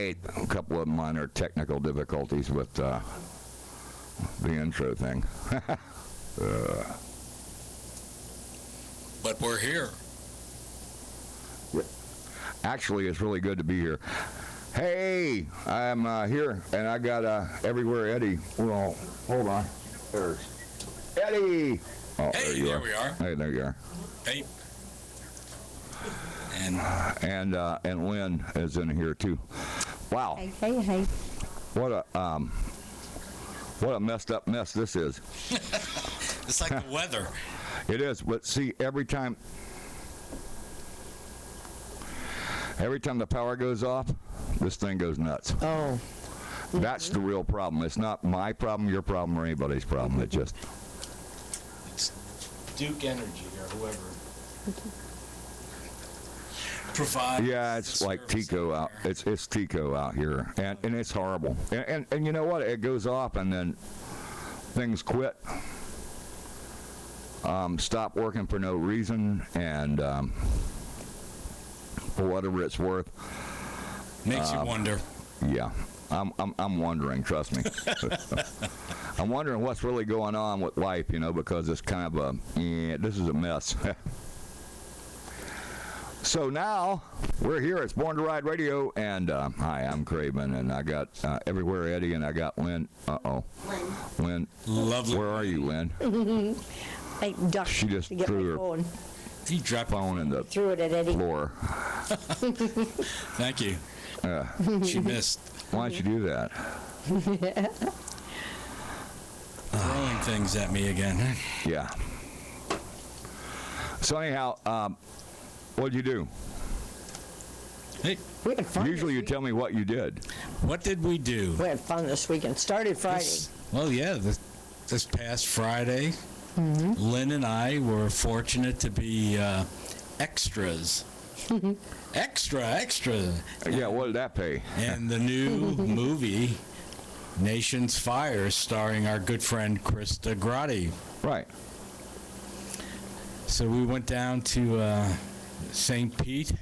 A couple of minor technical difficulties with the intro thing. But we're here. Actually, it's really good to be here. Hey, I'm here, and I got Everywhere Eddie. Well, hold on. There's Eddie. Oh, Hey, there we are. Hey, there you are. Hey. And Lynn is in here too. Wow. Hey. What a messed up mess this is. It's like the weather. It is, but see, every time the power goes off, this thing goes nuts. Oh. That's the real problem. It's not my problem, your problem, or anybody's problem. It just... It's Duke Energy or whoever provides. Yeah, it's like Tico out. It's Tico out here, and it's horrible. And you know what? It goes off, and then things quit, stop working for no reason, and for whatever it's worth. Makes you wonder. Yeah, I'm wondering. Trust me. I'm wondering what's really going on with life, because it's kind of this is a mess. So now we're here. It's Born to Ride Radio, and hi, I'm Craven, and I got Everywhere Eddie, and I got Lynn. Lynn. Lovely. Where are you, Lynn? I ducked She just to get threw my her phone. He dropped phone in the Threw it at Eddie. floor. Thank you. She missed. Why'd you do that? Throwing things at me again. Yeah. So anyhow, what'd you do? Hey, We had fun. Usually you tell me what you did. what did we do? We had fun this weekend. Started Friday. This past Friday, Lynn and I were fortunate to be extras. Extra. Yeah, what did that pay? And the new movie, Nation's Fire, starring our good friend Krista Grotti. Right. So we went down to St. Pete.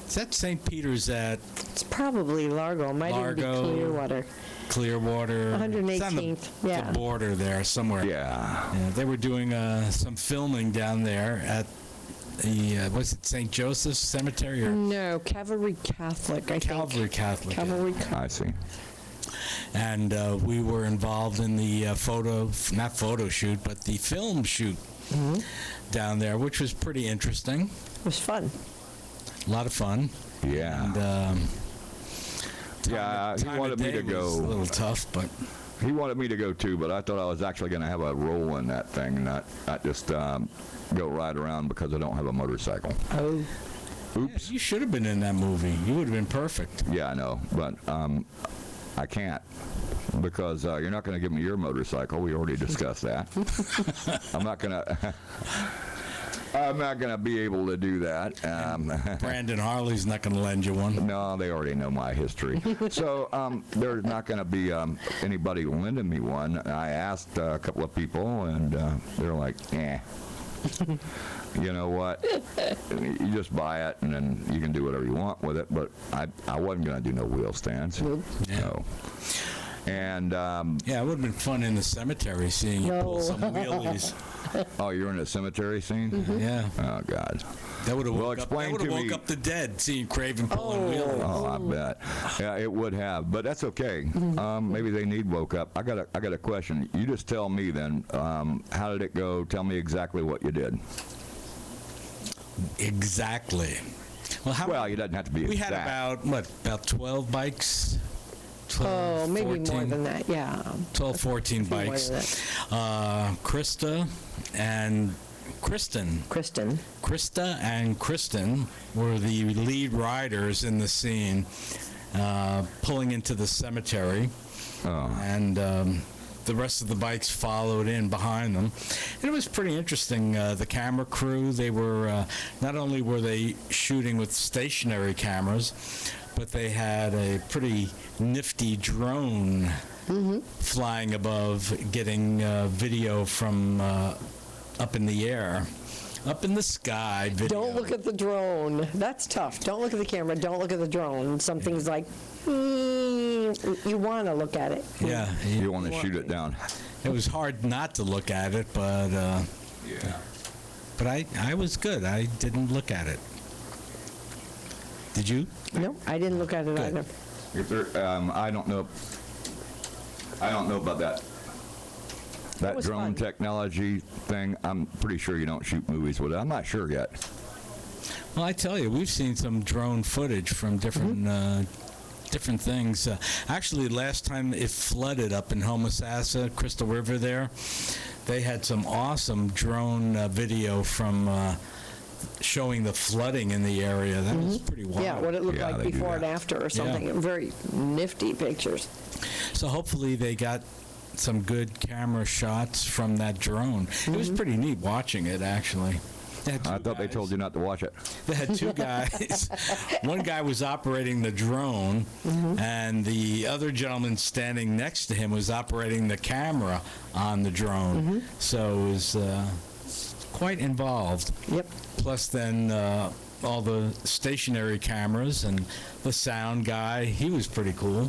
Is that St. Peter's at It's probably Largo. It might even be Largo. Clearwater. Clearwater? 118th, It's on yeah. the border there somewhere. Yeah. Yeah, they were doing some filming down there at the, was it St. Joseph's Cemetery or No, Calvary Catholic, I think. Calvary Catholic? yeah. Calvary I see. And we were involved in the not photo shoot, but the film shoot down there, which was pretty interesting. It was fun. A lot of fun. Yeah. And Yeah, he time wanted of me day to go. was a little tough, but He wanted me to go too, but I thought I was actually going to have a role in that thing, not just go ride around because I don't have a motorcycle. Oh. Oops. you should have been in that movie. You would have been perfect. Yeah, I know, but I can't because you're not going to give me your motorcycle. We already discussed that. I'm not going to be able to do that. Brandon Harley's not going to lend you one. No, they already know my history. So there's not going to be anybody lending me one. I asked a couple of people, and they're like, you know what? You just buy it, and then you can do whatever you want with it. But I wasn't going to do no wheel stands. Yeah. No. And Yeah, it would have been fun in the cemetery seeing you pull No. some wheelies. oh, you're in a cemetery scene? Yeah. Oh God. That would have Well, woke up. explain That would have to woke me- up the dead seeing Craven pulling wheelies. Oh, I bet. Yeah, it would have, but that's okay. Maybe they need woke up. I got a question. You just tell me then. How did it go? Tell me exactly what you did. Exactly. Well, you doesn't have to be We exact. had about 12 bikes. 12, Oh, maybe 14, more than that, yeah. 12, 14 More bikes. than Krista and Kristen. Krista and Kristen were the lead riders in the scene, pulling into the cemetery, and the rest of the bikes followed in behind them. And it was pretty interesting. The camera crew, they were not only were they shooting with stationary cameras, but they had a pretty nifty drone flying above, getting video from up in the air. Up in the sky video. Don't look at the drone. That's tough. Don't look at the camera. Don't look at the drone. Some things like You want to look at it. Yeah, You want to shoot it down. it was hard not to look at it, but Yeah. but I was good. I didn't look at it. Did you? No, I didn't look at it Good. either. If there, I don't know. I don't know about that. That was drone fun. technology thing. I'm pretty sure you don't shoot movies with it. I'm not sure yet. Well, I tell you, we've seen some drone footage from different different things. Actually, last time it flooded up in Homosassa, Crystal River there, they had some awesome drone video from showing the flooding in the area. That was pretty wild. Yeah, what it looked Yeah, like they do before and that. after or something. Very nifty pictures. So hopefully they got some good camera shots from that drone. It was pretty neat watching it, actually. They had I two thought they guys. told you not to watch it. They had two guys. One guy was operating the drone, and the other gentleman standing next to him was operating the camera on the drone. So it was quite involved. Yep. Plus then all the stationary cameras and the sound guy, he was pretty cool.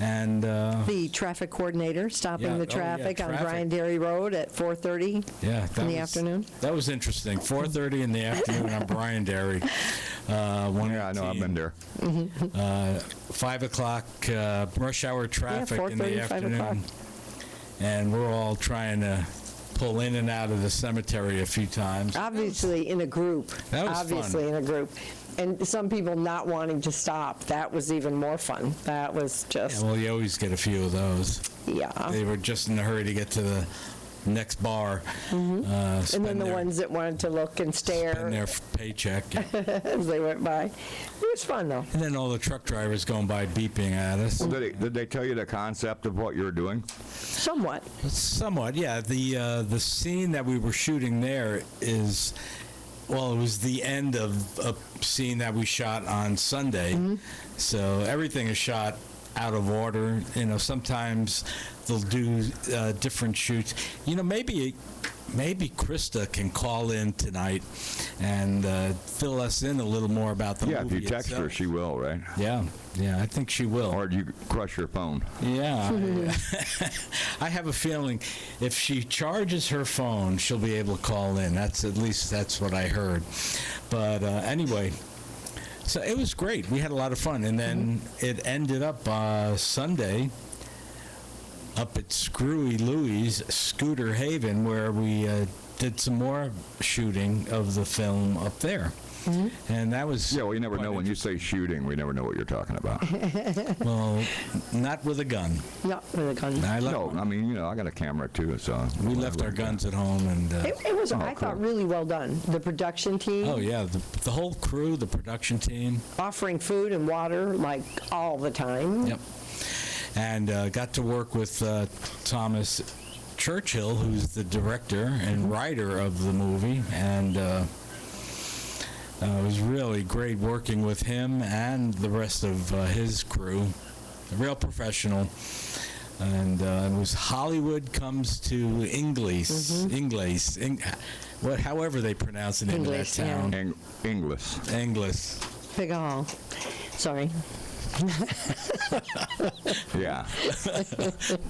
And The traffic coordinator stopping Yeah, the oh, yeah, traffic on traffic. Brian Dairy Road at 4:30 yeah, that in the was- afternoon. That was interesting. 4:30 in the afternoon on Brian Dairy. Yeah, I know. I've been there. 5 o'clock rush hour traffic in 4:30, the 5 afternoon. o'clock. And we're all trying to pull in and out of the cemetery a few times. Obviously in a group. That was Obviously fun. in a group. And some people not wanting to stop. That was even more fun. That was Yeah, just, well, you always get a few of those. yeah. They were just in a hurry to get to the next bar. And then the their, ones that wanted to look and spend stare their paycheck. as they went by. It was fun though. And then all the truck drivers going by beeping at us. Did they tell you the concept of what you were doing? Somewhat. Somewhat, yeah. The scene that we were shooting there is, well, it was the end of a scene that we shot on Sunday. So everything is shot out of order. You know, sometimes they'll do different shoots. You know, maybe Krista can call in tonight and fill us in a little more about the Yeah, if movie you text her, itself. she will, right? Yeah, I think she will. Or do you crush your phone? Yeah. I have a feeling if she charges her phone, she'll be able to call in. At least that's what I heard. But anyway, so it was great. We had a lot of fun. And then it ended up Sunday up at Screwy Louie's, Scooter Haven, where we did some more shooting of the film up there. And that was... Yeah, well, you never quite know. When you say shooting, we never know what you're talking about. Well, not with a gun. Not with a gun. I left No, I mean, you know, I got a camera too, so. We left our guns at home, and It was, I cool. thought, really well done. The production team. oh yeah, the whole crew, the production team. Offering food and water like all the time. Yep. And got to work with Thomas Churchill, who's the director and writer of the movie, and it was really great working with him and the rest of his crew. A real professional. And it was Hollywood Comes to Ingles, however they pronounce the name of that Ingles, yeah. town. English. Ingles. Big Hall. Sorry. Yeah.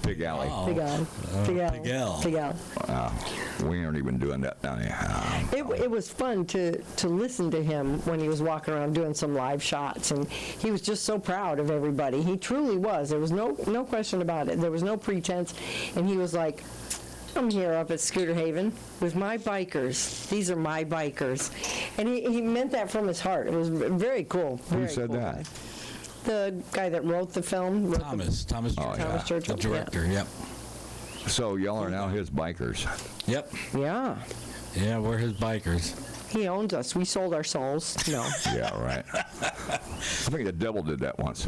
Big Alley. Oh. Big Al. Big Al. Big Al. Big Al. We aren't even doing that down here. It was fun to listen to him when he was walking around doing some live shots, and he was just so proud of everybody. He truly was. There was no question about it. There was no pretense, and he was like, I'm here up at Scooter Haven with my bikers. These are my bikers. And he meant that from his heart. It was very cool. Who Very said cool that? guy. The guy that wrote the film. wrote Thomas Oh, Churchill. yeah. Thomas Churchill. The director, yep. So y'all are now his bikers. Yep. Yeah. Yeah, we're his bikers. He owns us. We sold our souls. No. Yeah, right. I think the devil did that once.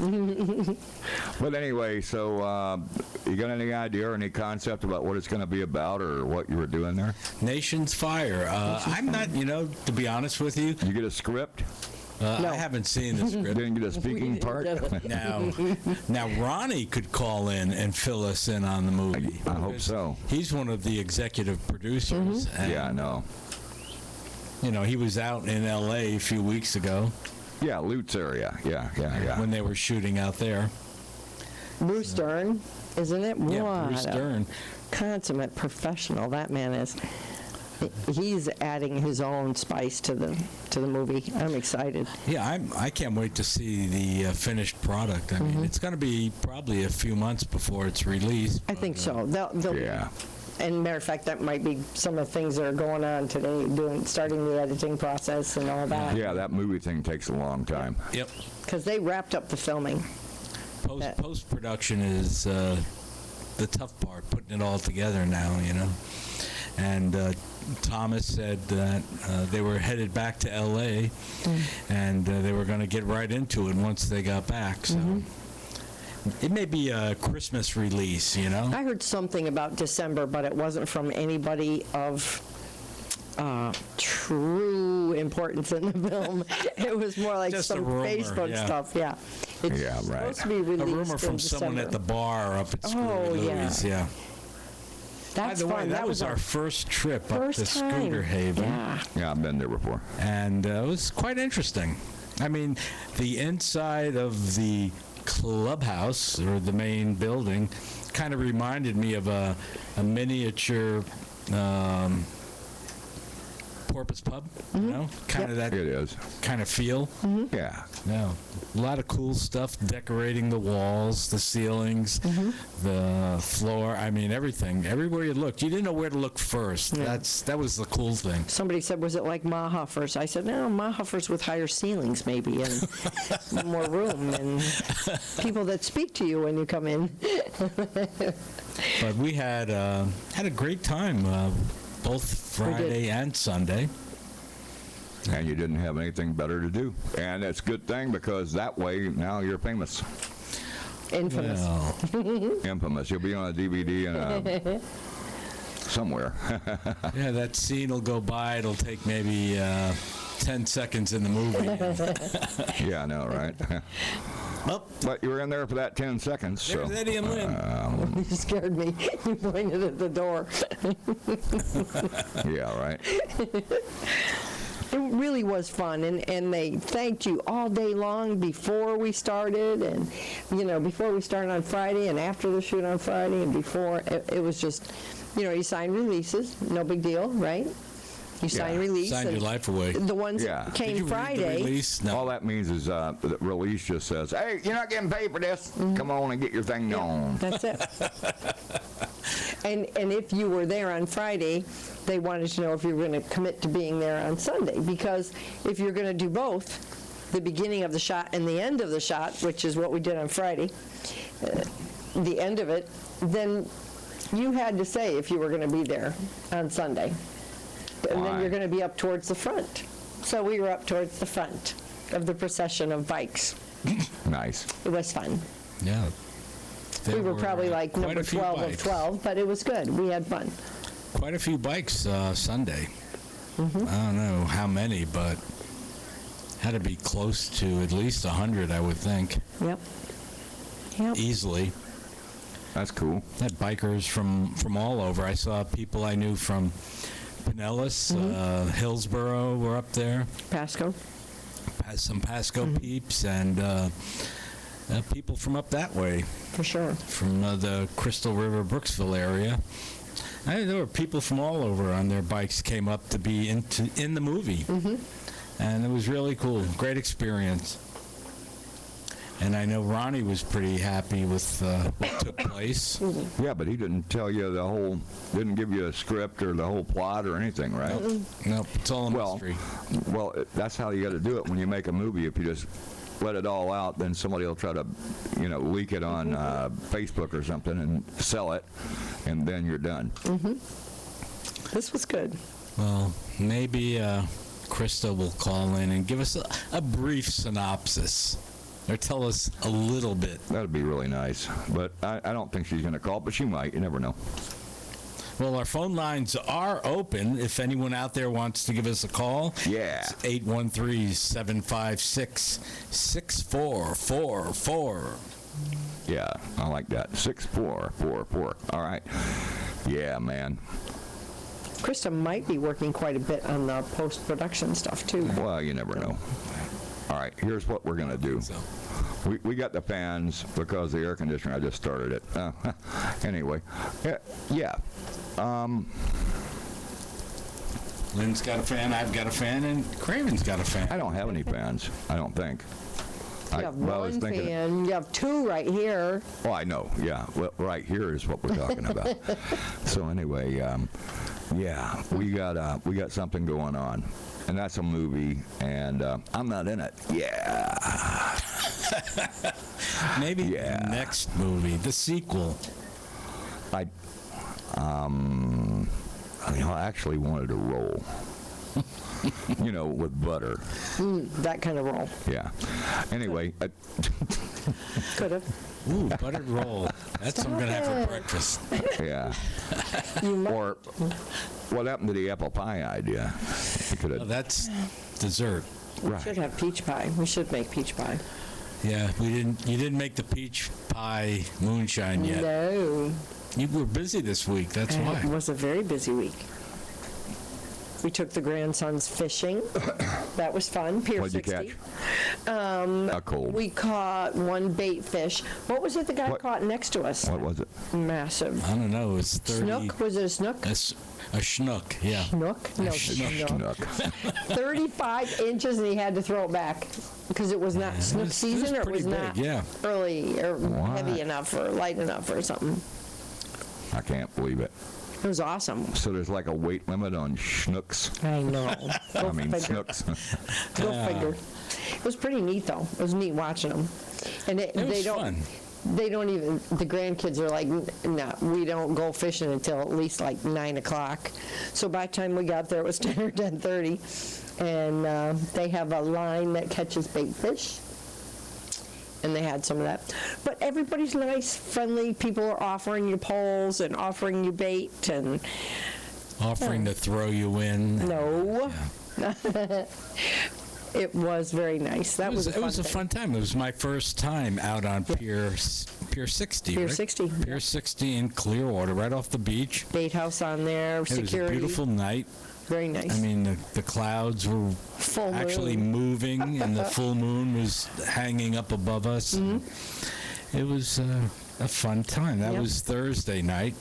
But anyway, so you got any idea or any concept about what it's going to be about or what you were doing there? Nation's Fire. I'm not, to be honest with you, You get a script? No. I haven't seen the script. Didn't get a speaking part? Now Ronnie could call in and fill us in on the movie. I hope so. He's one of the executive producers. And, Yeah, I know. He was out in L.A. a few weeks ago. Yeah, Lutz area. Yeah. when they were shooting out there. Bruce Dern, isn't it? Yeah, What Bruce a Dern. consummate professional that man is. He's adding his own spice to the movie. I'm excited. Yeah, I can't wait to see the finished product. I mean, it's going to be probably a few months before it's released. I think so. They'll, Yeah. and matter of fact, that might be some of the things that are going on today, starting the editing process and all that. Yeah, that movie thing takes a long time. Yep. Because they wrapped up the filming. Post-production is the tough part, putting it all together now, you know. And Thomas said that they were headed back to L.A. And they were going to get right into it once they got back. So it may be a Christmas release, you know. I heard something about December, but it wasn't from anybody of true importance in the film. It was more like Just a some rumor, Facebook yeah. stuff. Yeah. It's Yeah, right. supposed to be A released rumor from in someone at the December. bar up at Scooter Oh, Louie's, yeah. That's By the way, fun. that was our first trip up to first time. Scooter Haven. Yeah. Yeah, I've been there before. And it was quite interesting. I mean, the inside of the clubhouse, or the main building, kind of reminded me of a miniature Porpoise Pub, you know? Kind of that It is. kind of feel. Yeah. Yeah. A lot of cool stuff, decorating the walls, the ceilings, the floor. I mean, everything. Everywhere you looked, you didn't know where to look first. That was the cool thing. Somebody said, was it like Mahuffers? I said, no, Mahuffers with higher ceilings maybe and more room and people that speak to you when you come in. But we had a great time, both Friday and Sunday. And you didn't have anything better to do. And it's a good thing because that way now you're famous. Infamous. Well, Infamous. You'll be on a DVD and somewhere. yeah, that scene will go by. It'll take maybe 10 seconds in the movie. Yeah, I know, right? Well, But you were in there for that 10 seconds. So. there's Eddie and Lynn. You scared me. You pointed at the door. Yeah, right. It really was fun, and they thanked you all day long before we started, and, you know, before we started on Friday and after the shoot on Friday, and before, it was just, you know, you sign releases, no big deal, right? You sign Yeah. release. Signed your and life away. The ones Yeah. that Did came you read the Friday. release? No. All that means is the release just says, hey, you're not getting paid for this. Come on and get your thing on. That's it. And if you were there on Friday, they wanted to know if you were going to commit to being there on Sunday, because if you're going to do both, the beginning of the shot and the end of the shot, which is what we did on Friday, the end of it, then you had to say if you were going to be there on Sunday. And then Why? you're going to be up towards the front. So we were up towards the front of the procession of bikes. Nice. It was fun. Yeah. We There were probably like quite number a few 12 of bikes. 12, but it was good. We had fun. Quite a few bikes Sunday. Mm-hmm. I don't know how many, but had to be close to at least 100, I would think, Yep. Yep. easily. That's cool. Had bikers from all over. I saw people I knew from Pinellas, Hillsborough were up there. Pasco. Some Pasco peeps and people from up that way, For sure. from the Crystal River, Brooksville area. There were people from all over on their bikes came up to be in the movie. And it was really cool. Great experience. And I know Ronnie was pretty happy with what took place. Yeah, but he didn't tell you didn't give you a script or the whole plot or anything, right? Nope, it's all a Well, mystery. that's how you got to do it when you make a movie. If you just let it all out, then somebody will try to, leak it on Facebook or something and sell it, and then you're done. This was good. Well, maybe Krista will call in and give us a brief synopsis. Or tell us a little bit. That'd be really nice. But I don't think she's going to call, but she might. You never know. Well, our phone lines are open if anyone out there wants to give us a call. Yeah. It's 813-756-6444. Yeah, I like that. 6444. All right. Yeah, man. Krista might be working quite a bit on the post-production stuff, too. Well, you never know. All right, here's what we're going to do. So, We got the fans because the air conditioner, I just started it. Anyway, yeah. Lynn's got a fan, I've got a fan, and Craven's got a fan. I don't have any fans, I don't think. You have well, I was one thinking, fan, you have two right here. oh, I know, yeah. Well, right here is what we're talking about. So anyway, yeah, we got something going on. And that's a movie, and I'm not in it. Yeah. Maybe Yeah. the next movie, the sequel. I actually wanted a roll. With butter. That kind of roll. Yeah. Anyway, Could have. Ooh, buttered roll. That's what I'm going to have for breakfast. yeah. You might. Or what happened to the apple pie idea? You could Oh, have. that's dessert. Right. Should have peach pie. We should make peach pie. Yeah, you didn't make the peach pie moonshine yet. No. You were busy this week, that's It why. was a very busy week. We took the grandsons fishing. That was fun. Pier What'd you 60. catch? A cold. We caught one bait fish. What was it the guy What- caught next to us? What was it? Massive. I don't know, it was 30. Snook? Was it a snook? A schnook, yeah. Snook? No, Schnook. snook. Schnook. 35 inches, and he had to throw it back because it was not it snook was season, or it pretty was not big, yeah. early or What? heavy enough or light enough or something. I can't believe it. It was awesome. So there's like a weight limit on schnooks. I know. Go I mean, figure. snooks. Go figure. It was pretty neat, though. It was neat watching them. And It was they don't. fun. They don't even. The grandkids are like, no, we don't go fishing until at least like 9 o'clock. So by the time we got there, it was 10 or 10:30, and they have a line that catches bait fish. And they had some of that. But everybody's nice, friendly. People are offering you poles and offering you bait, and Offering to throw you in. no. It was very nice. That was a fun It was a thing. fun time. It was my first time out on Pier 60. Pier right? 60, Pier yeah. 60 in Clearwater, right off the beach. Bait house on there, It was a security. beautiful night. Very nice. I mean, the clouds were Full actually moon. moving, and the full moon was hanging up above us. Mm-hmm. It was a fun time. That Yep. was Thursday night.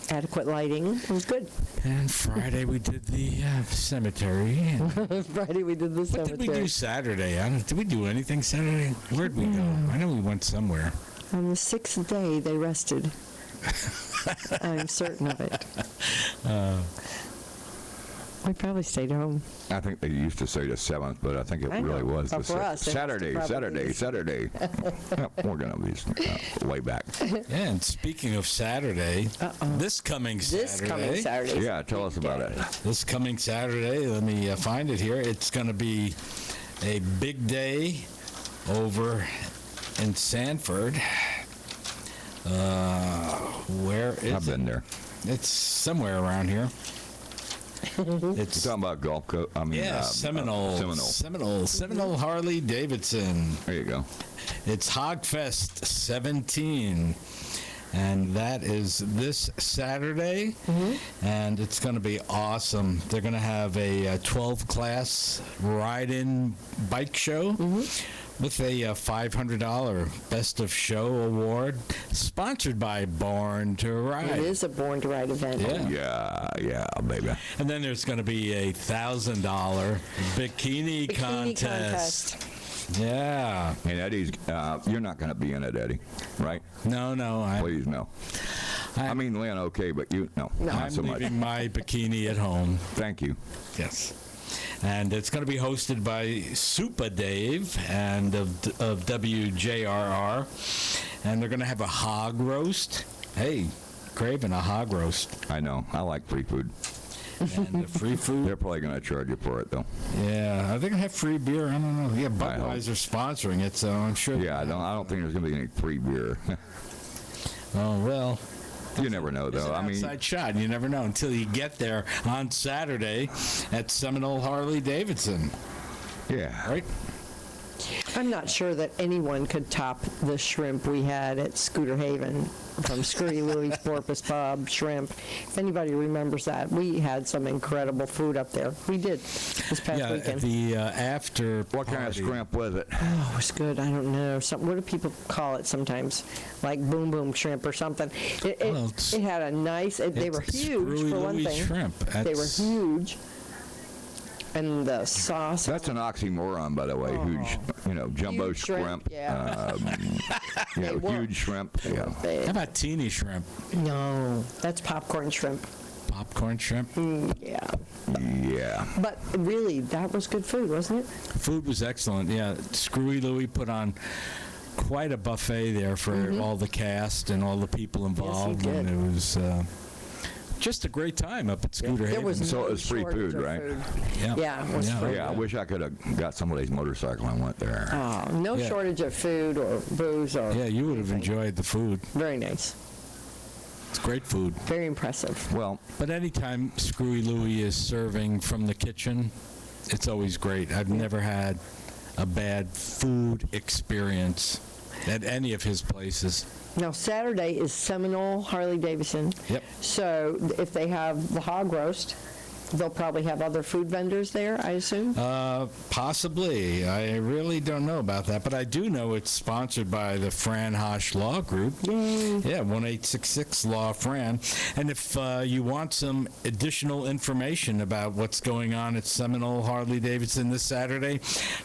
Adequate lighting. It was good. And Friday we did the cemetery. And Friday we did the what did we do cemetery. Saturday? Did we do anything Saturday? Where'd we go? I know we went somewhere. On the 6th day, they rested. I'm certain of it. We probably stayed home. I think they used to say the 7th, but I think it I know, really was but the for us, it Saturday. probably Saturday. Yep, we're going to be way back. Yeah, and speaking of Saturday, this coming Saturday. This coming Saturday. Yeah, tell us about it. This coming Saturday, let me find it here. It's going to be a big day over in Sanford. Where is I've been it? there. It's somewhere around here. You're It's talking about Gulf Coast. I mean, Seminole. Seminole Harley Davidson. There you go. It's Hogfest 17, and that is this Saturday, and it's going to be awesome. They're going to have a 12-class ride-in bike show with a $500 Best of Show award, sponsored by Born to Ride. It is a Born to Ride event. Yeah. Yeah, baby. And then there's going to be a $1,000 bikini Bikini contest. contest. Yeah. And Eddie's, you're not going to be in it, Eddie, right? No, Please, no. I mean, Lynn, okay, but you, no, No. not I'm so much. leaving my bikini at home. Thank you. Yes. And it's going to be hosted by Super Dave and of WJRR. And they're going to have a hog roast. Hey, Craven, a hog roast. I know. I like free food. And the free food. They're probably going to charge you for it, though. Yeah. Are they going to have free beer? I don't know. Yeah, I hope. Budweiser's sponsoring it, so I'm sure. Yeah, I don't think there's going to be any free beer. Oh, well. You never know, It's though. an I mean, outside shot. You never know until you get there on Saturday at Seminole Harley Davidson. yeah. Right? I'm not sure that anyone could top the shrimp we had at Scooter Haven from Screwy Louie's Porpoise Pub, shrimp. If anybody remembers that, we had some incredible food up there. We did this past weekend. The after What kind of party- shrimp was it? Oh, it was good. I don't know. What do people call it sometimes? Like boom boom shrimp or something. Well, it's- It had a nice, they were It's huge Screwy for one Louie thing. shrimp. They were That's- huge. And the sauce. That's an oxymoron, by the way. Huge, jumbo Huge shrimp, shrimp. yeah. Yeah, were. huge shrimp. Yeah. Big. How about teeny shrimp? No, that's popcorn shrimp. Popcorn shrimp? Yeah. Yeah. But really, that was good food, wasn't it? Food was excellent. Yeah, Screwy Louie put on quite a buffet there for all the cast and all the people involved. did. And it was just a great time up at Scooter There Haven. was So no it was free shortage food, of right? Yeah. Yeah, it was Yeah. free. Yeah, I wish I could have got somebody's motorcycle and went there. Oh, no Yeah. shortage of food or booze or Yeah, you would have anything. enjoyed the food. Very nice. It's great food. Very impressive. Well, But anytime Screwy Louie is serving from the kitchen, it's always great. I've never had a bad food experience at any of his places. Now, Saturday is Seminole Harley Davidson. Yep. So if they have the hog roast, they'll probably have other food vendors there, I assume? Possibly. I really don't know about that, but I do know it's sponsored by the Fran Hosh Law Group. Yay. Yeah, 1866 Law Fran. And if you want some additional information about what's going on at Seminole Harley Davidson this Saturday,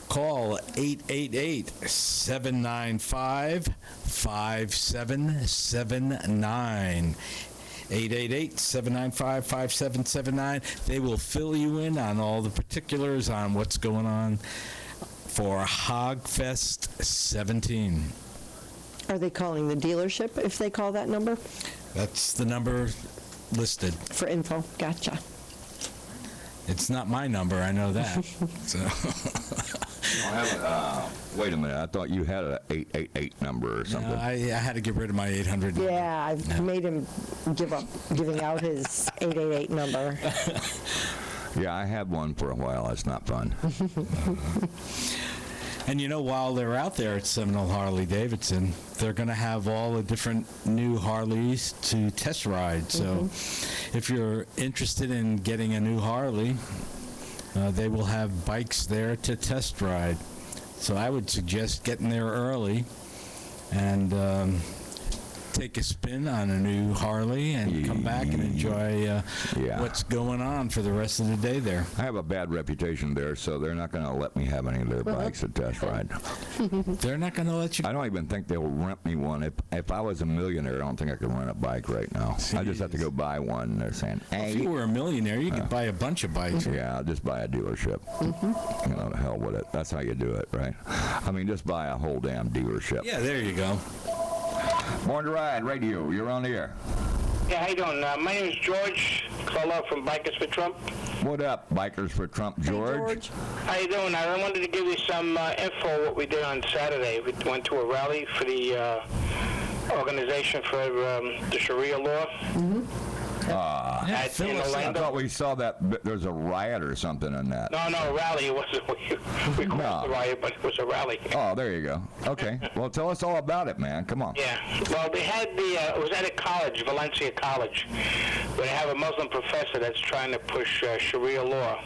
call 888-795-5779. 888-795-5779. They will fill you in on all the particulars on what's going on for Hogfest 17. Are they calling the dealership if they call that number That's the number listed. for info? Gotcha. It's not my number, I know that. So, wait a minute. I thought you had a 888 number or something. I had to get rid of my 800 number. Yeah, I've made him give up giving out his 888 number. Yeah, I had one for a while. That's not fun. And while they're out there at Seminole Harley Davidson, they're going to have all the different new Harleys to test ride. So if you're interested in getting a new Harley, they will have bikes there to test ride. So I would suggest getting there early and take a spin on a new Harley and come back and enjoy Yeah. what's going on for the rest of the day there. I have a bad reputation there, so they're not going to let me have any of their bikes to test ride. They're not going to let you. I don't even think they'll rent me one. If I was a millionaire, I don't think I could rent a bike right now. I just have to go buy one. And they're saying, If hey, you were a millionaire, you could buy a bunch of bikes. yeah, I'll just buy a dealership. The hell with it. That's how you do it, right? I mean, just buy a whole damn dealership. Yeah, there you go. Born to Ride Radio, you're on the air. Yeah, how you doing? My name is George Colo from Bikers for Trump. What up, Bikers for Trump, George? How you doing? I wanted to give you some info what we did on Saturday. We went to a rally for the Organization for the Sharia Law. Yeah, At- fill in us I Orlando. thought we saw that there's a riot or something in that. No, rally. It wasn't. We called No. it a riot, but it was a rally. Oh, there you go. Okay. Well, tell us all about it, man. Come on. Yeah. Well, they had it was at a college, Valencia College, where they have a Muslim professor that's trying to push Sharia law,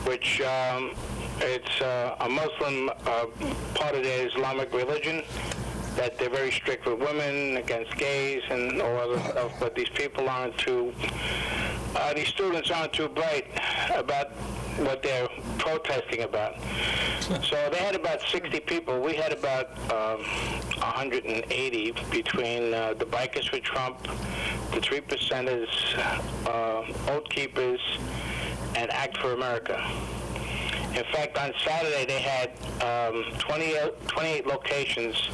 which it's a Muslim part of their Islamic religion, that they're very strict with women, against gays, and all other stuff. But these people aren't too, these students aren't too bright about what they're protesting about. So they had about 60 people. We had about 180 between the Bikers for Trump, the 3 Percenters, Oath Keepers, and Act for America. In fact, on Saturday they had 28 locations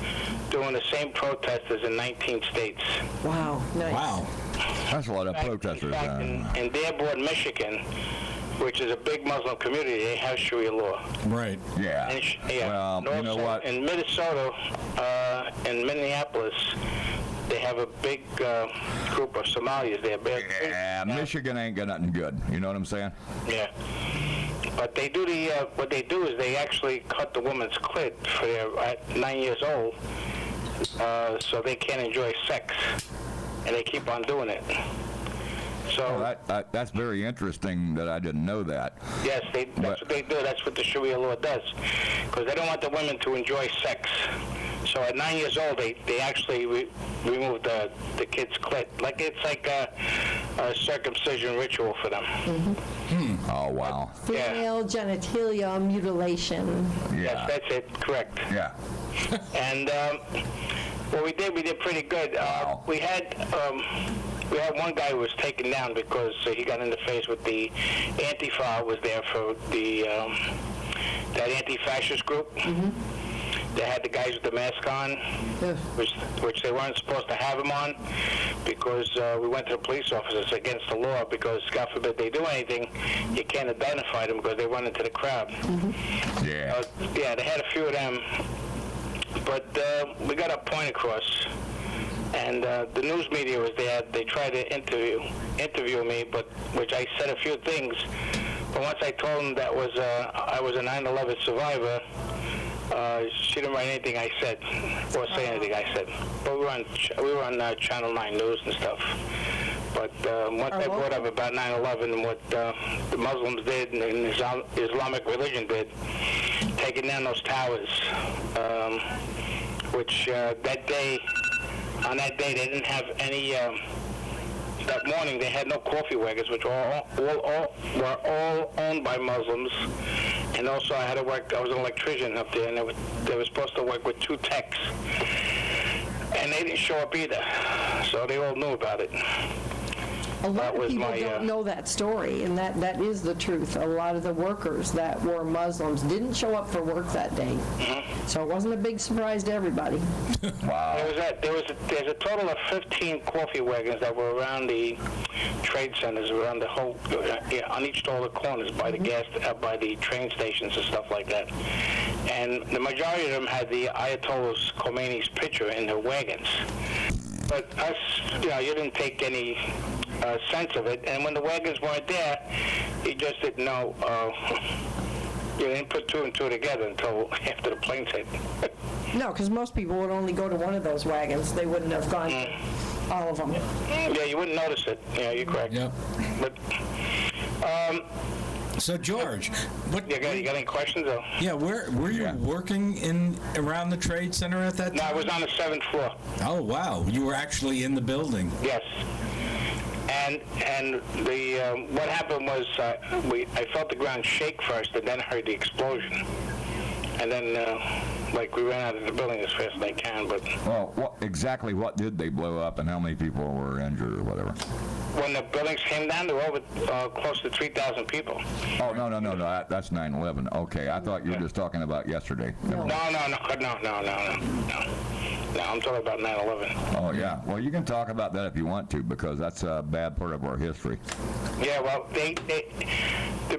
doing the same protest as in 19 states. Wow, nice. Wow. That's a lot of In protesters. fact, in Dearborn, Michigan, which is a big Muslim community, they have Sharia law. Right. Yeah. And Well, and you know also what? in Minnesota, in Minneapolis, they have a big group of Somalis there. Yeah, Michigan ain't got nothing good. You know what I'm saying? Yeah. But they do what they do is they actually cut the woman's clit for their at 9 years old, so they can't enjoy sex, and they keep on doing it. So that's very interesting that I didn't know that. yes, that's what they do. That's what the Sharia law does, because they don't want the women to enjoy sex. So at 9 years old, they actually remove the kid's clit, it's like a circumcision ritual for them. Oh, wow. Female genitalia mutilation. Yeah. Yes, that's it. Correct. Yeah. And what we did pretty good. Wow. We had one guy who was taken down because he got in the face with the Antifa was there for the that anti-fascist group. They had the guys with the mask on, which they weren't supposed to have them on, because we went to the police officers against the law, because God forbid they do anything, you can't identify them because they run into the crowd. Yeah. Yeah, they had a few of them, but we got our point across. And the news media was there. They tried to interview me, but which I said a few things. But once I told them that I was a 9/11 survivor, she didn't write anything I said or say anything I said. But we were on Channel 9 News and stuff. But once I brought up about 9/11 and what the Muslims did and the Islamic religion did, taking down those towers, which on that day they didn't have any. That morning they had no coffee wagons, which were all owned by Muslims. And also I was an electrician up there, and they were supposed to work with 2 techs. And they didn't show up either, so they all knew about it. A lot of people don't know that story, and that is the truth. A lot of the workers that were Muslims didn't show up for work that day. So it wasn't a big surprise to everybody. Wow. There's a total of 15 coffee wagons that were around the trade centers, around the whole, on each of the corners by the by the train stations and stuff like that. And the majority of them had the Ayatollah Khomeini's picture in their wagons. But us, you didn't take any sense of it. And when the wagons weren't there, you just didn't know. You didn't put 2 and 2 together until after the planes hit. No, because most people would only go to one of those wagons. They wouldn't have gone to all of them. Yeah, you wouldn't notice it. Yeah, you're correct. Yep. But, so George, you got any questions though? Yeah, were you working around the trade center at that time? No, I was on the 7th floor. Oh wow, you were actually in the building. Yes. And the what happened was I felt the ground shake first, and then heard the explosion, and then we ran out of the building as fast as I can. But well, exactly what did they blow up, and how many people were injured or whatever? When the buildings came down, there were over close to 3,000 people. Oh no, that's 9/11. Okay, I thought you were just talking about yesterday. No. No, I'm talking about 9/11. Oh yeah. Well, you can talk about that if you want to, because that's a bad part of our history. Yeah, well, the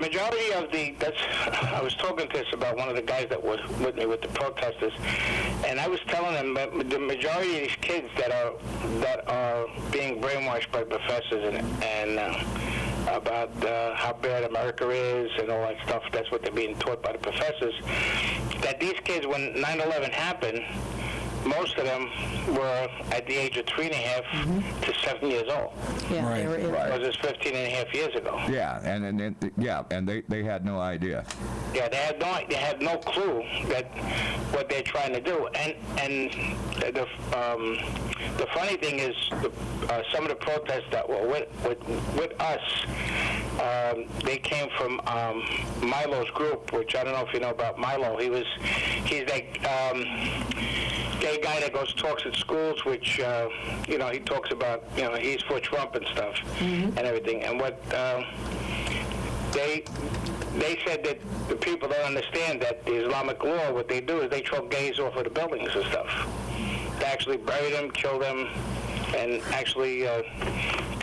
majority of I was talking to this about one of the guys that was with me with the protesters, and I was telling them that the majority of these kids that are being brainwashed by professors and about how bad America is and all that stuff, that's what they're being taught by the professors, that these kids, when 9/11 happened, most of them were at the age of 3.5 to 7 years old. Yeah, Right. they were in. Because it's 15 and a half years ago. Yeah, and they had no idea. Yeah, they had no clue that what they're trying to do. And the funny thing is, some of the protests that were with us, they came from Milo's group, which I don't know if you know about Milo. He's like gay guy that talks at schools, which he talks about, he's for Trump and stuff and everything. And what they said that the people don't understand that the Islamic law, what they do is they throw gays off of the buildings and stuff. They actually bury them, kill them, and actually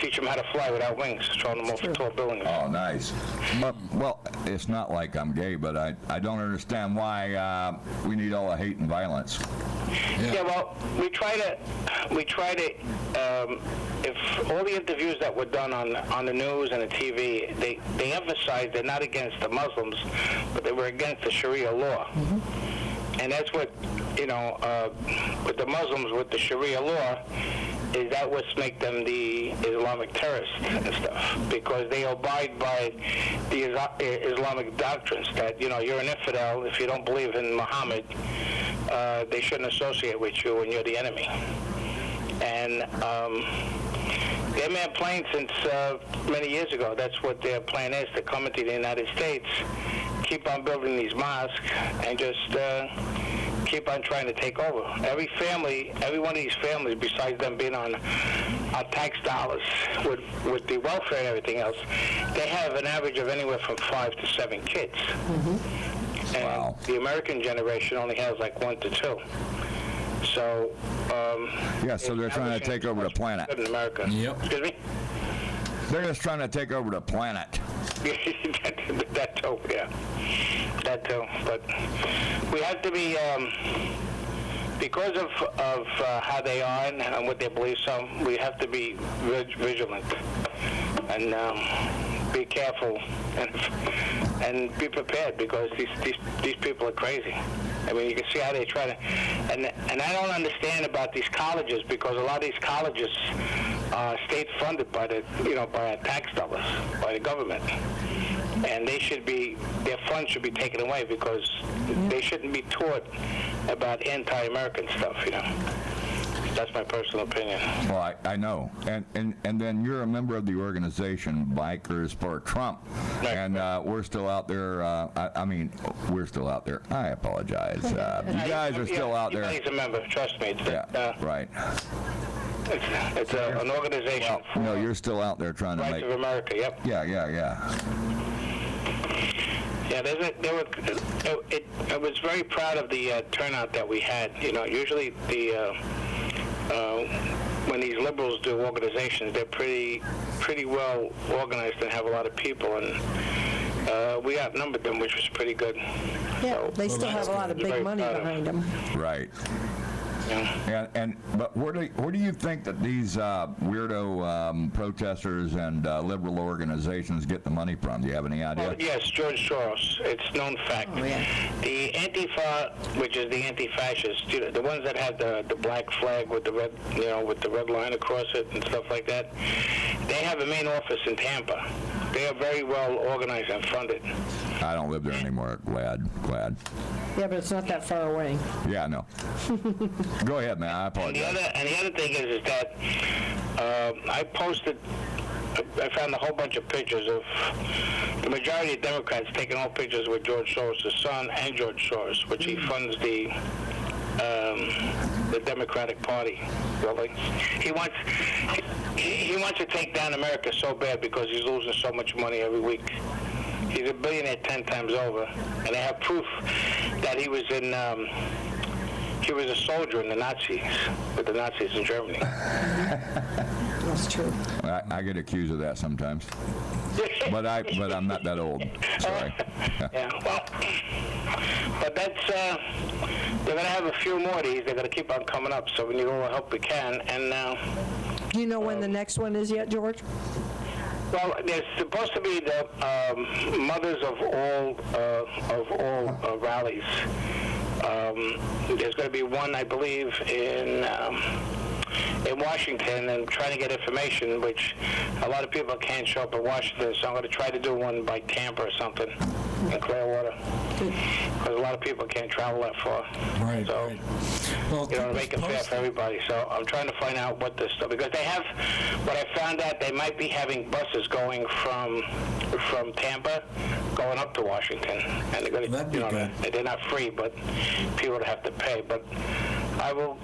teach them how to fly without wings, throwing them off tall buildings. Oh, nice. But, well, it's not like I'm gay, but I don't understand why we need all the hate and violence. Yeah, well, we try to, if all the interviews that were done on the news and the TV, they emphasized they're not against the Muslims, but they were against the Sharia law. And that's what, with the Muslims, with the Sharia law, is that what's make them the Islamic terrorists and stuff, because they abide by the Islamic doctrines that, you're an infidel if you don't believe in Muhammad. They shouldn't associate with you when you're the enemy. And their main plan since many years ago, that's what their plan is, to come into the United States, keep on building these mosques, and just keep on trying to take over. Every one of these families, besides them being on tax dollars with the welfare and everything else, they have an average of anywhere from 5 to 7 kids. And Wow. the American generation only has like 1 to 2. So, Yeah, so they're trying to take over the planet. In America. Yep. Excuse me? They're just trying to take over the planet. That too, yeah. That too. But we have to be, because of how they are and what they believe, we have to be vigilant and be careful and be prepared, because these people are crazy. I mean, you can see how they try to, and I don't understand about these colleges, because a lot of these colleges are state funded by by tax dollars, by the government, and their funds should be taken away, because they shouldn't be taught about anti-American stuff. That's my personal opinion. Well, I know. And then you're a member of the organization Bikers for Trump. Right. And we're still out there. We're still out there. I apologize. You guys are still out there. He's a member, trust me. Right. It's an organization for No, you're still out there trying to Rights make... of America, yep. Yeah. Yeah, I was very proud of the turnout that we had. Usually when these liberals do organizations, they're pretty well organized and have a lot of people, and we outnumbered them, which was pretty good. Yeah, So, they still have a lot of big money behind them. Right. yeah. But where do you think that these weirdo protesters and liberal organizations get the money from? Do you have any idea? Well, yes, George Soros. It's known fact. Oh, yeah. The Antifa, which is the anti-fascists, the ones that have the black flag with the red, with the red line across it and stuff like that, they have a main office in Tampa. They are very well organized and funded. I don't live there anymore. Glad. Yeah, but it's not that far away. Yeah, no. Go ahead, man. I And apologize. the other thing is that I found a whole bunch of pictures of the majority of Democrats taking all pictures with George Soros' son and George Soros, which he funds the Democratic Party. Really, he wants to take down America so bad because he's losing so much money every week. He's a billionaire 10 times over, and they have proof that he was a soldier in the Nazis, with the Nazis in Germany. That's true. I get accused of that sometimes, but I'm not that old. Sorry. Yeah, well, but that's they're gonna have a few more of these. They're gonna keep on coming up, so we need all the help we can. And Do you know when the next one is yet, George? well, there's supposed to be the mothers of all rallies. There's going to be one, I believe, in Washington, and trying to get information, which a lot of people can't show up in Washington, so I'm going to try to do one by Tampa or something in Clearwater, because a lot of people can't travel that far. Right, So, right. Well, to make it fair for everybody. So I'm trying to find out what this stuff, because they have, what I found out, they might be having buses going from Tampa going up to Washington, and they're going That'd be good. they're not free, but people would have to pay. But I will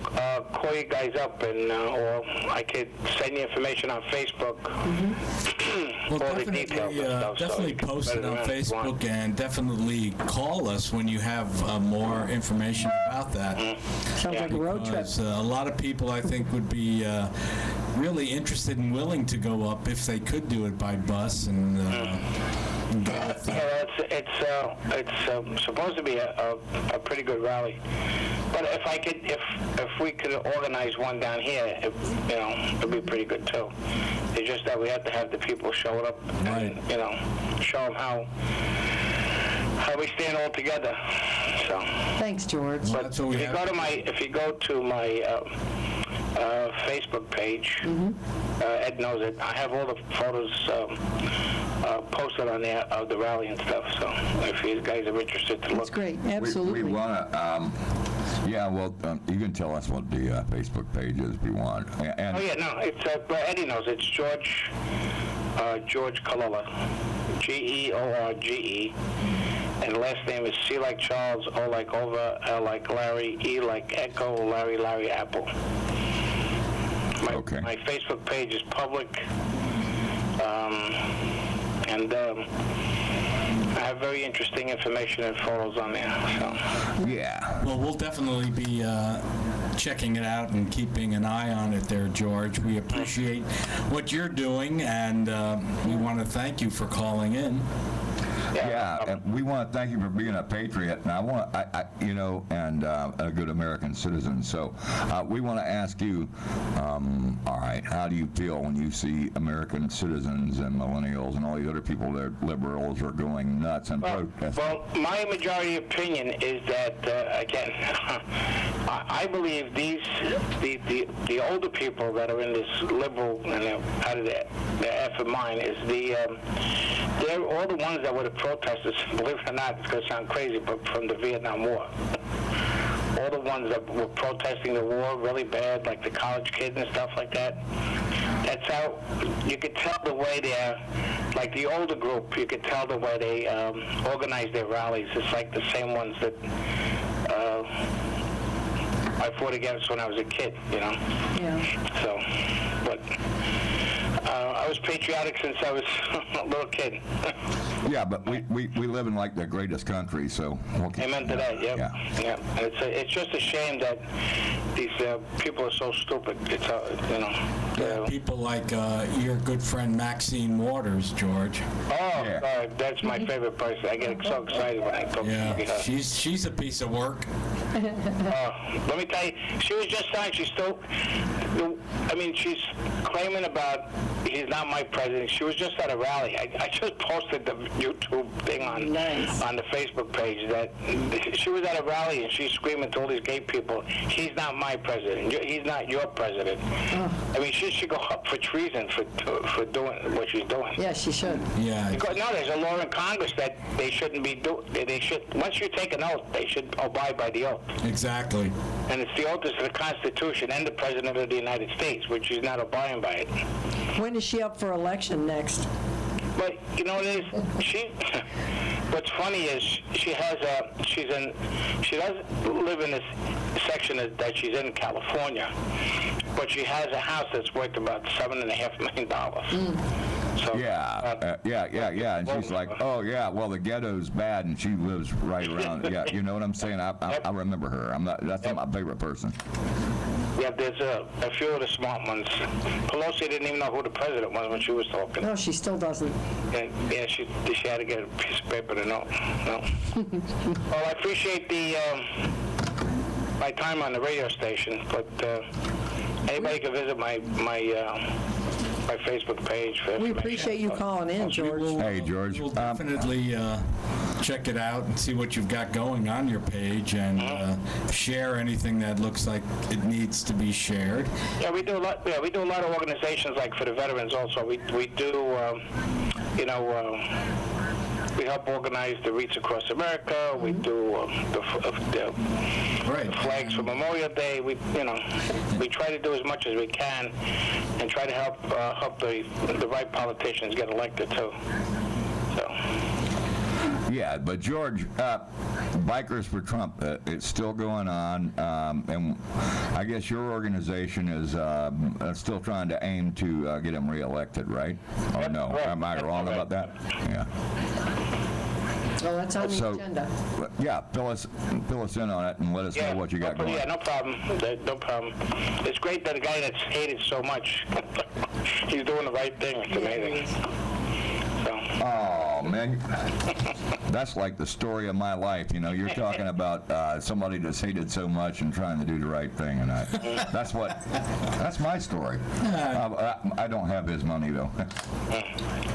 call you guys up, and or I could send you information on Facebook. Well, all the details and stuff, definitely so post it on if you want. Facebook, and definitely call us when you have more information about that. Sounds like a road trip. Because a lot of people, I think, would be really interested and willing to go up if they could do it by bus and go with the Yeah, it's supposed to be a pretty good rally. But if we could organize one down here, it'd be pretty good too. It's just that we have to have the people show up and show them how we stand all together. So. Thanks, George. Well, But that's what we have. if you go to my Facebook page, Ed knows it. I have all the photos posted on there of the rally and stuff. So if you guys are interested to look, That's great, We absolutely. want to, you can tell us what the Facebook page is if you want. And oh yeah, no, it's Eddie knows it's George Colella, George, and the last name is C like Charles, O like Over, L like Larry, E like Echo, Larry Apple. Okay. My Facebook page is public, and I have very interesting information and photos on there. So. yeah. Well, we'll definitely be checking it out and keeping an eye on it there, George. We appreciate what you're doing, and we want to thank you for calling in. Yeah, and we want to thank you for being a patriot, and and a good American citizen. So, we want to ask you, all right, how do you feel when you see American citizens and millennials and all these other people that are liberals are going nuts and protesting? Well, my majority opinion is that again, I believe the older people that are in this liberal and out of their effing mind is they're all the ones that were the protesters. Believe it or not, it's going to sound crazy, but from the Vietnam War. All the ones that were protesting the war really bad, like the college kids and stuff like that. That's how you could tell the way they're, like the older group, you could tell the way they organize their rallies. It's like the same ones that I fought against when I was a kid, Yeah. So, but I was patriotic since I was a little kid. Yeah, but we live in like the greatest country, so. Amen to that. Yep. Yeah. And it's just a shame that these people are so stupid. It's People like your good friend Maxine Waters, George. Oh, Yeah. that's my favorite person. I get so excited when I go to Yeah, her. she's a piece of work. Let me tell you, she was just saying she's still. She's claiming about he's not my president. She was just at a rally. I just posted the YouTube thing on the Facebook page that she was at a rally and she's screaming to all these gay people, he's not my president. He's not your president. She should go up for treason for doing what she's doing. Yeah, she should. Yeah. Because, no, there's a law in Congress that they shouldn't be doing. They should, once you take an oath, they should abide by the oath. Exactly. And it's the oath is to the Constitution and the President of the United States, which is not abiding by it. When is she up for election next? But you know what it is? What's funny is she doesn't live in this section that she's in California, but she has a house that's worth about $7.5 million. So, Yeah. And she's like, oh, yeah, well, the ghetto's bad, and she lives right around. Yeah, you know what I'm saying? I remember her. That's not my favorite person. Yeah, there's a few of the smart ones. Pelosi didn't even know who the president was when she was talking. No, she still doesn't. And, yeah, she had to get a piece of paper to know. No. Well, I appreciate my time on the radio station, but anybody can visit my Facebook page for We information. appreciate you calling in, George. Hey, George. We'll definitely check it out and see what you've got going on your page and share anything that looks like it needs to be shared. Yeah, we do a lot. Yeah, we do a lot of organizations like for the veterans. Also, we do. We help organize the Reach Across America. We do the flags for Memorial Day. We try to do as much as we can, and try to help the right politicians get elected too. So. Yeah, but George, Bikers for Trump, it's still going on, and I guess your organization is still trying to aim to get him reelected, right? Or Yep, no? right. Am I wrong That's about that? Yeah. Well, that's on the So, agenda. yeah, fill us in on it and let us know what you got going. Yeah, no problem. No problem. It's great that a guy that's hated so much, he's doing the right thing. It's amazing. So. Oh, man. That's like the story of my life. You know, you're talking about somebody that's hated so much and trying to do the right thing. And that's my story. I don't have his money, though.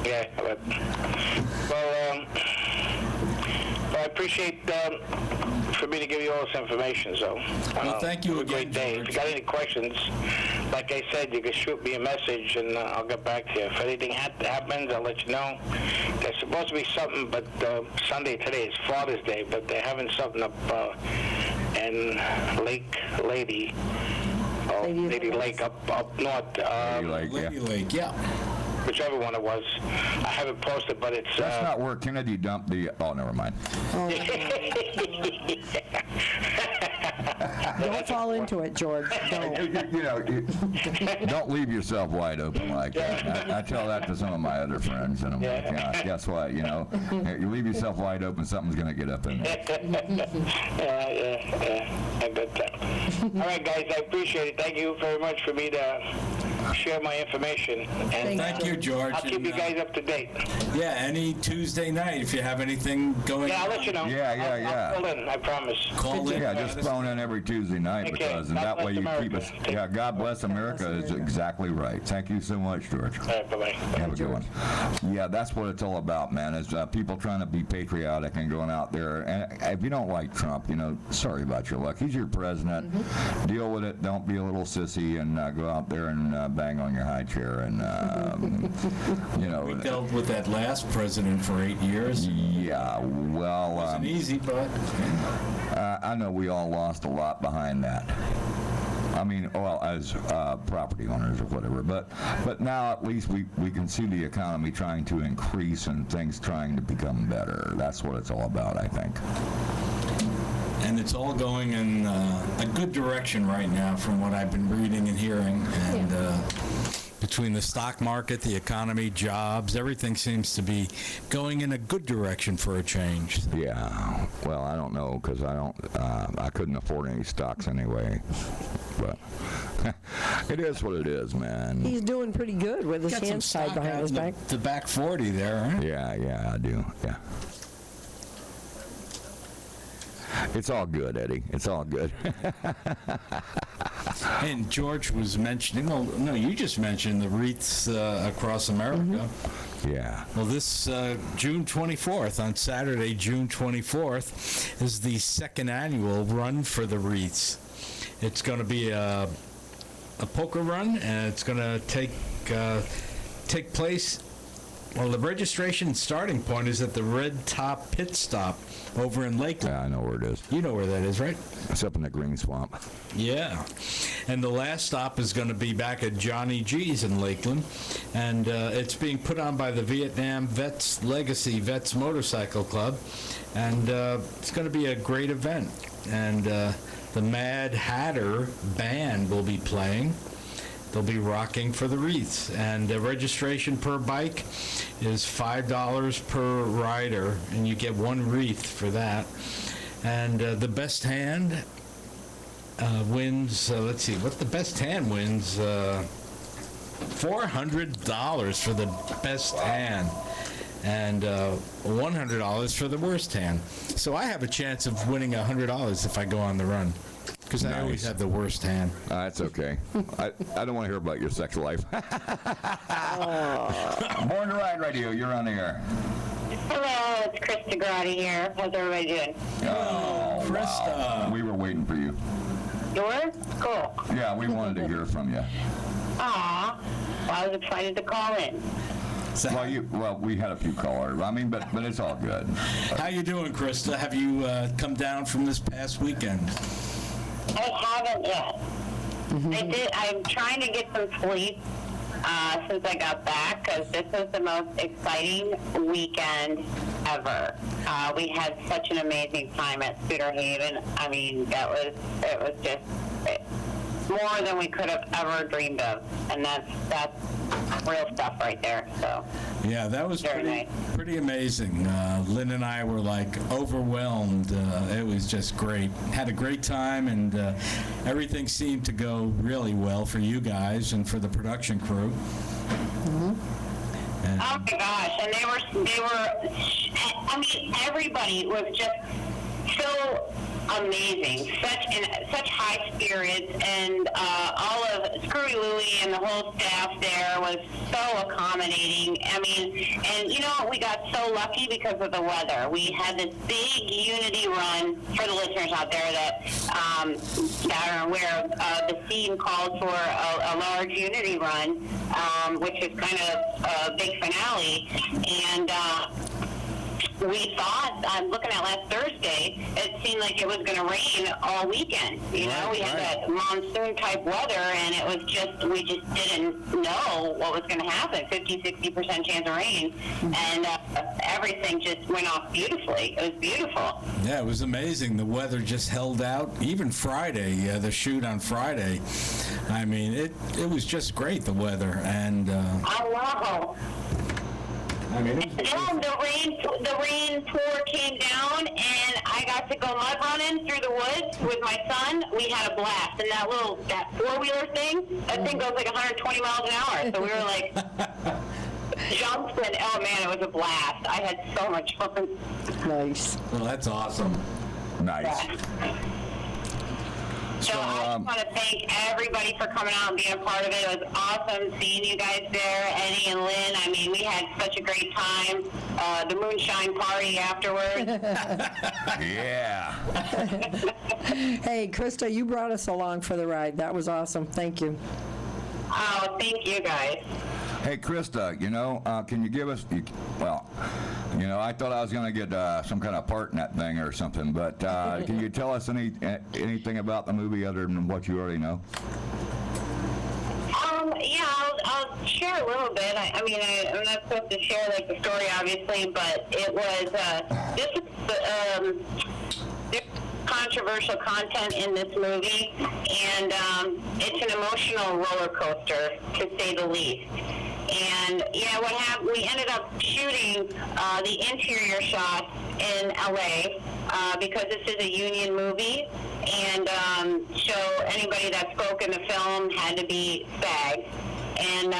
Yeah. But, well, I appreciate for me to give you all this information. So, Well, thank you have a great again, day. George. If you got any questions, like I said, you can shoot me a message and I'll get back to you. If anything happens, I'll let you know. There's supposed to be something, but Sunday today is Father's Day, but they're having something up in Lake Lady. Oh, Lady Lake up north. Lady Lake, yeah. Whichever one it was. I haven't posted, but it's... That's not where Kennedy dumped the... Oh, never mind. Don't fall into it, George. Don't. You know, don't leave yourself wide open like that. I tell that to some of my other friends, and I'm like, yeah, guess what? You know, you leave yourself wide open, something's going to get up in there. Yeah. I bet that. All right, guys, I appreciate it. Thank you very much for me to share my information. And Thank you, George. I'll keep and, you guys up to date. Yeah, any Tuesday night, if you have anything going Yeah, I'll on. let you know. Yeah. I'll call in, I promise. Call in. Yeah, just phone in every Tuesday night Okay. because and God that way bless you keep us. America. Yeah, God bless America is exactly right. Thank you so much, George. All right, bye-bye. Have a good one. Yeah, that's what it's all about, man, is people trying to be patriotic and going out there. And if you don't like Trump, you know, sorry about your luck. He's your president. Deal with it. Don't be a little sissy and go out there and bang on your high chair. And, you know. We dealt with that last president for 8 years. Yeah, well. It wasn't easy, but... I know we all lost a lot behind that. I mean, well, as property owners or whatever, but now at least we can see the economy trying to increase and things trying to become better. That's what it's all about, I think. And it's all going in a good direction right now from what I've been reading and hearing. And between the stock market, the economy, jobs, everything seems to be going in a good direction for a change. Yeah, well, I don't know because I couldn't afford any stocks anyway. But it is what it is, man. He's doing pretty good with his Got some hands tied stock behind out his in back. the back 40 there, huh? Yeah, I do. Yeah. It's all good, Eddie. It's all good. And George was mentioning, well, no, you just mentioned the wreaths across America. Yeah. Well, this June 24th, on Saturday, June 24th, is the second annual Run for the Wreaths. It's going to be a poker run, and it's going to take place. Well, the registration starting point is at the Red Top Pit Stop over in Lakeland. Yeah, I know where it is. You know where that is, right? It's up in the Green Swamp. Yeah. And the last stop is going to be back at Johnny G's in Lakeland. And it's being put on by the Vietnam Vets Legacy Vets Motorcycle Club. And it's going to be a great event. And the Mad Hatter Band will be playing. They'll be rocking for the wreaths. And registration per bike is $5 per rider, and you get one wreath for that. And the best hand wins, let's see, what the best hand wins? $400 for the best hand, and $100 for the worst hand. So I have a chance of winning $100 if I go on the run. Because I always Nice. have the worst hand. That's okay. I don't want to hear about your sex life. Born to Ride Radio, you're on the air. Hello, it's Krista Grotti here. How's everybody doing? Oh, Krista. We were waiting for you. You were? Cool. Yeah, we wanted to hear from you. Aw. Well, I was excited to call in. So Well, we had a few callers. I mean, but it's all good. how you doing, Krista? Have you come down from this past weekend? I haven't yet. I'm trying to get some sleep. since I got back, because this was the most exciting weekend ever. We had such an amazing time at Scooter Haven. I mean, it was just more than we could have ever dreamed of, and that's real stuff right there. So Yeah, that was pretty amazing. Lynn and I were like overwhelmed. It was just great. Had a great time, and everything seemed to go really well for you guys and for the production crew. And, oh my gosh, and they were, I mean, everybody was just so amazing, such high spirits, and all of Screwy Louie and the whole staff there was so accommodating. I mean, and you know, we got so lucky because of the weather. We had this big unity run for the listeners out there that are aware of. The scene called for a large unity run, which is kind of a big finale, and we thought, I'm looking at last Thursday, it seemed like it was going to rain all weekend. You know, we had that monsoon-type weather, and it was just, we just didn't know what was going to happen, 50-60% chance of rain, and everything just went off beautifully. It was beautiful. Yeah, it was amazing. The weather just held out. Even Friday, the shoot on Friday, I mean, it was just great, the weather, and... Wow. I mean, the rain pour came down, and I got to go mud running through the woods with my son. We had a blast, and that four-wheeler thing, that thing goes like 120 miles an hour. So we were like jumps, and oh man, it was a blast. I had so much fun. Nice. well, that's awesome. Nice. So I just want to thank everybody for coming out and being a part of it. It was awesome seeing you guys there, Eddie and Lynn. I mean, we had such a great time. The moonshine party afterwards. Yeah. Hey, Krista, you brought us along for the ride. That was awesome. Thank you. Oh, thank you guys. Hey, Krista, you know, can you give us, well, you know, I thought I was going to get some kind of part in that thing or something, but can you tell us anything about the movie other than what you already know? Yeah, I'll share a little bit. I mean, I'm not supposed to share, like, the story, obviously, but it was, there's controversial content in this movie, and it's an emotional roller coaster, to say the least. And yeah, what happened? We ended up shooting the interior shots in LA because this is a union movie, and so anybody that spoke in the film had to be SAG. And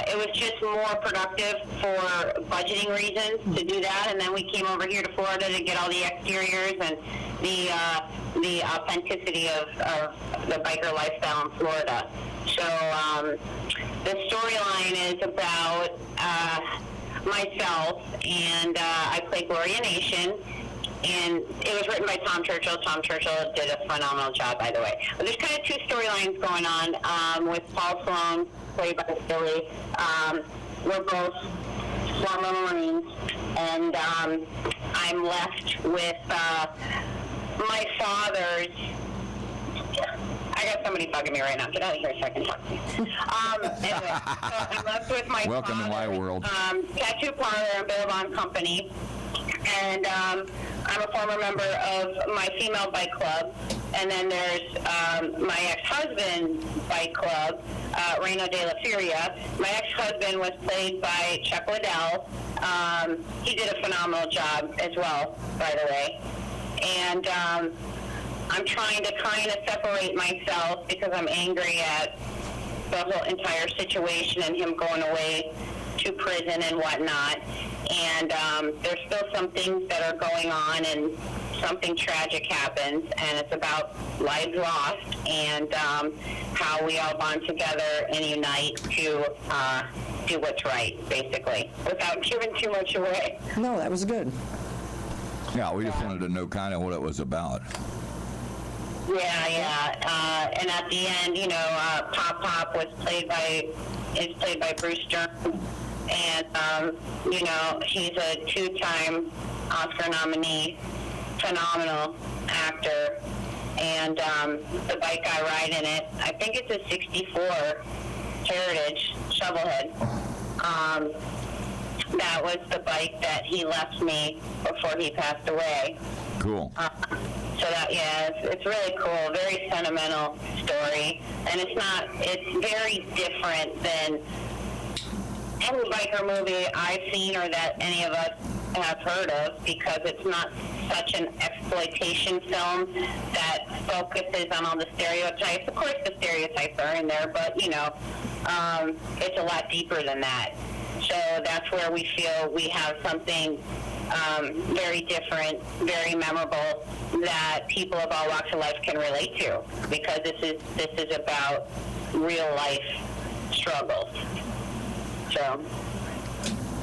it was just more productive for budgeting reasons to do that. And then we came over here to Florida to get all the exteriors and the authenticity of the biker lifestyle in Florida. So the storyline is about myself, and I play Gloria Nation. And it was written by Tom Churchill. Tom Churchill did a phenomenal job, by the way. But there's kind of two storylines going on with Paul Sloan, played by Billy. We're both former Marines, and I'm left with my father's... I got somebody bugging me right now. Get out of here a second. Anyway, so I'm left with my Welcome to my world. Tattoo parlor and Billabong Company. And I'm a former member of my female bike club. And then there's my ex-husband's bike club, Reino de la Furia. My ex-husband was played by Chuck Liddell. He did a phenomenal job as well, by the way. And I'm trying to kind of separate myself because I'm angry at the whole entire situation and him going away to prison and whatnot. And there's still some things that are going on, and something tragic happens, and it's about lives lost and how we all bond together and unite to do what's right, basically, without giving too much away. No, that was good. Yeah, we just wanted to know kind of what it was about. Yeah. And at the end, you know, Pop was played by Bruce Dern. And, you know, he's a two-time Oscar nominee, phenomenal actor. And the bike I ride in it, I think it's a 64 Heritage, Shovelhead. That was the bike that he left me before he passed away. Cool. So that, yeah, it's really cool, very sentimental story, and it's very different than any biker movie I've seen or that any of us have heard of, because it's not such an exploitation film that focuses on all the stereotypes. Of course the stereotypes are in there, but it's a lot deeper than that. So that's where we feel we have something very different, very memorable, that people of all walks of life can relate to, because this is about real life struggles. So.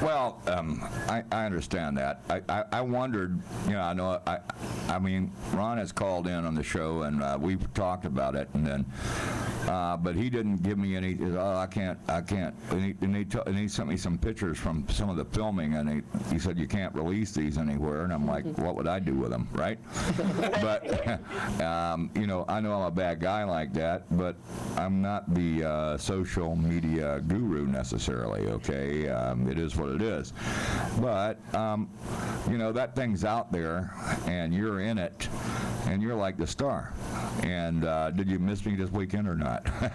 Well, I understand that. I wondered, I mean, Ron has called in on the show, and we've talked about it, and then, but he didn't give me any, I can't, and he sent me some pictures from some of the filming, and he said, you can't release these anywhere, and I'm like, what would I do with them, right? But, I know I'm a bad guy like that, but I'm not the social media guru necessarily, okay? It is what it is. But, that thing's out there, and you're in it, and you're like the star. And did you miss me this weekend or not? And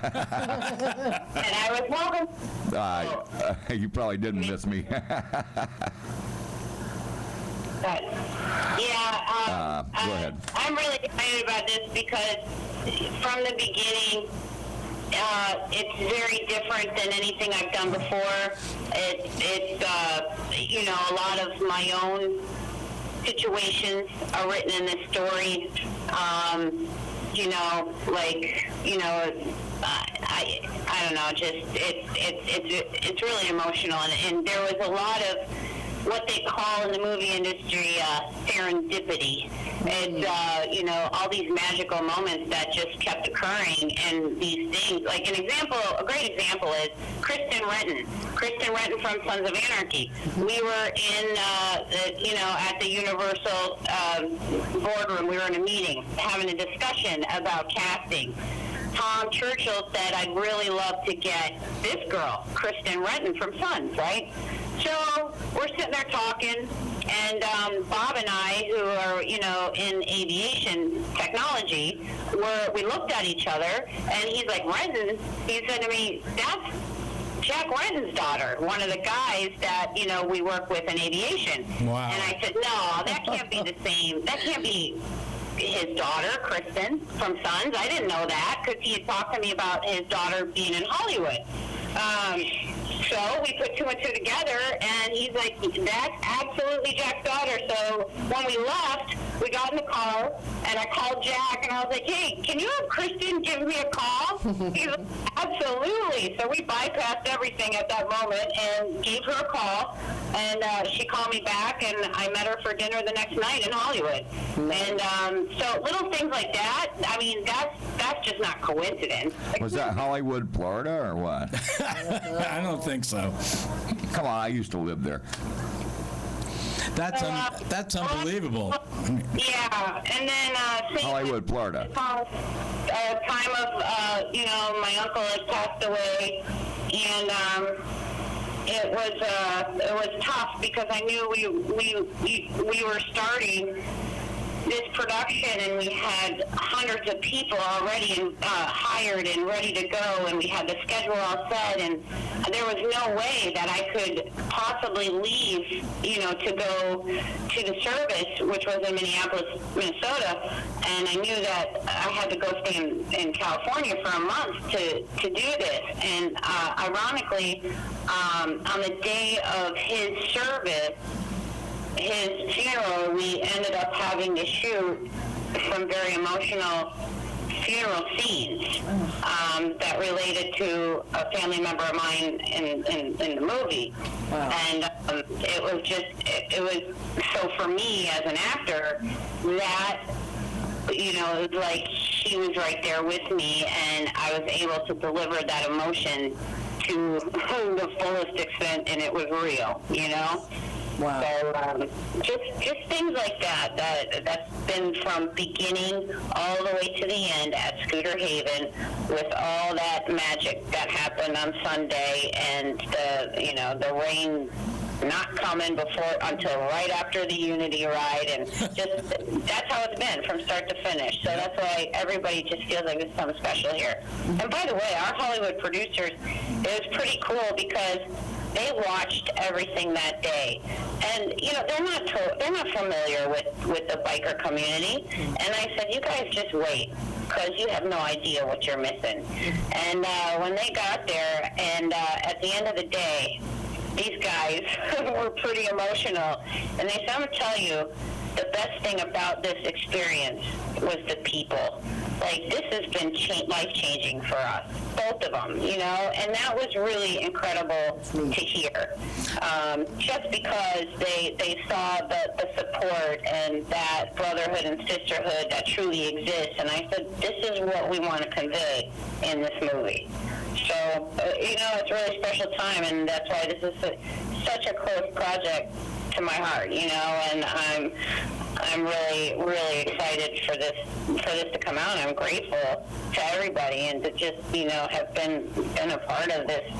I was welcome. You probably didn't miss me. But, yeah, go ahead. I'm really excited about this because from the beginning, it's very different than anything I've done before. It's a lot of my own situations are written in this story. I don't know, just it's really emotional, and there was a lot of what they call in the movie industry serendipity. It's all these magical moments that just kept occurring, and these things. Like a great example is Kristen Renton. Kristen Renton from Sons of Anarchy. We were in at the Universal boardroom. We were in a meeting having a discussion about casting. Tom Churchill said, I'd really love to get this girl, Kristen Renton from Sons, right? So we're sitting there talking, and Bob and I, who are, in aviation technology, we looked at each other, and he's like, Renton? He said to me, that's Jack Renton's daughter, one of the guys that, we work with in aviation. Wow. And I said, no, that can't be the same. That can't be his daughter, Kristen, from Sons. I didn't know that because he had talked to me about his daughter being in Hollywood. So we put two and two together, and he's like, that's absolutely Jack's daughter. So when we left, we got in the car, and I called Jack, and I was like, hey, can you have Kristen give me a call? He's like, absolutely. So we bypassed everything at that moment and gave her a call, and she called me back, and I met her for dinner the next night in Hollywood. And so little things like that, I mean, that's just not coincidence. Was that Hollywood, Florida, or what? I don't think so. Come on, I used to live there. That's unbelievable. Yeah, and then Hollywood, Florida. Time of my uncle had passed away, and it was tough because I knew we were starting this production, and we had hundreds of people already hired and ready to go, and we had the schedule all set, and there was no way that I could possibly leave, to go to the service, which was in Minneapolis, Minnesota, and I knew that I had to go stay in California for a month to do this, and ironically, on the day of his service, his funeral, we ended up having to shoot some very emotional funeral scenes that related to a family member of mine in the movie. Wow. And it was so for me as an actor, that, it was like she was right there with me, and I was able to deliver that emotion to the fullest extent, and it was real, Wow. So just things like that's been from beginning all the way to the end at Scooter Haven, with all that magic that happened on Sunday, and the rain not coming until right after the Unity ride, and just that's how it's been from start to finish. So that's why everybody just feels like there's something special here. And by the way, our Hollywood producers, it was pretty cool because they watched everything that day, and they're not familiar with the biker community. And I said, you guys just wait, because you have no idea what you're missing. And when they got there, and at the end of the day, these guys were pretty emotional, and they said, I'm going to tell you, the best thing about this experience was the people. Like, this has been life-changing for us, both of them, and that was really incredible to hear, just because they saw the support and that brotherhood and sisterhood that truly exists. And I said, this is what we want to convey in this movie. So, it's a really special time, and that's why this is such a close project to my heart, and I'm really, really excited for this to come out. I'm grateful to everybody, and to just, have been a part of this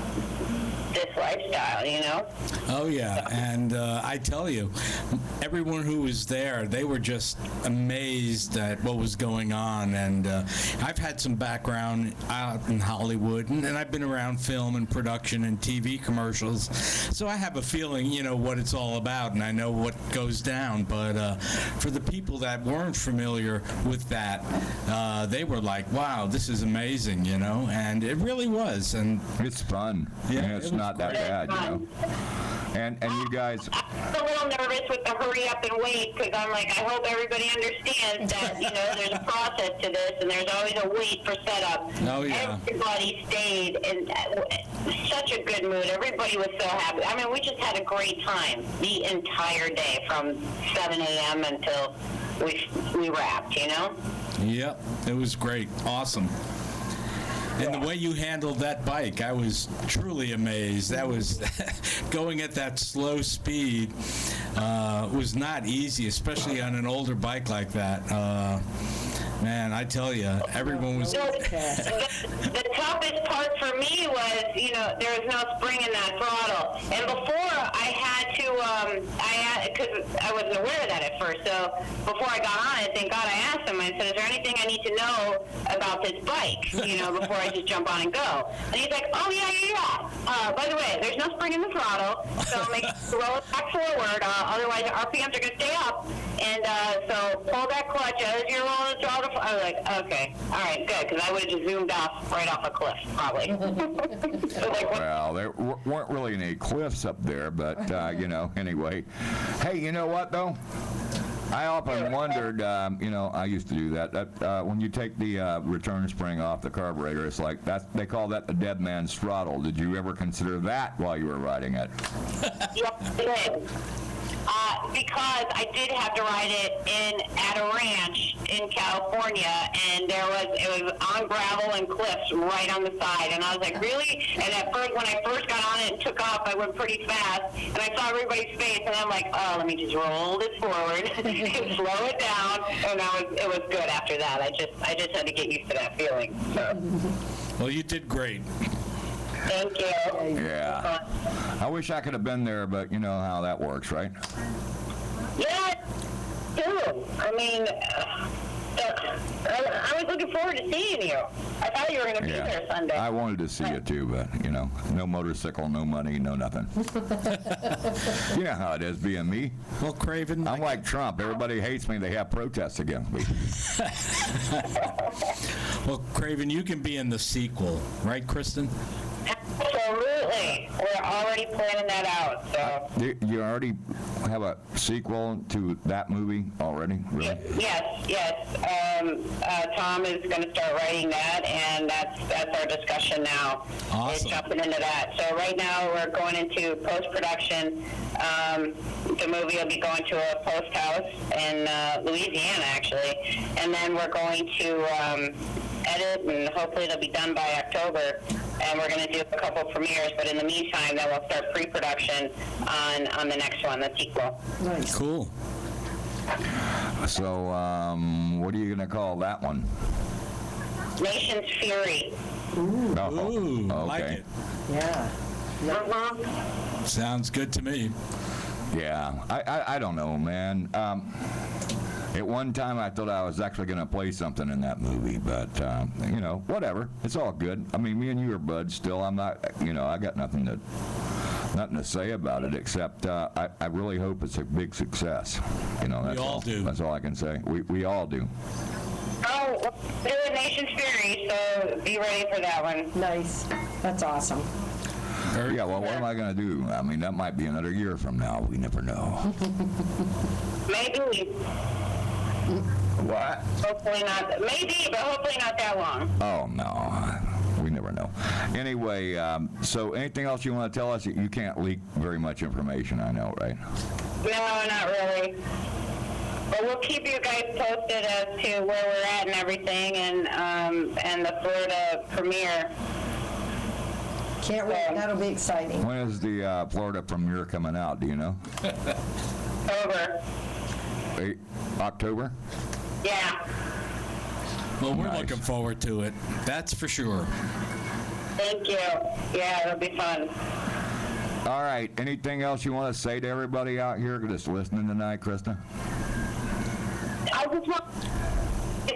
lifestyle, Oh, yeah. And I tell you, everyone who was there, they were just amazed at what was going on. And I've had some background out in Hollywood, and I've been around film and production and TV commercials. So I have a feeling, what it's all about, and I know what goes down. But for the people that weren't familiar with that, they were like, wow, this is amazing, and it really was. And It's fun. Yeah, And it's not that bad, And you guys, I'm a little nervous with the hurry up and wait, because I'm like, I hope everybody understands that, there's a process to this, and there's always a wait for setup. Oh, yeah. Everybody stayed in such a good mood. Everybody was so happy. I mean, we just had a great time the entire day from 7 a.m. until we wrapped, Yep, it was great. Awesome. And the way you handled that bike, I was truly amazed. That was going at that slow speed was not easy, especially on an older bike like that. Man, I tell you, everyone was. The toughest part for me was, there was no spring in that throttle. And before I had to, because I wasn't aware of that at first. So before I got on it, thank God I asked him. I said, is there anything I need to know about this bike, before I just jump on and go? And he's like, oh, yeah. By the way, there's no spring in the throttle, so make sure to roll it back forward. Otherwise, the RPMs are going to stay up. And so pull that clutch as you're rolling the throttle. I was like, okay, all right, good, because I would have just zoomed off right off a cliff, probably. So well, there weren't really any cliffs up there, but, anyway. Hey, you know what, though? I often wondered, I used to do that when you take the return spring off the carburetor, it's like, they call that the dead man's throttle. Did you ever consider that while you were riding it? Yes, I did. Because I did have to ride it at a ranch in California, and it was on gravel and cliffs right on the side, and I was like, really? And at first, when I first got on it and took off, I went pretty fast, and I saw everybody's face, and I'm like, oh, let me just roll this forward and slow it down, and it was good after that. I just had to get used to that feeling. So. Well, you did great. Thank you. Yeah. I wish I could have been there, but you know how that works, right? Yeah, too. I mean, I was looking forward to seeing you. I thought you were going to be there Sunday. I wanted to see you too, but, no motorcycle, no money, no nothing. You know how it is being me. Well, Craven, I'm like Trump. Everybody hates me. They have protests against me. Well, Craven, you can be in the sequel, right, Kristen? Absolutely. We're already planning that out. So. You already have a sequel to that movie already? Really? Yes. Tom is going to start writing that, and that's our discussion now. Awesome. Is jumping into that. So right now we're going into post-production. The movie will be going to a post house in Louisiana, actually, and then we're going to edit, and hopefully it'll be done by October. And we're going to do a couple premieres, but in the meantime, then we'll start pre-production on the next one, the sequel. Nice. Cool. So, what are you going to call that one? Nation's Fury. Oh, Ooh, okay. like it. Yeah. Sounds good to me. Yeah, I don't know, man. At one time, I thought I was actually going to play something in that movie, but, you know, whatever. It's all good. I mean, me and you are buds still. I'm not, you know, I got nothing to say about it, except I really hope it's a big success. You know, that's all do. That's all I can say. We all do. Oh, well, do a Nation's Fury, so be ready for that one. Nice. That's awesome. Very Yeah, well, what am I going to do? I mean, that might be another year from now. We never know. Maybe. What? Hopefully not. Maybe, but hopefully not that long. Oh, no. We never know. Anyway, so anything else you want to tell us? You can't leak very much information, I know, right? No, not really. But we'll keep you guys posted as to where we're at and everything, and the Florida premiere. Can't wait. That'll be exciting. When is the Florida premiere coming out? Do you know? Over. October? Yeah. Well, we're Nice. looking forward to it. That's for sure. Thank you. Yeah, it'll be fun. All right. Anything else you want to say to everybody out here just listening tonight, Krista? I just want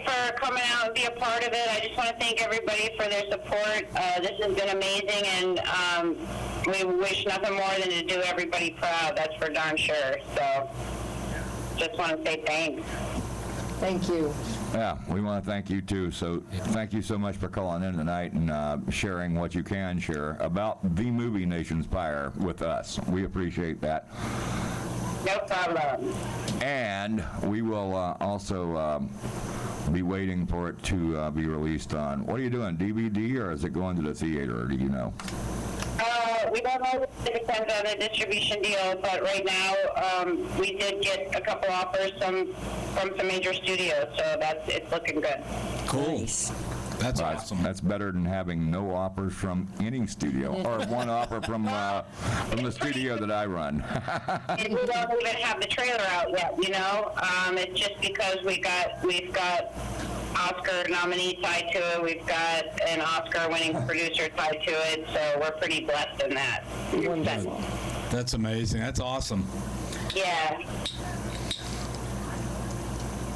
for coming out and be a part of it. I just want to thank everybody for their support. This has been amazing, and we wish nothing more than to do everybody proud. That's for darn sure. So just want to say thanks. Thank you. Yeah, we want to thank you too. So thank you so much for calling in tonight and sharing what you can share about the movie Nation's Fire with us. We appreciate that. No problem. And we will also be waiting for it to be released on, what are you doing, DVD, or is it going to the theater, do you know? We don't know. It depends on the distribution deal, but right now we did get a couple offers from some major studios, so it's looking good. Cool. Nice. That's Right. awesome. That's better than having no offers from any studio, or one offer from the studio that I run. And we don't even have the trailer out yet, you know? It's just because we've got Oscar nominee tied to it. We've got an Oscar-winning producer tied to it, so we're pretty blessed in that. Wonderful. That's amazing. That's awesome. Yeah.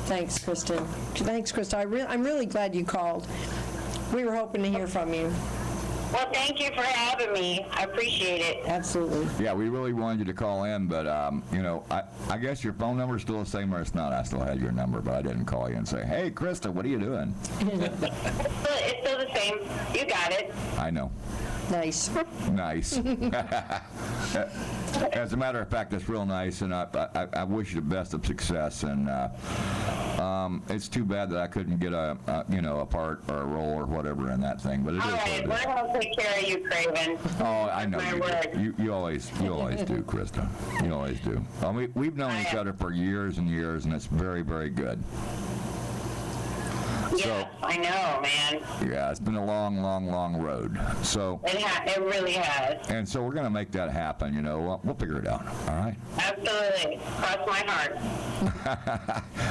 Thanks, Kristen. Thanks, Krista. I'm really glad you called. We were hoping to hear from you. Well, thank you for having me. I appreciate it. Absolutely. Yeah, we really wanted you to call in, but, you know, I guess your phone number is still the same, or it's not. I still had your number, but I didn't call you and say, hey, Krista, what are you doing? It's still the same. You got it. I know. Nice. Nice. As a matter of fact, that's real nice, and I wish you the best of success. And it's too bad that I couldn't get a part or a role or whatever in that thing. But it is All what right, it we're is. going to take care of you, Craven. Oh, I know My you word. do. You always do, Krista. You always do. I mean, we've known each other for years and years, and it's very, very good. Yes, I know, man. Yeah, it's been a long, long, long road. So, It really has. and so we're going to make that happen, you know. We'll figure it out, all right? Absolutely. Cross my heart.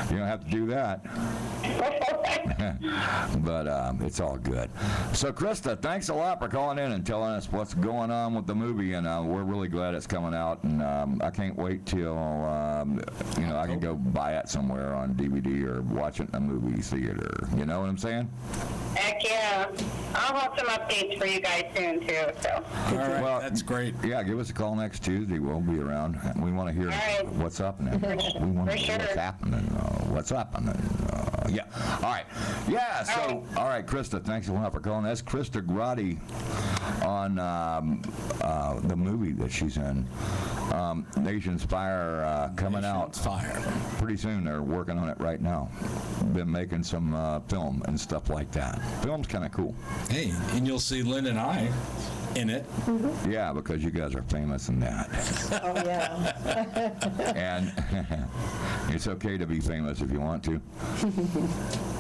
You don't have to do that. But it's all good. So, Krista, thanks a lot for calling in and telling us what's going on with the movie, and we're really glad it's coming out, and I can't wait till, I can go buy it somewhere on DVD or watch it in a movie theater. You know what I'm saying? Heck yeah. I'll have some updates for you guys soon, too. So. All right. Well, That's great. Yeah, give us a call next Tuesday. We'll be around. We want to hear right. what's happening. We want to For hear what's sure. happening. What's happening. Yeah. All right. Yeah, so, all right, Krista, thanks a lot for calling. That's Krista Grotti on the movie that she's in, Nation's Fire, coming out Fire. pretty soon. They're working on it right now. Been making some film and stuff like that. Film's kind of cool. Hey, and you'll see Lynn and I in it. Yeah, because you guys are famous in that. Oh, yeah. And it's okay to be famous if you want to.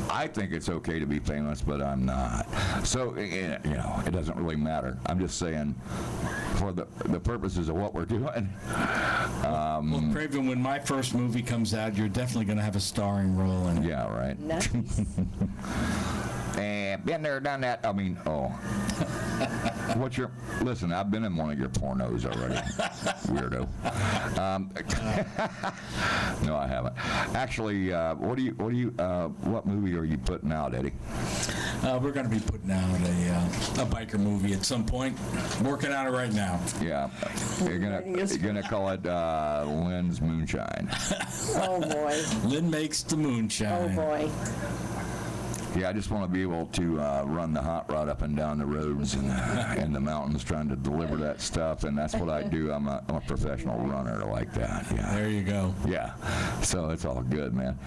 I think it's okay to be famous, but I'm not. So, it doesn't really matter. I'm just saying, for the purposes of what we're doing. Well, Craven, when my first movie comes out, you're definitely going to have a starring role in it. Yeah, right. Nice. And been there, done that. I mean, listen, I've been in one of your pornos already, weirdo. No, I haven't. Actually, what movie are you putting out, Eddie? We're going to be putting out a biker movie at some point. Working on it right now. Yeah, you're gonna call it Lynn's Moonshine. Oh, boy. Lynn makes the moonshine. Oh, boy. Yeah, I just want to be able to run the hot rod up and down the roads and the mountains trying to deliver that stuff, and that's what I do. I'm a professional runner like that. Yeah. There you go. Yeah, so it's all good, man.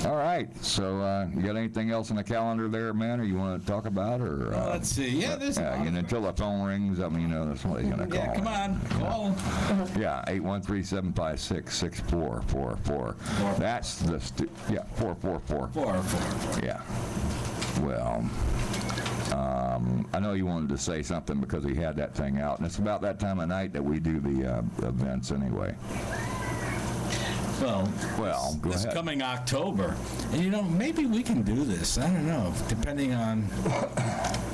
All right, so you got anything else on the calendar there, man, or you want to talk about, or? Let's see. Yeah, there's. Until the phone rings, I mean, that's what he's gonna call. Yeah, come on, call. Yeah, 813-756-6444. That's the 444. 444. Yeah. Well, I know you wanted to say something because he had that thing out, and it's about that time of night that we do the events anyway. Well, go this ahead. coming October, and maybe we can do this. I don't know, depending on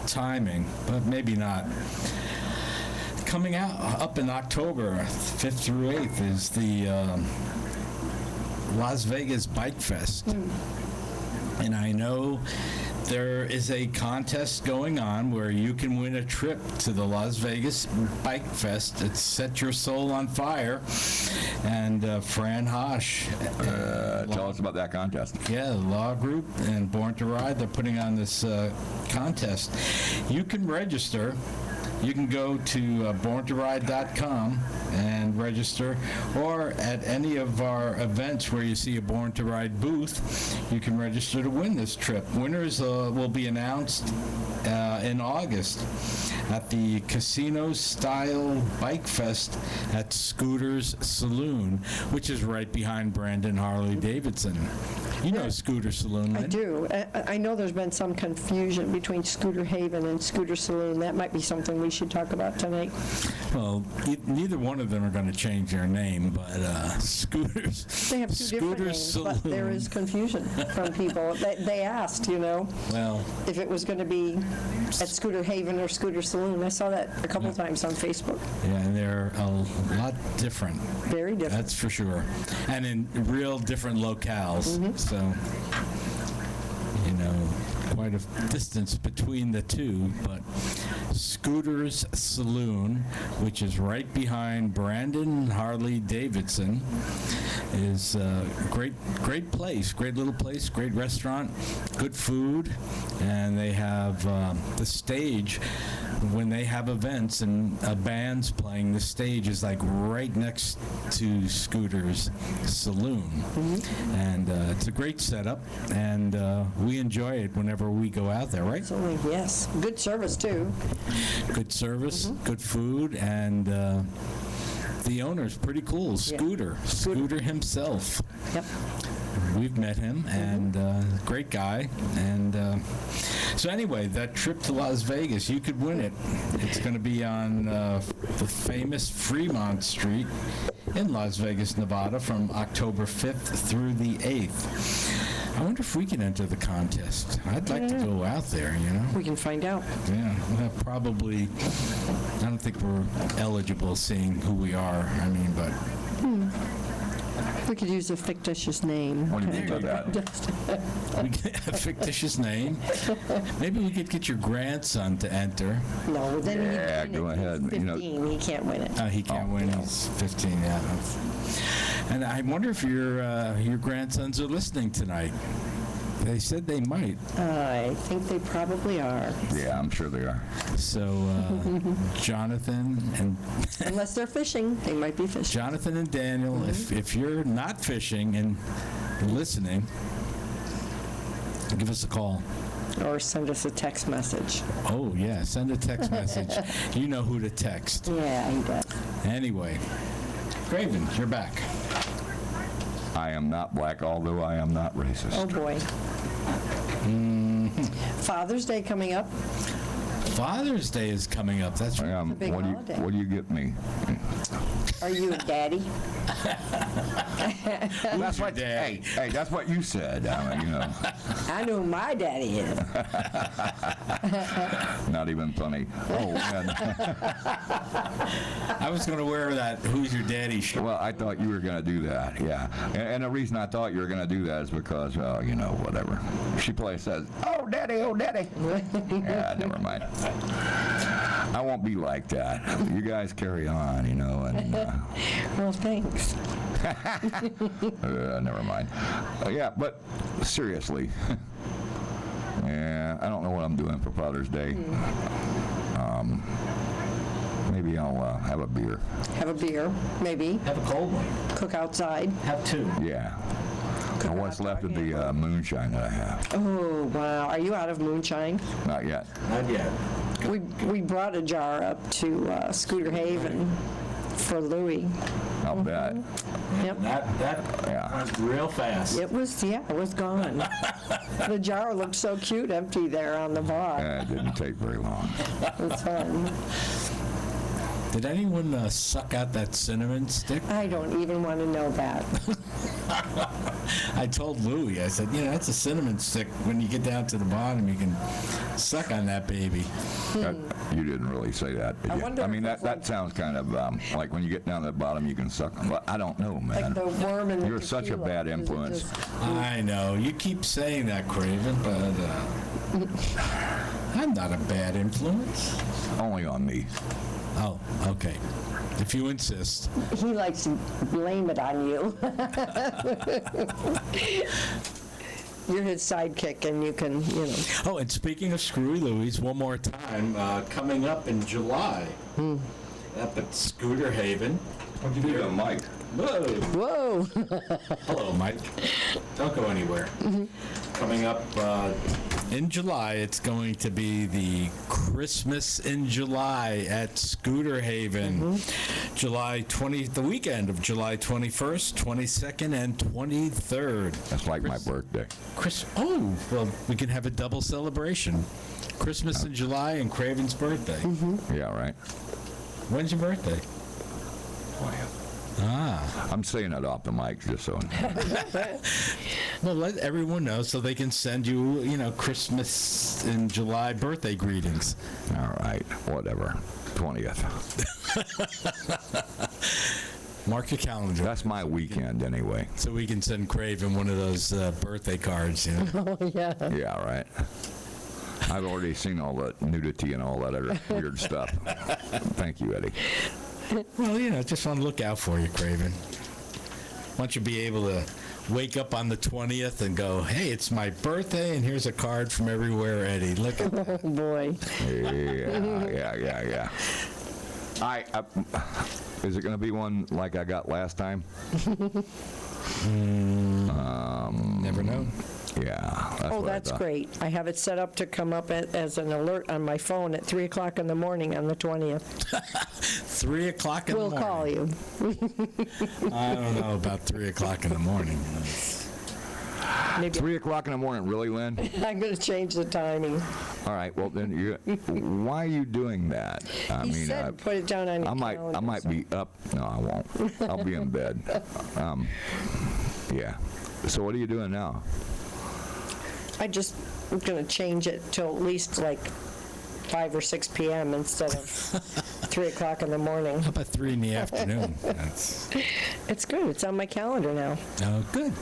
timing, but maybe not. Coming up in October 5th through 8th is the Las Vegas Bike Fest. And I know there is a contest going on where you can win a trip to the Las Vegas Bike Fest. It's Set Your Soul on Fire. And Fran Hosh. Tell us about that contest. Yeah, the Law Group and Born to Ride, they're putting on this contest. You can register. You can go to borntoride.com and register, or at any of our events where you see a Born to Ride booth, you can register to win this trip. Winners will be announced in August at the Casino Style Bike Fest at Scooter's Saloon, which is right behind Brandon Harley Davidson. You know Scooter Saloon, I right? do. I know there's been some confusion between Scooter Haven and Scooter Saloon. That might be something we should talk about tonight. Well, neither one of them are going to change their name, but Scooters. They have two different Scooter names, Saloon. but there is confusion from people. They asked, Well, if it was going to be at Scooter Haven or Scooter Saloon. I saw that a couple times on Facebook. yeah, and they're a lot different. Very different. That's for sure. And in real different locales. So, quite a distance between the two, but Scooter's Saloon, which is right behind Brandon Harley Davidson, is a great place, great little place, great restaurant, good food, and they have the stage. When they have events and a band's playing, the stage is like right next to Scooter's Saloon. And it's a great setup, and we enjoy it whenever we go out there, right? Absolutely, yes. Good service, too. Good service, good food, and the owner's pretty cool, Scooter himself. Yep. We've met him, and great guy. And so anyway, that trip to Las Vegas, you could win it. It's going to be on the famous Fremont Street in Las Vegas, Nevada, from October 5th through the 8th. I wonder if we can enter the contest. I'd like to go out there, We can find out. Yeah, well, probably. I don't think we're eligible, seeing who we are. But We could use a fictitious name. What do you mean by that? we get a fictitious name. Maybe we could get your grandson to enter. No, then Yeah, go ahead. 15, he can't win it. He can't win. He's 15. Yeah. And I wonder if your grandsons are listening tonight. They said they might. I think they probably are. Yeah, I'm sure they are. So Jonathan and Unless they're fishing, they might be fishing. Jonathan and Daniel, if you're not fishing and listening, give us a call. Or send us a text message. Oh, yeah, send a text message. You know who to text. Yeah, he does. Anyway, Craven, you're back. I am not black, although I am not racist. Oh, boy. Father's Day coming up. Father's Day is coming up. That's right. a big holiday. What do you get me? Are you a daddy? That's what. daddy? Hey, that's what you said. You know, I know who my daddy is. not even funny. Oh man. I was going to wear that "Who's Your Daddy" shirt. Well, I thought you were going to do that. Yeah, and the reason I thought you were going to do that is because, well, you know, whatever. She plays says, "Oh, daddy, oh, daddy." Yeah, never mind. I won't be like that. You guys carry on, you know, and Well, thanks. never mind. Yeah, but seriously, yeah, I don't know what I'm doing for Father's Day. Maybe I'll have a beer. Have a beer, maybe. Have a cold one. Cook outside. Have two. Yeah. And what's left of the moonshine that I have? Oh, wow. Are you out of moonshine? Not yet. Not yet. We brought a jar up to Scooter Haven for Louie. I'll bet. Yep. That Yeah. went real fast. It was gone. The jar looked so cute empty there on the bar. It didn't take very long. It was fun. Did anyone suck out that cinnamon stick? I don't even want to know that. I told Louie, I said, that's a cinnamon stick. When you get down to the bottom, you can suck on that baby. You didn't really say that, did I you? wonder I mean, if that it's sounds kind of like when you get down to the bottom, you can suck them. But I don't know, man. Like the worm in the You're such a tequila. bad Is it influence. just- I know. You keep saying that, Craven, but I'm not a bad influence. Only on me. Oh, okay. If you insist. He likes to blame it on you. You're his sidekick, and you can, Oh, and speaking of Screwy Louie's, one more time, coming up in July, up at Scooter Haven. What'd you do to Mike? Whoa. Whoa. Hello, Mike. Don't go anywhere. Coming up in July, it's going to be the Christmas in July at Scooter Haven. July 20th, the weekend of July 21st, 22nd, and 23rd. That's like my birthday. Oh, well, we can have a double celebration. Christmas in July and Craven's birthday. Yeah, right. When's your birthday? Ah. I'm saying it off the mic just so. Well, let everyone know so they can send you, Christmas in July birthday greetings. All right, whatever. 20th. Mark your calendar. That's my weekend anyway. So we can send Craven one of those birthday cards, Oh, yeah. Yeah, right. I've already seen all the nudity and all that other weird stuff. Thank you, Eddie. Well, just want to look out for you, Craven. Want you to be able to wake up on the 20th and go, hey, it's my birthday, and here's a card from everywhere, Eddie. Look at that. Oh, boy. Yeah. Is it going to be one like I got last time? Never know. Yeah. Oh, that's great. I have it set up to come up as an alert on my phone at 3 o'clock in the morning on the 20th. 3 o'clock in We'll the morning. call you. I don't know about 3 o'clock in the morning. Maybe 3 o'clock in the morning, really, Lynn? I'm going to change the timing. All right. Well, then, why are you doing that? He said put it down on your I calendar. might be up. No, I won't. I'll be in bed. Yeah. So what are you doing now? I'm going to change it till at least like 5 or 6 p.m. instead of 3 o'clock in the morning. How about 3 in the afternoon? It's good. It's on my calendar now. Oh, good.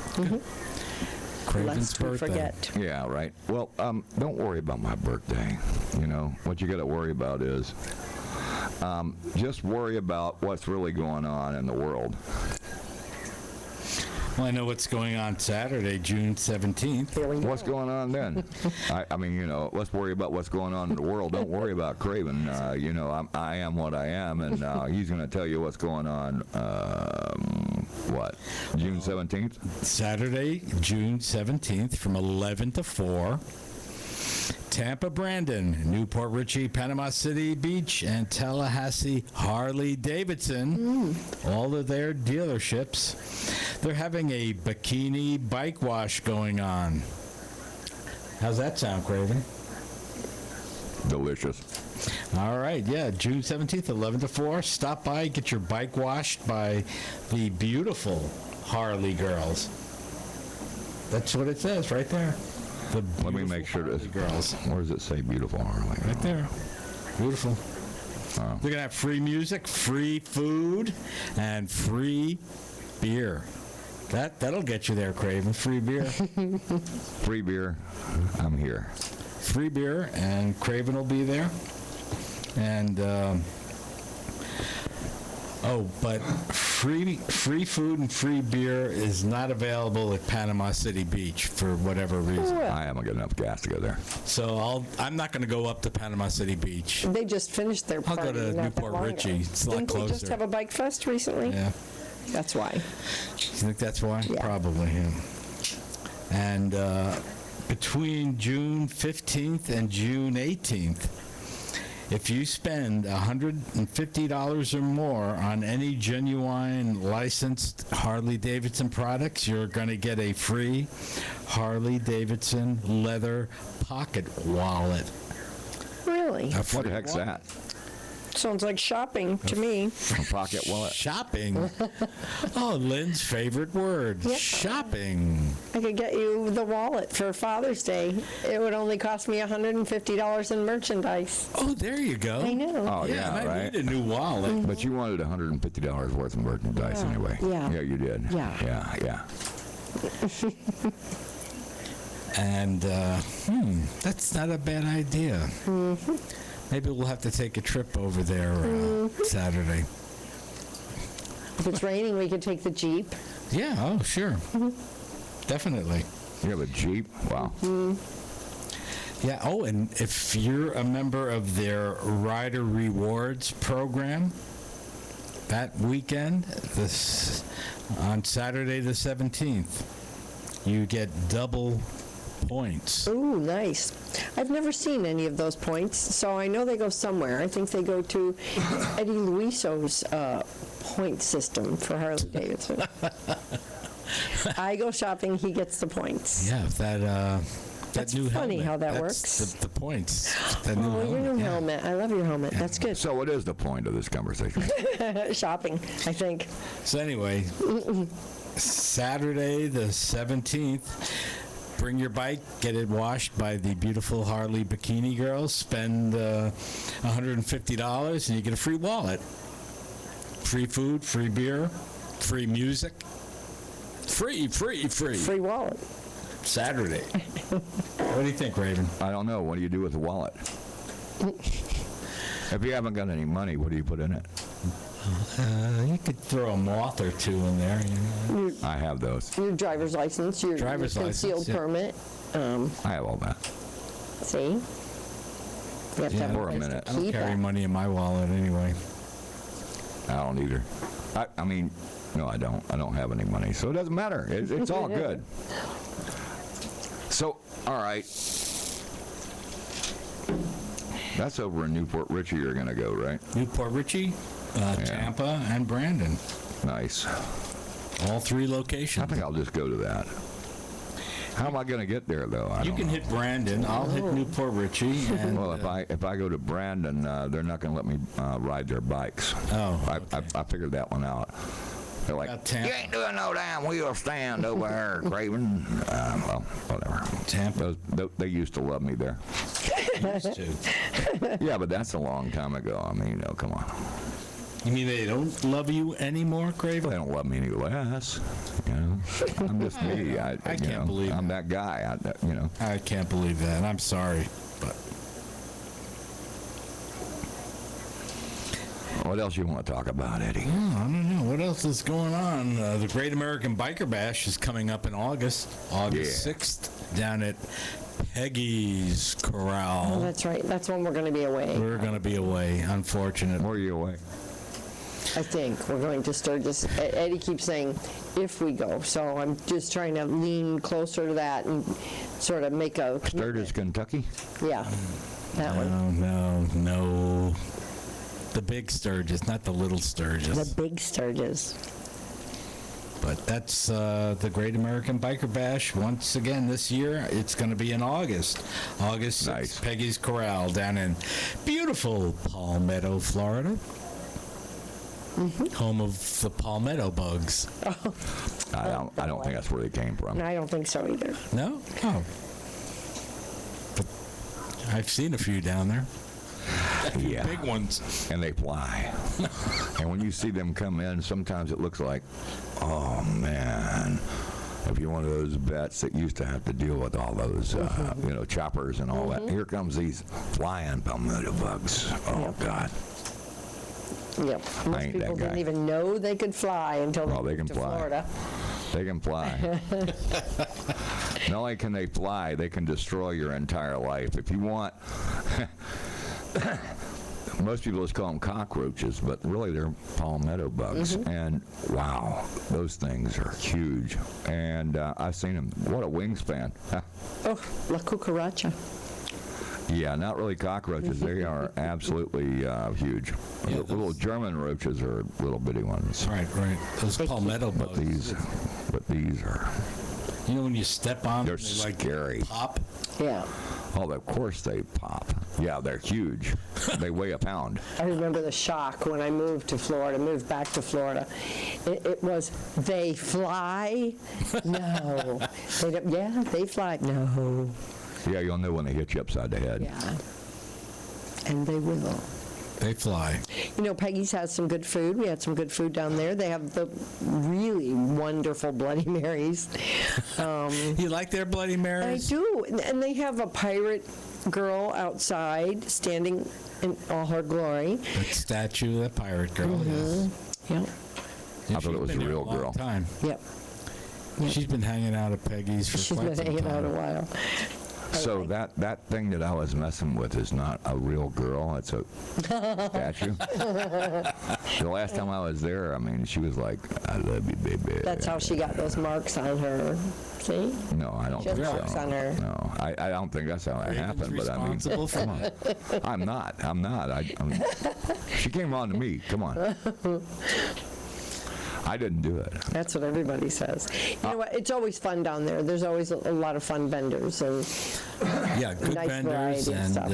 Craven's Lest we birthday. forget. Yeah, right. Well, don't worry about my birthday. What you got to worry about is just worry about what's really going on in the world. Well, I know what's going on Saturday, June 17th. Here we go. What's going on then? I mean, let's worry about what's going on in the world. Don't worry about Craven. I am what I am, and he's going to tell you what's going on, June 17th? Saturday, June 17th from 11 to 4. Tampa, Brandon, Newport Richey, Panama City Beach, and Tallahassee Harley-Davidson. All of their dealerships. They're having a bikini bike wash going on. How's that sound, Craven? Delicious. All right, yeah, June 17th, 11 to 4. Stop by, get your bike washed by the beautiful Harley girls. That's what it says right there. The Let me make sure Harley this. girls. Where does it say beautiful Harley? Right there. Beautiful. Oh. They're going to have free music, free food, and free beer. That'll get you there, Craven. Free beer. Free beer. I'm here. Free beer, and Craven will be there. And, but free food and free beer is not available at Panama City Beach for whatever reason. I haven't got enough gas to go there. So I'm not going to go up to Panama City Beach. They just finished their I'll party. go to not that Newport long Richie. ago. It's a lot Didn't they just closer. have a bike fest recently? Yeah. That's why. You think that's why? Yeah. Probably, yeah. And between June 15th and June 18th, if you spend $150 or more on any genuine licensed Harley-Davidson products, you're going to get a free Harley-Davidson leather pocket wallet. Really? What the heck's that? Sounds like shopping to me. A pocket wallet. Shopping. Oh, Lynn's favorite word. Yeah. Shopping. I could get you the wallet for Father's Day. It would only cost me $150 in merchandise. Oh, there you go. I know. Oh, Yeah, yeah, and I right. need a new wallet. But you wanted $150 worth of merchandise anyway. Yeah. Yeah, you did. Yeah. Yeah. And, that's not a bad idea. Mm-hmm. Maybe we'll have to take a trip over there Saturday. If it's raining, we could take the Jeep. Yeah, oh, sure. Mm-hmm. Definitely. You have a Jeep? Wow. Yeah, oh, and if you're a member of their Rider Rewards program, that weekend, on Saturday the 17th, you get double points. Ooh, nice. I've never seen any of those points, so I know they go somewhere. I think they go to Eddie Luiso's point system for Harley Davidson. I go shopping, he gets the points. Yeah, that That's new funny helmet. how that That's works. The points. That new Oh, your helmet. new yeah. helmet. I love your helmet. That's good. So what is the point of this conversation? Shopping, I think. So anyway, Saturday the 17th, bring your bike, get it washed by the beautiful Harley Bikini Girls, spend $150, and you get a free wallet. Free food, free beer, free music. Free. Free wallet. Saturday. What do you think, Raven? I don't know. What do you do with the wallet? If you haven't got any money, what do you put in it? You could throw a moth or two in there. You know? I have those. Your driver's license, your Driver's concealed license, yeah. permit. I have all that. See? You have to have For a place to minute. I don't keep carry it. money in my wallet anyway. I don't either. I mean, no, I don't. I don't have any money, so it doesn't matter. It's all good. So, all right. That's over in Newport Richie you're going to go, right? Newport Richie, Tampa, and Brandon. Nice. All three I locations. think I'll just go to that. How am I going to get there, though? I You don't can know. hit Brandon. I'll hit Newport Richie. And, Well, if I go to Brandon, they're not going to let me ride their bikes. Oh, I figured that one out. They're like, About Tampa. you ain't doing no damn wheel stand over there, Craven. Well, whatever. Tampa. They used to love me there. used to. Yeah, but that's a long time ago. I mean, come on. You mean they don't love you anymore, They Craven? don't love me any less. You know, I'm just me. I can't believe I'm that guy. I can't believe that. I'm sorry, but What else you want to talk about, Eddie? I don't know. What else is going on? The Great American Biker Bash is coming up in August Yeah. 6th, down at Peggy's Corral. Oh, that's right. That's when we're going to be away. We're going to be away, unfortunately. Where are you away? I think we're going to Sturgis. Eddie keeps saying if we go, so I'm just trying to lean closer to that and sort of make a Sturgis, Kentucky? Yeah, that one. No. The big Sturgis, not the little Sturgis. The big Sturgis. But that's the Great American Biker Bash. Once again, this year, it's going to be in August. August 6th, Nice. Peggy's Corral down in beautiful Palmetto, Florida. Home of the palmetto bugs. I don't think that's where they came from. I don't think so either. No? Oh. But I've seen a few down there. Yeah. Big ones. And they fly. And when you see them come in, sometimes it looks like, oh man, if you're one of those vets that used to have to deal with all those, choppers and all that, here comes these flying palmetto bugs. Oh God. Yep. Most ain't that people didn't guy. even know they could fly until Well, they they moved can to fly. Florida. They can fly. Not only can they fly, they can destroy your entire life. If you want, most people just call them cockroaches, but really they're palmetto bugs. And wow, those things are huge. And I've seen them. What a wingspan. Oh, La Cucaracha. Yeah, not really cockroaches. They are absolutely huge. Yeah, Little German roaches are little bitty ones. Right. Those palmetto bugs. But these are, You know when you step on they're them, they like scary. pop? Yeah. Oh, of course they pop. Yeah, they're huge. They weigh a pound. I remember the shock when I moved back to Florida. It was, they fly? No. They don't, yeah, they fly. No. Yeah, you'll know when they hit you upside the head. Yeah. And they will. They fly. You know, Peggy's has some good food. We had some good food down there. They have the really wonderful Bloody Marys. You like their Bloody I Marys? do. And they have a pirate girl outside standing in all her glory. That statue, that pirate girl. Yes. Yep. I thought it was a real girl. Time. Yep. She's been hanging out at Peggy's for She's quite been some hanging time. out a while. So that thing that I was messing with is not a real girl. It's a statue. The last time I was there, I mean, she was like, "I love you, baby." That's how she got those marks on her. See? No, I don't She has think so. marks on her. No, I don't think that's how it Raven's happened. But I mean, responsible for come on. I'm not. She came on to me. Come on. I didn't do it. That's what everybody says. You know what? It's always fun down there. There's always a lot of fun vendors and Yeah, good Nice vendors. variety of And stuff.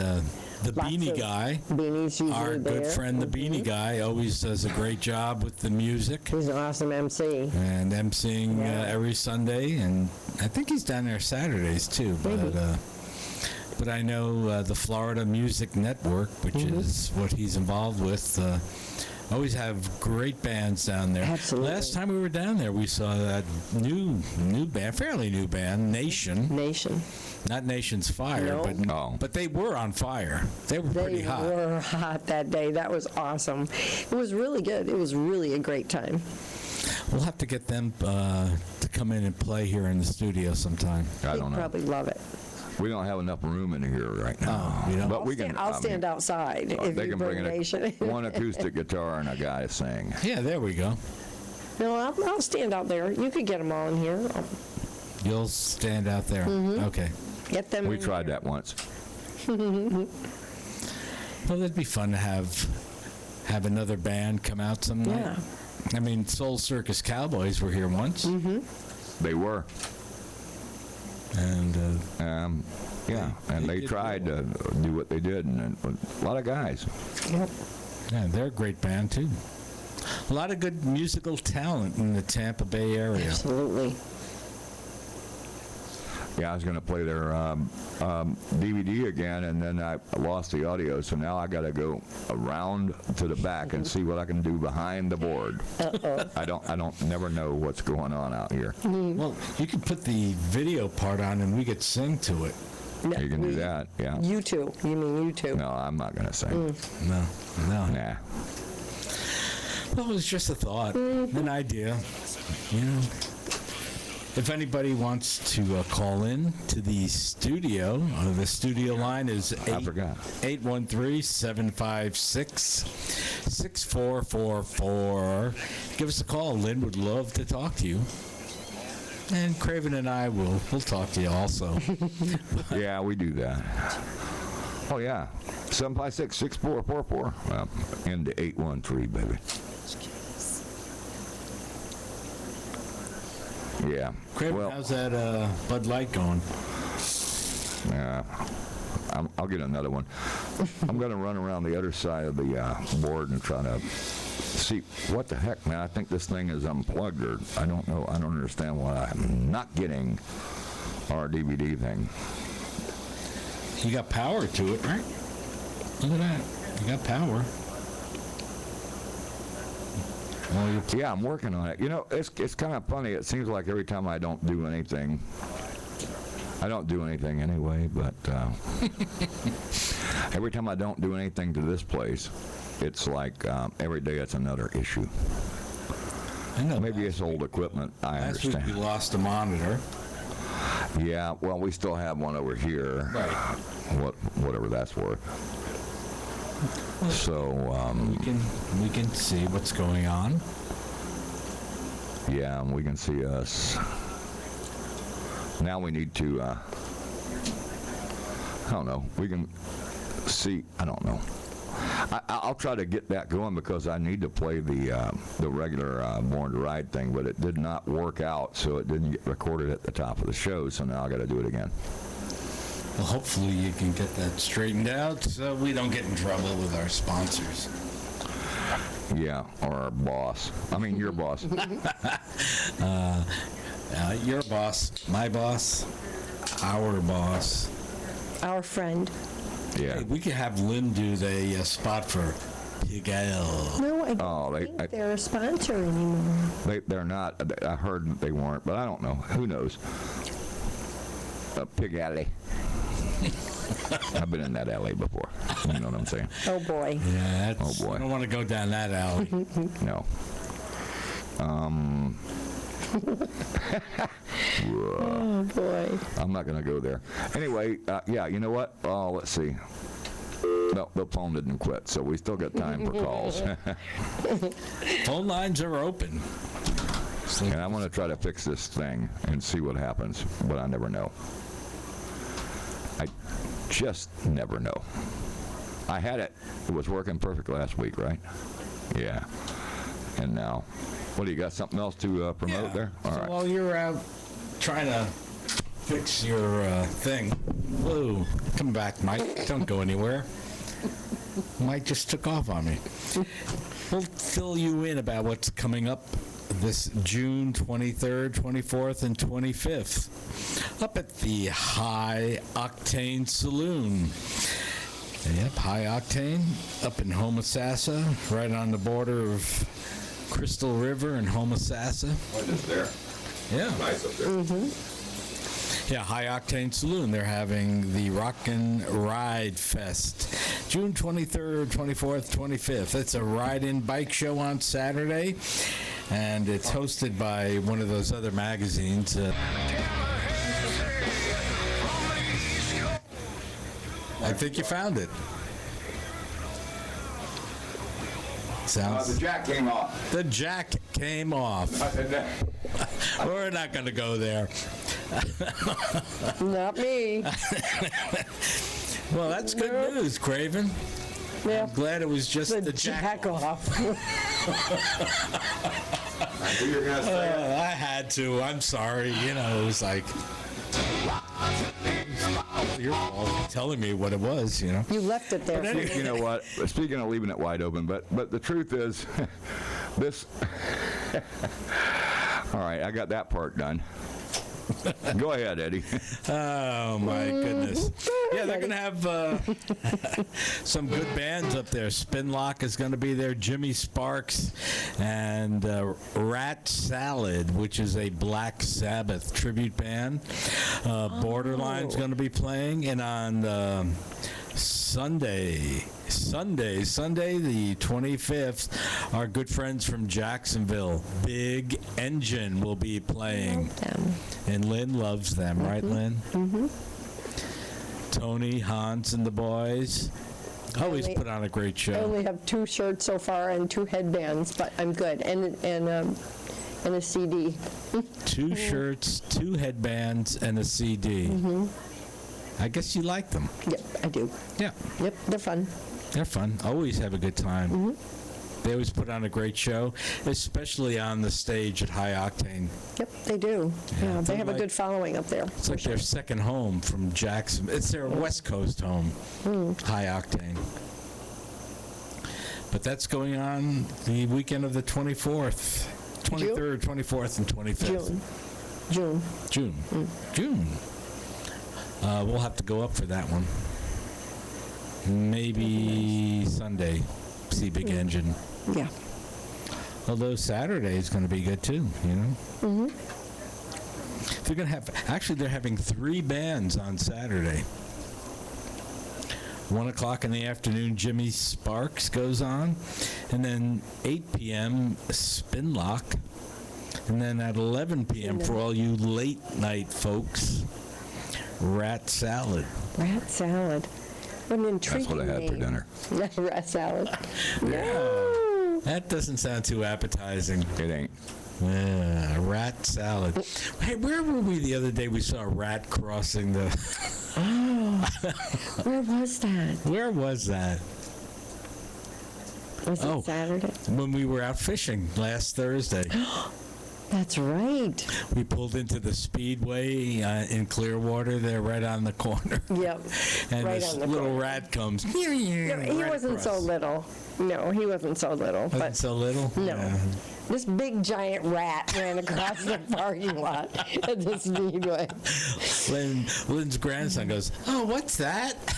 the Lots Beanie of Guy, beanies usually our there. good friend, the Beanie Guy, always does a great job with the music He's an awesome MC. and emceeing Yeah. every Sunday. And I think he's down there Saturdays too. But I know the Florida Music Network, which is what he's involved with, always have great bands down there. Absolutely. Last time we were down there, we saw that new band, fairly new band, Nation. Not Nation's Fire, No. but No. but they were on fire. They were pretty They hot. were hot that day. That was awesome. It was really good. It was really a great time. We'll have to get them to come in and play here in the studio sometime. I They'd don't know. probably love it. We don't have enough room in here right now. Oh, you don't? But we can. I'll I mean, stand outside if They you can bring bring Nation. one acoustic guitar and a guy to sing. Yeah, there we go. No, I'll stand out there. You could get them all in here. I'll You'll stand out there. Okay. get them We in tried here. that once. Well, it'd be fun to have another band come out some night. Yeah. I mean, Soul Circus Cowboys were here once, They were. and Yeah, and they they did tried to do what they did, and a lot of guys. Yep. yeah, they're a great band too. A lot of good musical talent in the Tampa Bay area. Absolutely. Yeah, I was going to play their DVD again, and then I lost the audio, so now I got to go around to the back and see what I can do behind the board. I don't never know what's going on out here. Well, you could put the video part on, and we could sing to it. No, You can do that, yeah. You two. You mean you two? No, I'm not going to sing. No. Nah. Well, it was just a thought, an idea. You know, if anybody wants to call in to the studio line is I forgot. 813-756-6444. Give us a call. Lynn would love to talk to you. And Craven and I we'll talk to you also. Yeah, we do that. Oh, yeah. 756-6444. Well, into 813, baby. Yeah. Craven, Well, how's that Bud Light going? yeah. I'll get another one. I'm going to run around the other side of the board and try to see what the heck, man. I think this thing is unplugged, or I don't know. I don't understand why I'm not getting our DVD thing. You got power to it, right? Look at that. You got power. Well, Yeah, I'm working on it. You know, it's kind of funny. It seems like every time I don't do anything anyway, but every time I don't do anything to this place, it's like every day it's another issue. I know. Maybe it's old equipment. I Last week we understand. lost a monitor. Yeah, well, we still have one over here. Right. Whatever that's worth. So, We can see what's going on. yeah, we can see us. Now we need to, I don't know, we can see, I don't know. I'll try to get that going because I need to play the regular Born to Ride thing, but it did not work out, so it didn't get recorded at the top of the show, so now I got to do it again. Well, hopefully you can get that straightened out so we don't get in trouble with our sponsors. Yeah, or our boss. I mean, your boss. Your boss, my boss, our boss. Our friend. Yeah. Hey, we could have Lynn do the spot for Pig Ale. No, I Oh, don't think they're a sponsor anymore. They're not. I heard that they weren't, but I don't know. Who knows? Pig Alley. I've been in that alley before. You know what I'm saying? Oh, boy. Yeah, Oh, boy. I don't want to go down that alley. No. Oh, boy. I'm not going to go there. Anyway, yeah, you know what? Oh, let's see. No, the phone didn't quit, so we still got time for calls. Phone lines are open. And I want to try to fix this thing and see what happens, but I never know. I just never know. I had it. It was working perfect last week, right? Yeah. And now, what do you got? Something else to promote there? All So right. while you're out trying to fix your thing, whoa, come back, Mike. Don't go anywhere. Mike just took off on me. We'll fill you in about what's coming up this June 23rd, 24th, and 25th up at the High Octane Saloon. Yep, High Octane up in Homosassa, right on the border of Crystal River and Homosassa. Oh, just there. Yeah. Nice up there. Yeah, High Octane Saloon. They're having the Rockin' Ride Fest, June 23rd, 24th, 25th. It's a ride-in bike show on Saturday, and it's hosted by one of those other magazines. I think you found it. Sounds. The jack came off. The jack came off. We're not going to go there. Not me. Well, that's good news, Craven. Yeah. I'm glad it was just the jack off. I knew you were going to say it. I had to. I'm sorry. You know, it was like your fault for telling me what it was. You know. You left it there. You know what? Speaking of leaving it wide open, but the truth is, this. All right, I got that part done. Go ahead, Eddie. Oh my goodness. Yeah, they're gonna have some good bands up there. Spinlock is gonna be there. Jimmy Sparks and Rat Salad, which is a Black Sabbath tribute band. Borderline's gonna be playing, and on Sunday, the 25th, our good friends from Jacksonville, Big Engine, will be playing. And Lynn loves them, right, Lynn? Mm-hmm. Tony, Hans, and the boys always put on a great I show. only have 2 shirts so far and 2 headbands, but I'm good. And a CD. 2 shirts, 2 headbands, and a CD. Mm-hmm. I guess you like them. Yep, I do. Yeah, Yep, they're fun. they're fun. Always have a good time. They always put on a great show, especially on the stage at High Octane. Yep, they do. Yeah, they they have a like- good following up there. It's like their second home from Jackson. It's their West Coast home, High Octane. But that's going on the weekend of the 24th, 23rd, 24th, and 25th. June. June. We'll have to go up for that one. Maybe Sunday, see Big Engine. Yeah. Although Saturday is going to be good too, you know. They're going to have. Actually, they're having 3 bands on Saturday. 1 o'clock in the afternoon, Jimmy Sparks goes on, and then 8 p.m. Spinlock, and then at 11 p.m. for all you late night folks, Rat Salad. Rat salad. What an intriguing That's what I had for name. dinner. Rat salad. Yeah. That doesn't sound too appetizing. It ain't. Yeah, rat salad. Hey, where were we the other day? We saw a rat crossing the. Where was that? Where was that? Was Oh. it Saturday? When we were out fishing last Thursday. That's right. We pulled into the Speedway in Clearwater there, right on the corner. Yep. And Right this on the little corner. rat comes. No, he wasn't so little. No, he wasn't so little. Wasn't But so little? no. Yeah. This big giant rat ran across the parking lot at the Speedway. Lynn's grandson goes, "Oh, what's that?" I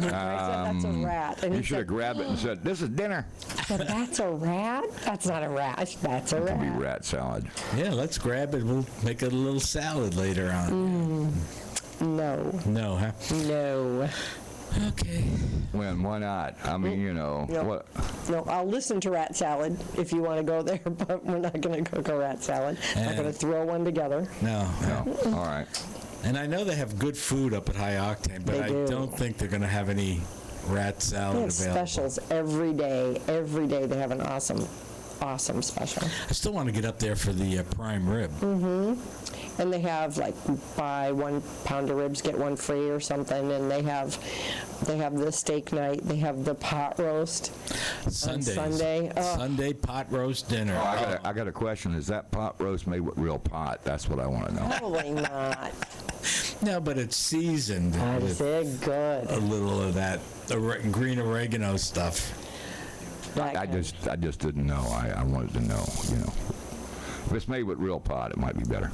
said, that's a rat. And You he should have said, grabbed it and said, "This is dinner." I said, that's a rat? That's not a rat. That's a It could be rat. rat salad. Yeah, let's grab it. We'll make a little salad later on. No. No, huh? No. Okay. When? Why not? I mean, you know, No. what? No, I'll listen to rat salad if you want to go there, but we're not going to cook a rat salad. I'm not going to throw one together. No. No. All right. And I know they have good food up at High Octane, but They I do. don't think they're going to have any rat They salad have available. specials every day. Every day they have an awesome special. I still want to get up there for the prime rib. And they have like buy 1 pound of ribs, get 1 free or something. And they have the steak night. They have the pot roast Sundays. on Sunday. Oh, Sunday pot roast dinner. I got a question. Is that pot roast made with real pot? That's what I want to know. probably not. No, but it's seasoned I with said good. a little of that green oregano stuff. Like, I just didn't know. I wanted to know. You know, if it's made with real pot, it might be better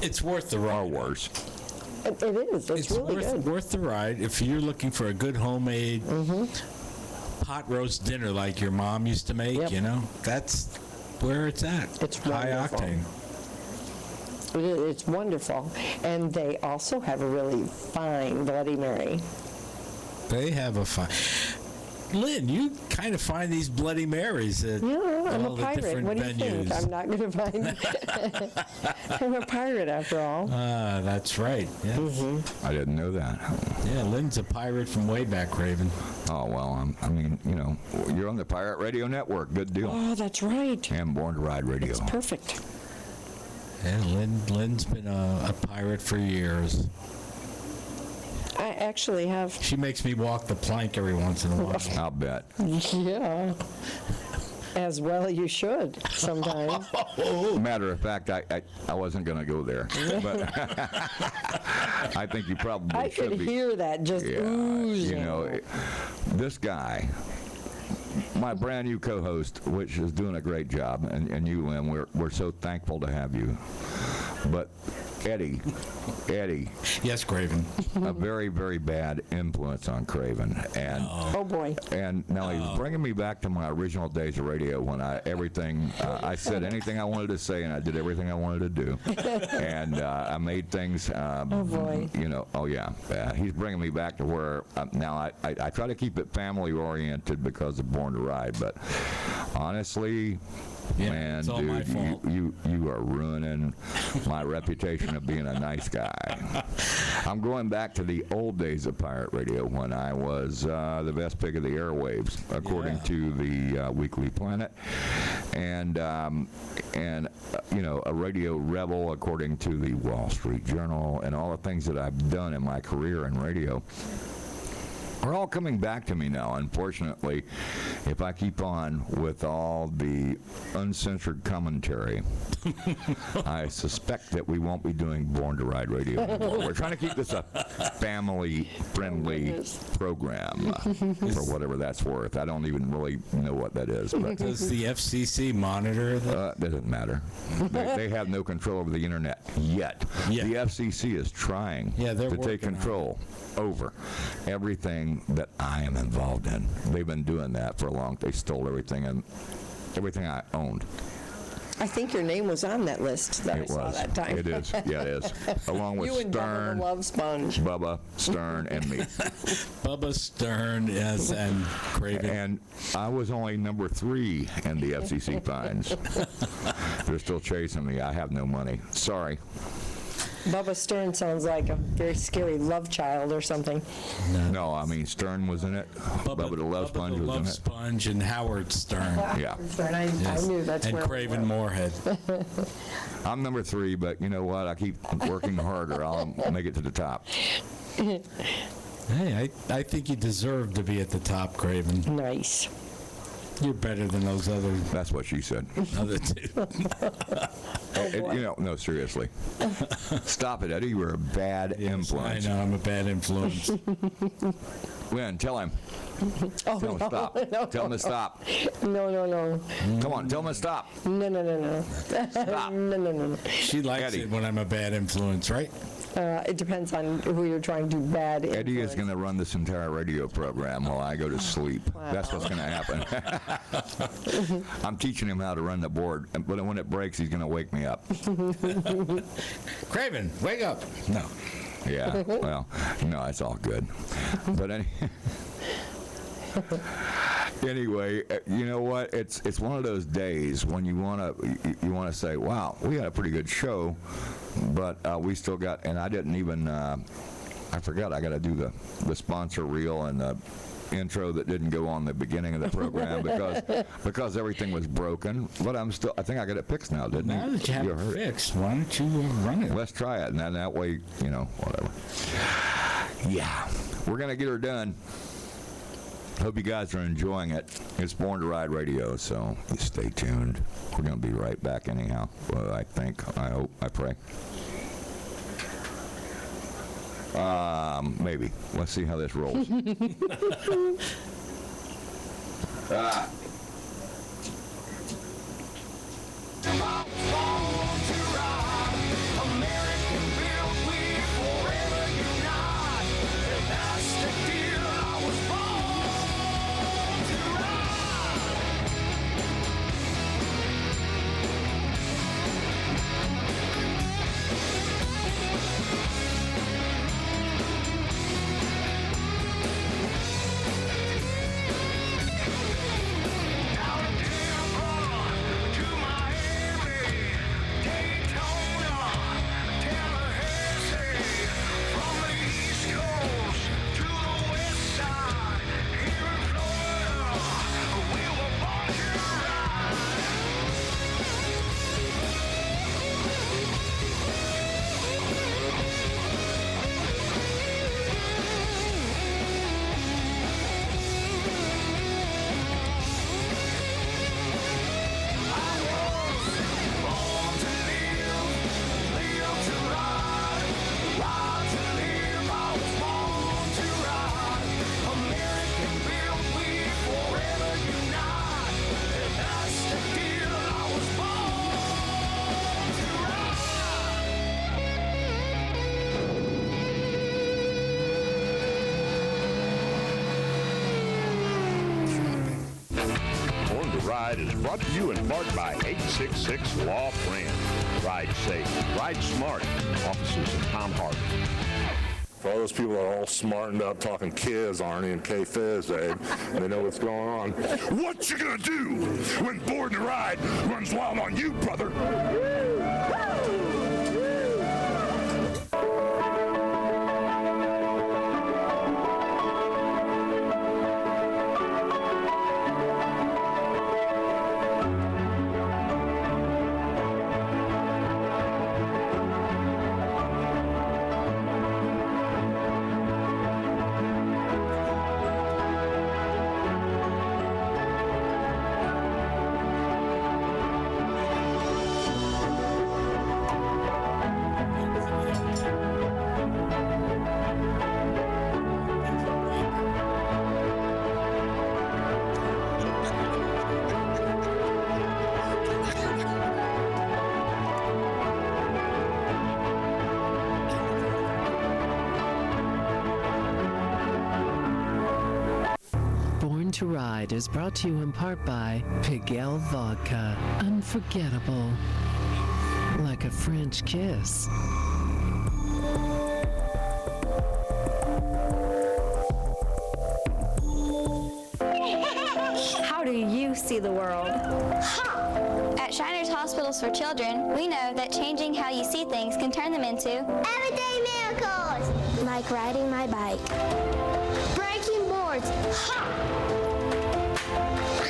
It's worth the ride. or worse. it is. It's really good. worth the ride if you're looking for a good homemade pot roast dinner like your mom used to make. Yep. You know, that's where it's at. It's High wonderful. Octane. It's wonderful. And they also have a really fine Bloody Mary. They have a fine. Lynn, you kind of find these Bloody Marys at Yeah, I'm all a the pirate. different What do you venues. think? I'm not going to find. I'm a pirate after all. That's right. Yeah. I didn't know that. Yeah, Lynn's a pirate from way back, Raven. Oh well, I mean, you know, you're on the Pirate Radio Network. Good deal. Oh, that's right. And Born to Ride Radio. It's perfect. Yeah, Lynn's been a pirate for years. I actually have. She makes me walk the plank every once in a while. I'll bet. Yeah. As well you should sometimes. Matter of fact, I wasn't going to go there, but I think you probably I should could be. hear that just oozing. You know, this guy, my brand new co-host, which is doing a great job, and you, Lynn, we're so thankful to have you. But Eddie, Yes, Craven. a very, very bad influence on Craven, and Oh boy. and now he's bringing me back to my original days of radio when I said anything I wanted to say and I did everything I wanted to do, and I made things. Oh boy. You know, oh yeah, he's bringing me back to where now I try to keep it family oriented because of Born to Ride, but honestly. Yeah, Man, it's all my dude, fault. you are ruining my reputation of being a nice guy. I'm going back to the old days of pirate radio when I was the best pig of the airwaves, according Yeah. to the Weekly Planet, and you know, a radio rebel according to the Wall Street Journal, and all the things that I've done in my career in radio. are all coming back to me now. Unfortunately, if I keep on with all the uncensored commentary, I suspect that we won't be doing Born to Ride Radio anymore. We're trying to keep this a family-friendly program, for whatever that's worth. I don't even really know what that is. But Does the FCC monitor that? doesn't matter. They have no control over the internet yet. Yeah. The FCC is trying Yeah, they're to take working on it. control over everything that I am involved in. They've been doing that for a long. They stole everything and everything I owned. I think your name was on that list that I It saw was. that time. It is. Yeah, it is. Along with You and Bubba Stern, the Love Sponge. Bubba, Stern, and me. Bubba Stern, yes, and Craven. And I was only number 3 in the FCC fines. They're still chasing me. I have no money. Sorry. Bubba Stern sounds like a very scary love child or something. No, I mean, Stern was in it. Bubba the Love Sponge the was in Love it. Sponge and Howard Stern. Yeah. Stern, I knew that's and where Craven Moorhead. I'm number 3, but you know what? I keep working harder. I'll make it to the top. Hey, I think you deserve to be at the top, Craven. Nice. You're better than those other That's what she said. two. No, seriously. Stop it, Eddie. You were a bad influence. I know, I'm a bad influence. Lynn, tell him. Oh, Tell him to stop. no, Tell him to stop. no. Come on, tell him to stop. No. Stop. No. She likes Eddie. it when I'm a bad influence, right? It depends on who you're trying to bad influence. Eddie is going to run this entire radio program while I go to sleep. That's what's going to happen. I'm teaching him how to run the board, but when it breaks, he's going to wake me up. Craven, wake up. No. Yeah, well, no, it's all good. But anyway, you know what? It's one of those days when you want to say, wow, we had a pretty good show, but we still got, and I didn't even, I forgot I got to do the sponsor reel and the intro that didn't go on the beginning of the program because everything was broken. But I think I got it fixed now, didn't Now that you have it fixed, why don't you run it? Let's try it, and then that way, whatever. Yeah, we're going to get her done. Hope you guys are enjoying it. It's Born to Ride Radio, so you stay tuned. We're going to be right back anyhow. Well, I think, I hope, I pray. Maybe. Let's see how this rolls. Is brought to you in part by 866 Law Friend. Ride safe, ride smart. Offices in Tom Harbor. For all those people that are all smartened up talking kids, Arnie and K-Fizz, and they know what's going on. What you gonna do when Born to Ride runs wild on you, brother? Born to Ride is brought to you in part by Pigalle Vodka. Unforgettable. Like a French kiss. How do you see the world? At Shriners Hospitals for Children, we know that changing how you see things can turn them into Everyday miracles! like riding my bike. Breaking boards!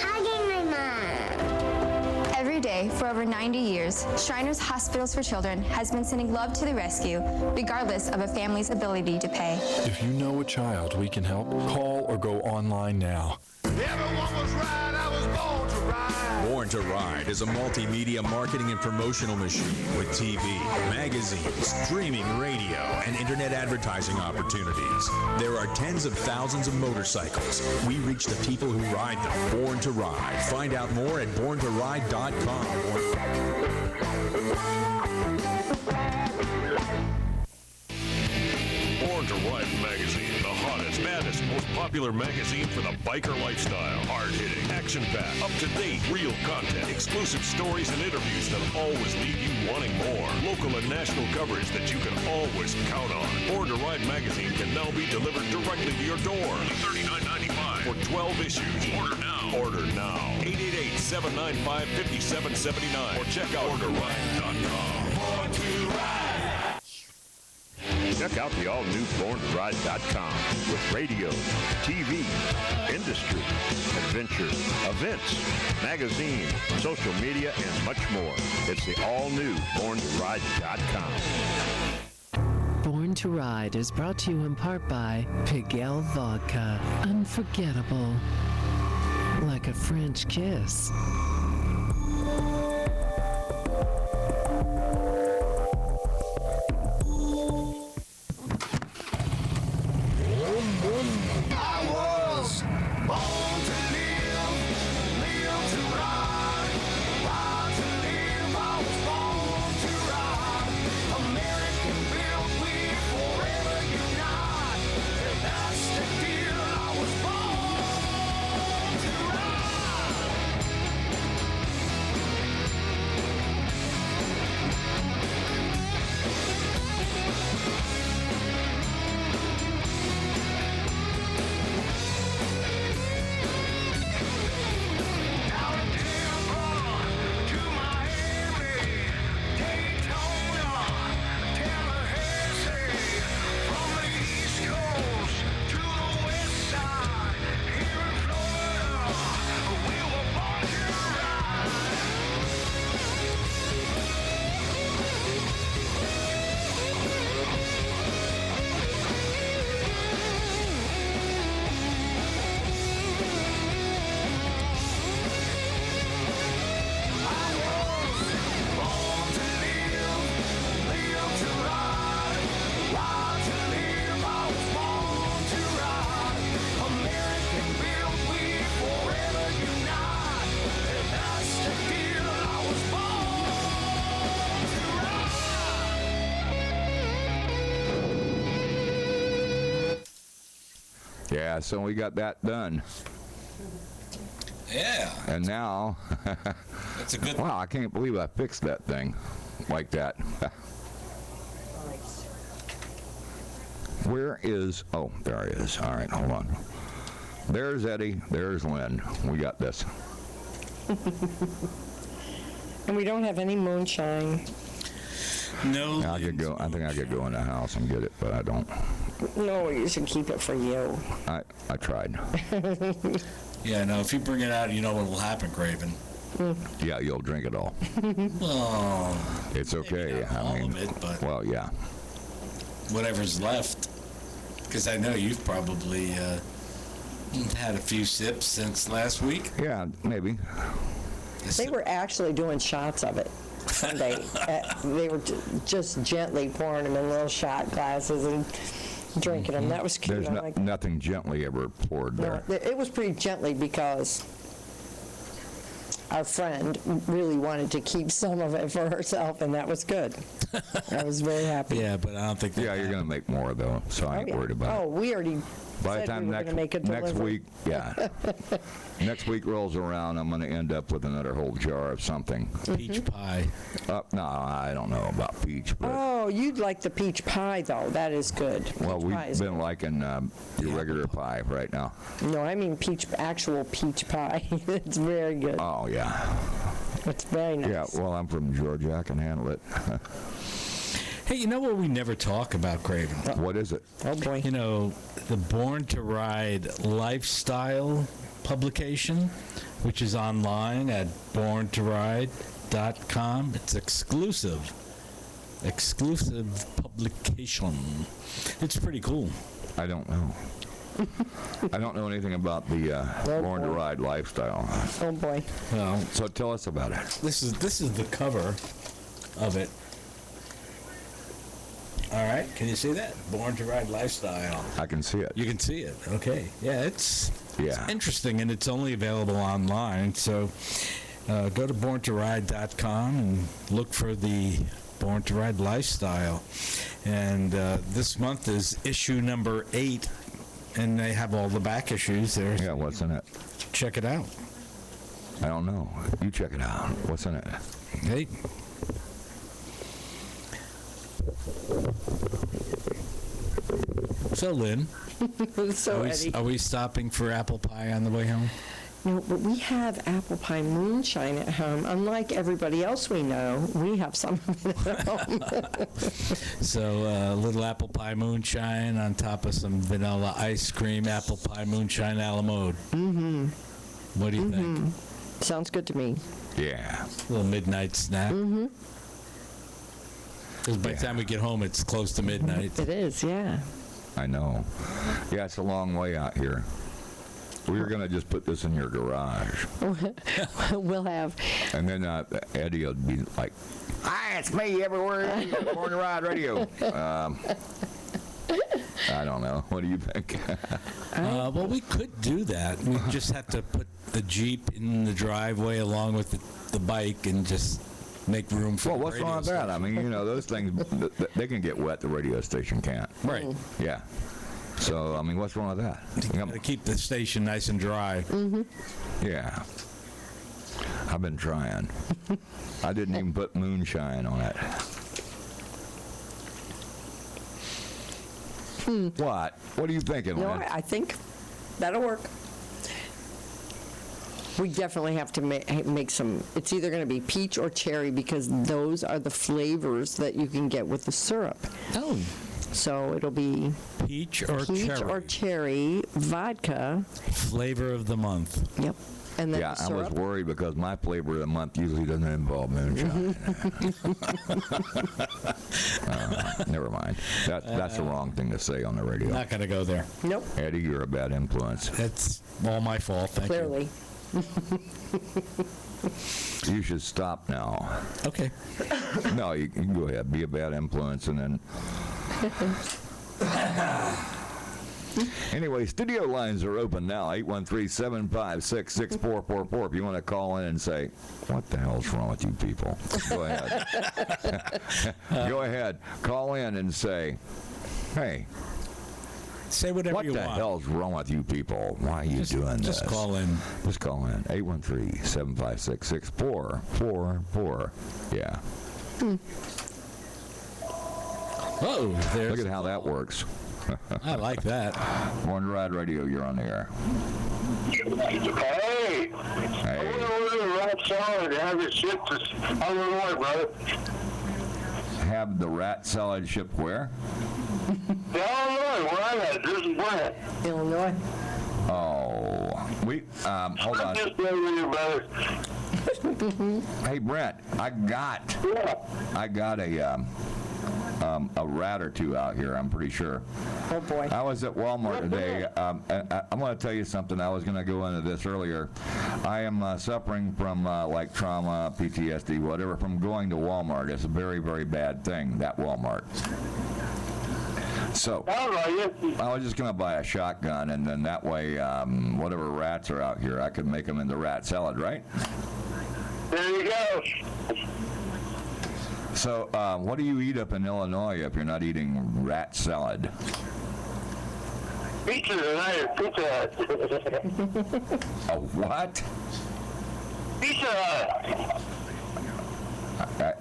Hugging my mom! Every day for over 90 years, Shriners Hospitals for Children has been sending love to the rescue, regardless of a family's ability to pay. If you know a child we can help, call or go online now. Everyone was right, I was born to ride. Born to Ride is a multimedia marketing and promotional machine with TV, magazines, streaming radio, and internet advertising opportunities. There are tens of thousands of motorcycles. We reach the people who ride them. Born to Ride. Find out more at borntoride.com. Born to Ride magazine, the hottest, maddest, most popular magazine for the biker lifestyle. Hard-hitting, action-packed, up-to-date, real content, exclusive stories and interviews that always leave you wanting more. Local and national coverage that you can always count on. Born to Ride magazine can now be delivered directly to your door. $39.95 for 12 issues. Order now. Order now. 888-795-5779 or check out borntoride.com. Born to Ride. Check out the all-new borntoride.com with radio, TV, industry, adventure, events, magazine, social media, and much more. It's the all-new borntoride.com. Born to Ride is brought to you in part by Pigalle Vodka. Unforgettable. Like a French kiss. I was born to live, live to ride, ride to live. I was born to ride. American built, we forever unite. And that's the deal. I was born to Yeah, so we got that done. Yeah. And now, That's a good wow, I can't believe I fixed that thing like that. Where is, oh, there he is. All right, hold on. There's Eddie, there's Lynn. We got this. And we don't have any moonshine. No. I think I could go in the house and get it, but I don't. No, you should keep it for you. I tried. Yeah, no, if you bring it out, you know what will happen, Craven. Yeah, you'll drink it all. Oh. It's okay. Not all of it, but well, yeah. whatever's left. Because I know you've probably had a few sips since last week. Yeah, maybe. They were actually doing shots of it Sunday. They were just gently pouring them in little shot glasses and drinking them. That was cute. There's nothing gently ever poured there. No, it was pretty gently because our friend really wanted to keep some of it for herself, and that was good. I was very happy. Yeah, but I don't think. Yeah, you're going to make more, though, so I ain't worried about Oh, we already By the Said time we were gonna make a next delivery. week, yeah, next week rolls around, I'm going to end up with another whole jar of something. Peach pie. No, I don't know about peach, but Oh, you'd like the peach pie, though. That is good. well, Peach pie we've is been liking your regular pie right now. good. No, I mean actual peach pie. It's very good. Oh yeah, It's very nice. yeah. Well, I'm from Georgia. I can handle it. Hey, you know what we never talk about, Craven? What is it? Oh boy. You know, the Born to Ride lifestyle publication, which is online at borntoride.com. It's exclusive publication. It's pretty cool. I don't know. I don't know anything about the Born to Ride lifestyle. Oh boy. Well, So tell us about it. this is the cover of it. All right, can you see that? Born to Ride lifestyle. I can see it. You can see it. Okay. Yeah, it's Yeah. interesting, and it's only available online. So go to borntoride.com and look for the Born to Ride lifestyle. And this month is issue number 8, and they have all the back issues there. Yeah, what's in it? Check it out. I don't know. You check it out. What's in it? Hey. So, Lynn, So, Eddie. are we stopping for apple pie on the way home? No, but we have apple pie moonshine at home. Unlike everybody else we know, we have some of it at home. So, a little apple pie moonshine on top of some vanilla ice cream, apple pie moonshine a la mode. Mm-hmm. What do you think? Sounds good to me. Yeah. A little midnight snack. Mm-hmm. Because by the time we get home, it's close to midnight. It is, yeah. I know. Yeah, it's a long way out here. We were going to just put this in your garage. We'll have. And then Eddie would be like, hi, it's me everywhere. Born to Ride Radio. I don't know. What do you think? Well, we could do that. We just have to put the Jeep in the driveway along with the bike and just make room for Well, the what's radio wrong with that? station. I mean, you know, those things, they can get wet. The radio station can't. Right. Yeah. So, I mean, what's wrong with that? You got to keep the station nice and dry. Yeah. I've been trying. I didn't even put moonshine on it. What? What are you thinking, No, Lynn? I think that'll work. We definitely have to make some. It's either going to be peach or cherry because those are the flavors that you can get with the syrup. Oh. So it'll be Peach or peach cherry? or cherry vodka. Flavor of the month. Yep. And then Yeah, the I was syrup. worried because my flavor of the month usually doesn't involve moonshine. Never mind. That's the wrong thing to say on the radio. Not going to go there. Nope. Eddie, you're a bad influence. That's all my fault. Thank Clearly. You should stop now. you. Okay. No, you can go ahead. Be a bad influence and then... Anyway, studio lines are open now, 813-756-6444. If you want to call in and say, what the hell's wrong with you people? Go ahead. Go ahead. Call in and say, hey, Say whatever what you the want. hell's wrong with you people? Why are you doing this? Just call in. Just call in. 813-756-6444. Yeah. Oh, there's. Look at how that works. I like that. Born to Ride Radio, you're on the air. Hey! Hey. I want to order a rat salad and have it shipped to Illinois, brother. Have the rat salad shipped where? Illinois, where I'm at, this is where. Illinois. Oh, hold I'm on. just there with you, brother. Hey, Brent, I got a rat or two out here, I'm pretty sure. Oh, boy. I was at Walmart today. I'm going to tell you something. I was going to go into this earlier. I am suffering from like trauma, PTSD, whatever, from going to Walmart. It's a very, very bad thing, that Walmart. So I was just going to buy a shotgun, and then that way, whatever rats are out here, I could make them into rat salad, right? There you go. So what do you eat up in Illinois if you're not eating rat salad? Pizza tonight at Pizza Hut. A what? Pizza Hut.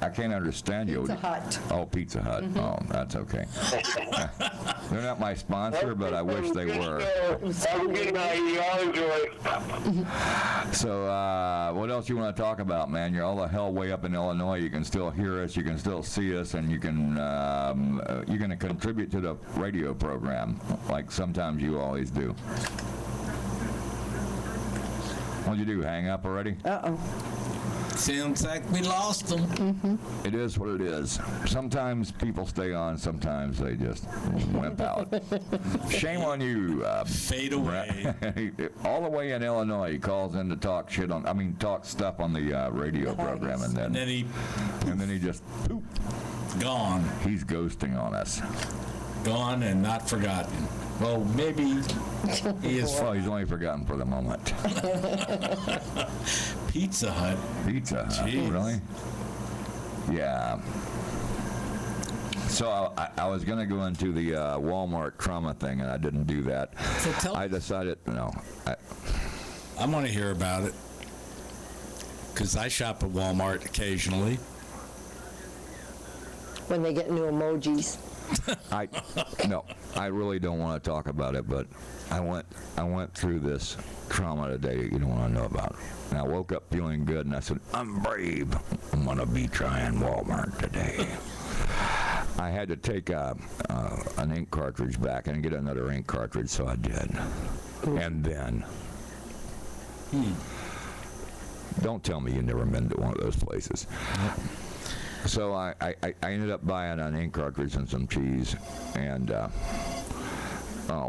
I can't understand you. Pizza Hut. Oh, Pizza Hut. Oh, that's okay. They're not my sponsor, but I wish they were. Have a good night. You all enjoy. So, what else you want to talk about, man? You're all the hell way up in Illinois. You can still hear us. You can still see us, and you can you're going to contribute to the radio program, like sometimes you always do. What'd you do? Hang up already? Uh-oh. Sounds like we lost them. It is what it is. Sometimes people stay on, sometimes they just wimp out. Shame on you. Fade away. All the way in Illinois, he calls in to talk shit on, talk stuff on the radio program, and then he just poof. Gone. He's ghosting on us. Gone and not forgotten. Well, maybe he is. Well, he's only forgotten for the moment. Pizza Hut. Pizza Hut. Jeez. Really? Yeah. So I was going to go into the Walmart trauma thing, and I didn't do that. So I decided, no. I want to hear about it because I shop at Walmart occasionally. When they get new emojis. No, I really don't want to talk about it, but I went through this trauma today you don't want to know about. And I woke up feeling good, and I said, I'm brave. I'm going to be trying Walmart today. I had to take an ink cartridge back and get another ink cartridge, so I did. And then, don't tell me you never been to one of those places. So I ended up buying an ink cartridge and some cheese, and oh,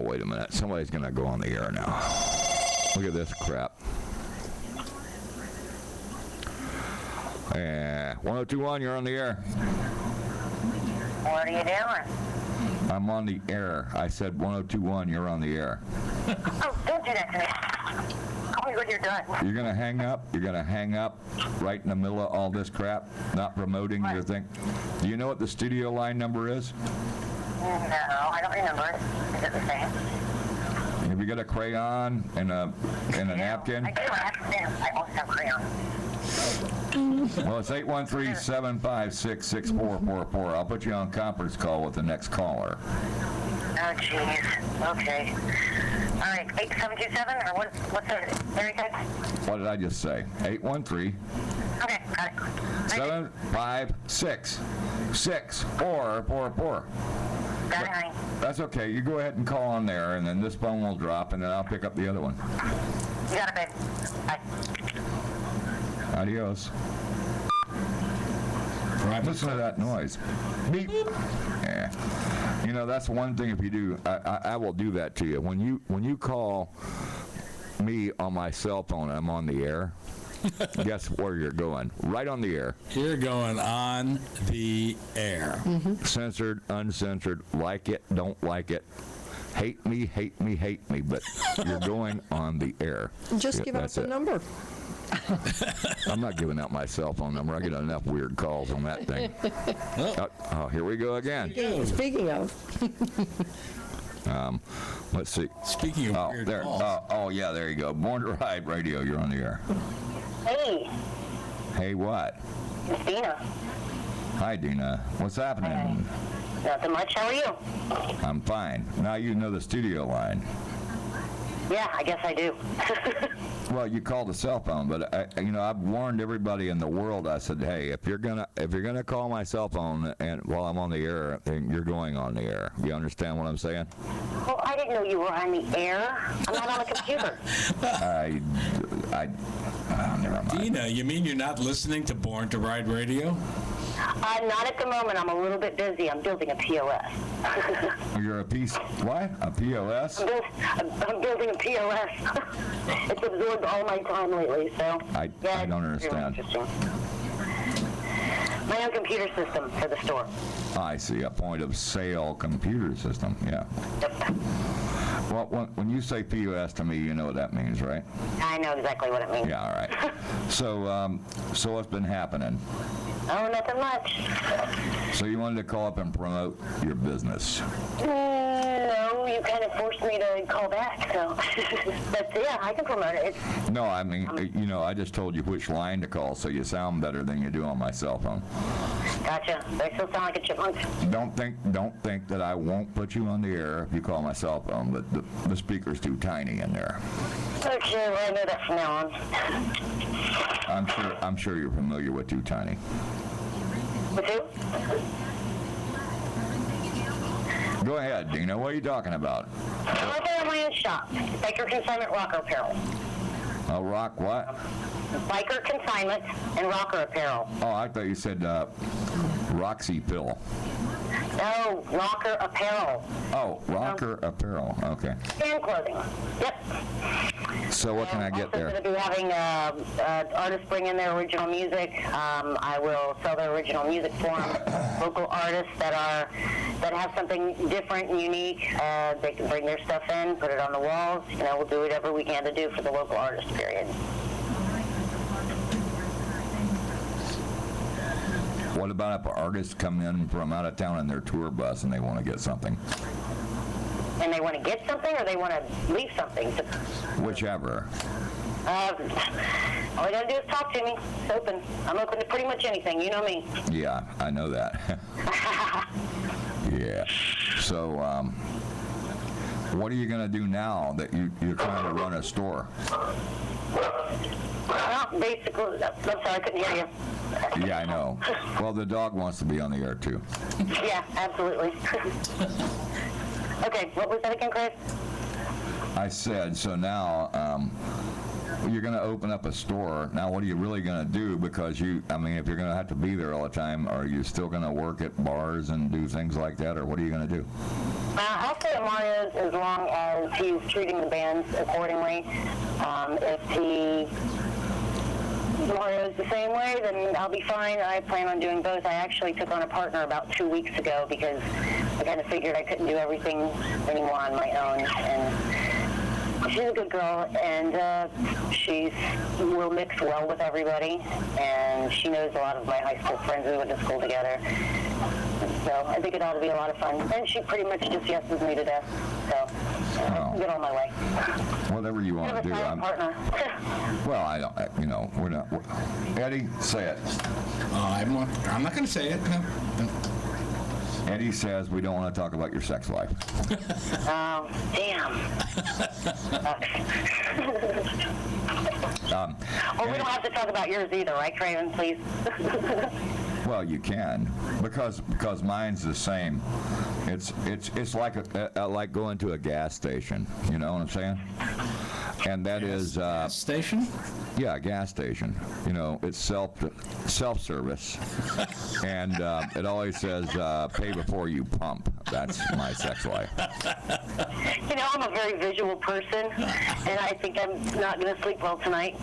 wait a minute. Somebody's going to go on the air now. Look at this crap. 1021, you're on the air. What are you doing? I'm on the air. I said 1021, you're on the air. Oh, don't do that to me. Call me when you're done. You're going to hang up? You're going to hang up right in the middle of all this crap? Not promoting your thing? Do you know what the studio line number is? No, I don't remember it. Is it the same? Have you got a crayon and a napkin? I do. I also have crayon. Well, it's 813-756-6444. I'll put you on conference call with the next caller. Oh, jeez. Okay. All right, 8727, or what's the area code? What did I just say? 813. Okay, got it. 756-6444. Got it, honey. That's okay. You go ahead and call on there, and then this phone will drop, and then I'll pick up the other one. You got it, babe. Bye. Adios. Listen to that noise. Beep. Yeah. You know, that's one thing if you do, I will do that to you. When you call me on my cell phone and I'm on the air, guess where you're going? Right on the air. You're going on the air. Censored, uncensored, like it, don't like it. Hate me, but you're going on the air. Just give out the number. I'm not giving out my cell phone number. I get enough weird calls on that thing. Oh, here we go again. Speaking of. Let's see. Speaking of weird calls. Oh, yeah, there you go. Born to Ride Radio, you're on the air. Hey. Hey, what? It's Dina. Hi, Dina. What's happening? Nothing much. How are you? I'm fine. Now you know the studio line. Yeah, I guess I do. Well, you called the cell phone, but I've warned everybody in the world. I said, hey, if you're gonna call my cell phone and while I'm on the air, then you're going on the air. You understand what I'm saying? Well, I didn't know you were on the air. I'm not on a computer. Never mind. Dina, you mean you're not listening to Born to Ride Radio? Not at the moment. I'm a little bit busy. I'm building a POS. You're a piece. What? A POS? I'm building a POS. It's absorbed all my time lately, so. I don't understand. Really my own computer system for the store. I see. A point of sale computer system. Yeah. Yep. Well, when you say POS to me, you know what that means, right? I know exactly what it means. Yeah. All right. So what's been happening? Oh, nothing much. So you wanted to call up and promote your business? No, you kind of forced me to call back, so. But yeah, I can promote it. No, I mean, I just told you which line to call, so you sound better than you do on my cell phone. Gotcha. I still sound like a chipmunk. Don't think that I won't put you on the air if you call my cell phone, but the speaker's too tiny in there. Okay, well, I know that from now on. I'm sure you're familiar with too tiny. With who? Go ahead, Dina. What are you talking about? I own my own shop, Biker Consignment Rocker Apparel. Rock what? Biker Consignment and Rocker Apparel. Oh, I thought you said Roxy Pill. No, Rocker Apparel. Oh, Rocker Apparel. Okay. And clothing. Yep. So what can I get there? I'm also going to be having artists bring in their original music. I will sell their original music for them. Local artists that have something different and unique. They can bring their stuff in, put it on the walls. We'll do whatever we can to do for the local artist, period. What about if artists come in from out of town in their tour bus and they want to get something? And they want to get something, or they want to leave something? Whichever. All you got to do is talk to me. It's open. I'm open to pretty much anything. You know me. Yeah, I know that. Yeah. So, what are you going to do now that you're trying to run a store? Well, basically, I'm sorry, I couldn't hear you. Yeah, I know. Well, the dog wants to be on the air, too. Yeah, absolutely. Okay, what was that again, Chris? I said, so now you're going to open up a store. Now, what are you really going to do? Because if you're going to have to be there all the time, are you still going to work at bars and do things like that, or what are you going to do? I'll stay at Mario's as long as he's treating the bands accordingly. If Mario's the same way, then I'll be fine. I plan on doing both. I actually took on a partner about 2 weeks ago because I kind of figured I couldn't do everything anymore on my own. And she's a good girl, and she will mix well with everybody. And she knows a lot of my high school friends. We went to school together. So I think it ought to be a lot of fun. And she pretty much just yeses me to death. So I get on my way. Whatever you want to do. Partner. Well, I don't. We're not. Eddie, say it. I'm not going to say it. No. Eddie says we don't want to talk about your sex life. Oh, damn. We don't have to talk about yours either, right, Craven, please? Well, you can, because mine's the same. It's like like going to a gas station. You know what I'm saying? And that is gas station. Yeah, a gas station. It's self-service, and it always says pay before you pump. That's my sex life. I'm a very visual person, and I think I'm not going to sleep well tonight.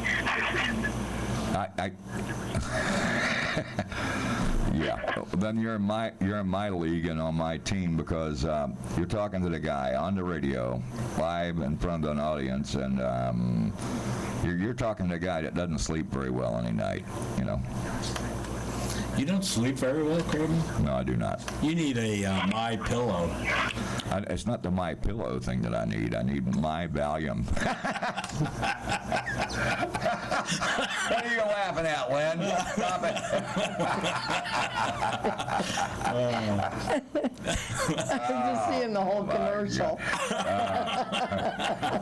Yeah, then you're in my league and on my team because you're talking to the guy on the radio, live in front of an audience, and you're talking to a guy that doesn't sleep very well any night. You don't sleep very well, Craven? No, I do not. You need a My Pillow. It's not the My Pillow thing that I need. I need My Valium. What are you laughing at, Lynn? Stop it. I'm just seeing the whole commercial.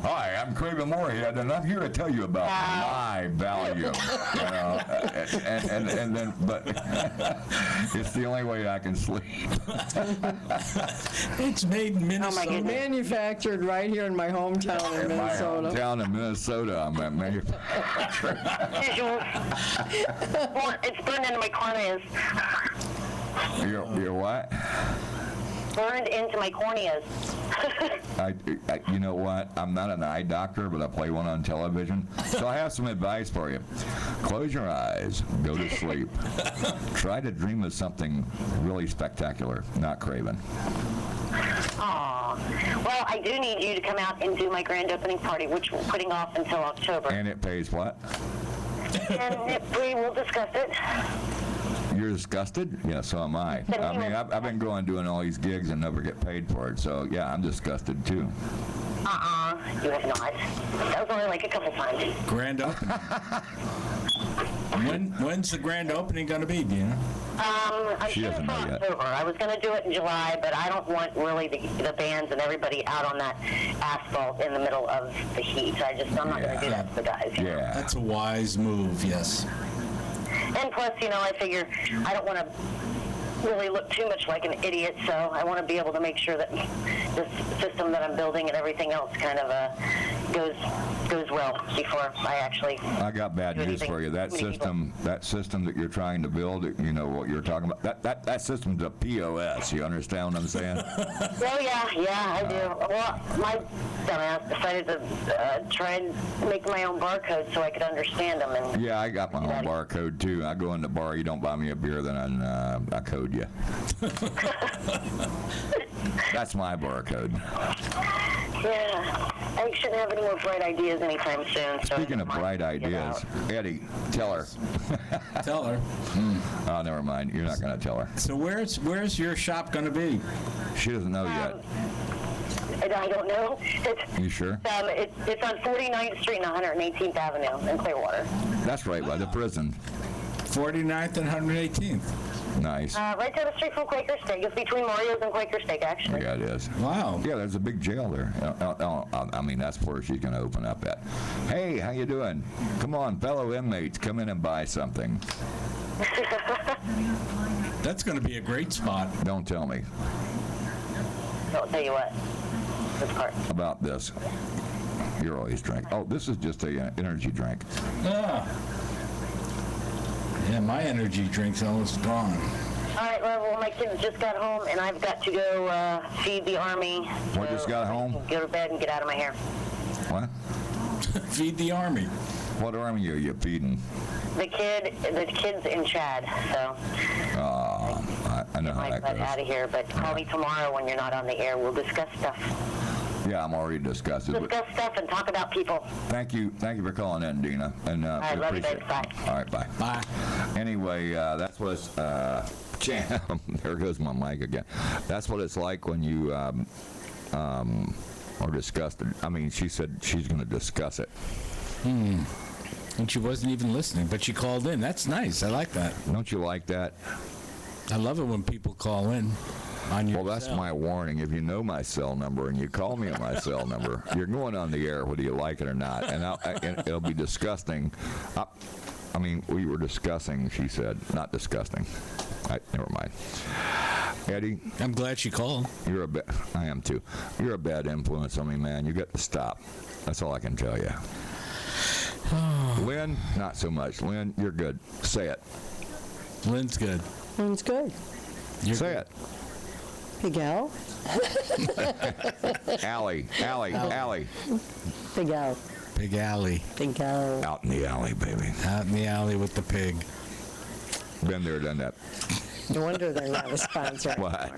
Hi, I'm Craven Moorhead, and I'm here to tell you about My Valium. And then, but it's the only way I can sleep. It's made in Minnesota. Manufactured right here in my hometown in Minnesota. My hometown in Minnesota, I'm at manufactured. It's burned into my corneas. You're what? Burned into my corneas. You know what? I'm not an eye doctor, but I play one on television. So I have some advice for you. Close your eyes. Go to sleep. Try to dream of something really spectacular, not Craven. Aw. Well, I do need you to come out and do my grand opening party, which we're putting off until October. And it pays what? And we will discuss it. You're disgusted? Yeah, so am I. I mean, I've been going doing all these gigs and never get paid for it, so yeah, I'm disgusted too. You have not. That was only like a couple times. Grand opening. When's the grand opening going to be, Dina? I'm She sure doesn't it's know yet. October. I was going to do it in July, but I don't want really the bands and everybody out on that asphalt in the middle of the heat. I'm not going to do that to the guys. Yeah. That's a wise move, yes. And plus, I figure I don't want to really look too much like an idiot, so I want to be able to make sure that this system that I'm building and everything else kind of goes well before I actually. I got bad news for you. That system that you're trying to build, you know what you're talking about. That system's a POS. You understand what I'm saying? Oh yeah, I do. Well, my dumbass decided to try and make my own barcode so I could understand them. And Yeah, I got my own barcode too. I go in the bar, you don't buy me a beer, then I code you. That's my barcode. Yeah, I shouldn't have any more bright ideas anytime soon. So Speaking of bright ideas, Eddie, tell her. Tell her. Oh, never mind. You're not going to tell her. So where's your shop going to be? She doesn't know yet. I don't know. You sure? It's on 49th Street and 118th Avenue in Clearwater. That's right, by the prison. 49th and 118th. Nice. Right down the street from Quaker Steak. It's between Mario's and Quaker Steak, actually. Yeah, it is. Wow. Yeah, there's a big jail there. I mean, that's where she's going to open up at. Hey, how you doing? Come on, fellow inmates, come in and buy something. That's going to be a great spot. Don't tell me. I'll tell you what. This part. About this. You're always drink. Oh, this is just a energy drink. Yeah, my energy drink's almost gone. All right, well, my kids just got home, and I've got to go feed the army. What just got home? Go to bed and get out of my hair. What? Feed the army. What army are you feeding? The kids in Chad, so. I know how that goes. Out of here, but call me tomorrow when you're not on the air. We'll discuss stuff. Yeah, I'm already disgusted. Discuss stuff and talk about people. Thank you for calling in, Dina. And I love you, appreciate guys. it. All right, bye. Bye. Anyway, that's what it's. There goes my mic again. That's what it's like when you are disgusted. I mean, she said she's going to discuss it. And she wasn't even listening, but she called in. That's nice. I like that. Don't you like that? I love it when people call in. Well, that's my warning. If you know my cell number and you call me on my cell number, you're going on the air whether you like it or not, and it'll be disgusting. I mean, we were discussing, she said, not disgusting. Never mind. Eddie, I'm glad she called. I am too. You're a bad influence on me, man. You got to stop. That's all I can tell you. Lynn, not so much. Lynn, you're good. Say it. Lynn's good. Lynn's good. Say it. Big Al. Allie. Big Al. Big Alley. Big Al. Out in the alley, baby. Out in the alley with the pig. Been there, done that. No wonder they're not a sponsor. What?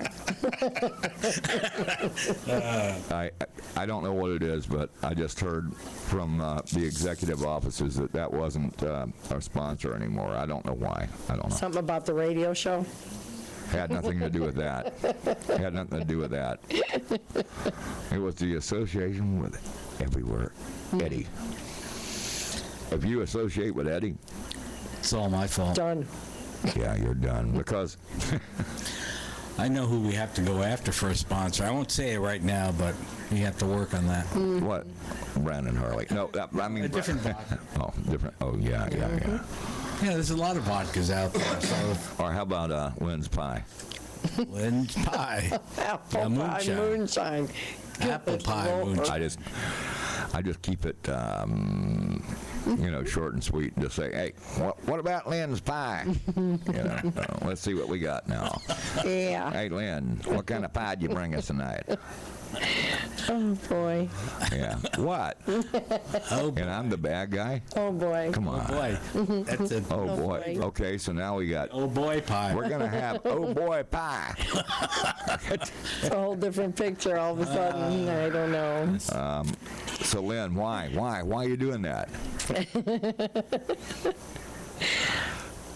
I don't know what it is, but I just heard from the executive offices that wasn't our sponsor anymore. I don't know why. I don't know. Something about the radio show? Had nothing to do with that. Had nothing to do with that. It was the association with Everywhere. Eddie. If you associate with Eddie, it's all my fault. Done. Yeah, you're done. Because I know who we have to go after for a sponsor. I won't say it right now, but we have to work on that. What? Brandon Harley. No, I mean... A different vodka. Oh, different. Oh, yeah. Yeah, there's a lot of vodkas out there. So. Or how about Lynn's Pie? Lynn's Pie. Apple pie moonshine. Apple pie moonshine. I just keep it, short and sweet, and just say, hey, what about Lynn's Pie? Let's see what we got now. Yeah. Hey, Lynn, what kind of pie did you bring us tonight? Oh, boy. Yeah. What? And I'm the bad guy? Oh, boy. Come on. Oh, boy. That's it. Oh, boy. Okay, so now we got... Oh, boy pie. We're going to have oh, boy pie. It's a whole different picture all of a sudden. I don't know. So, Lynn, why are you doing that?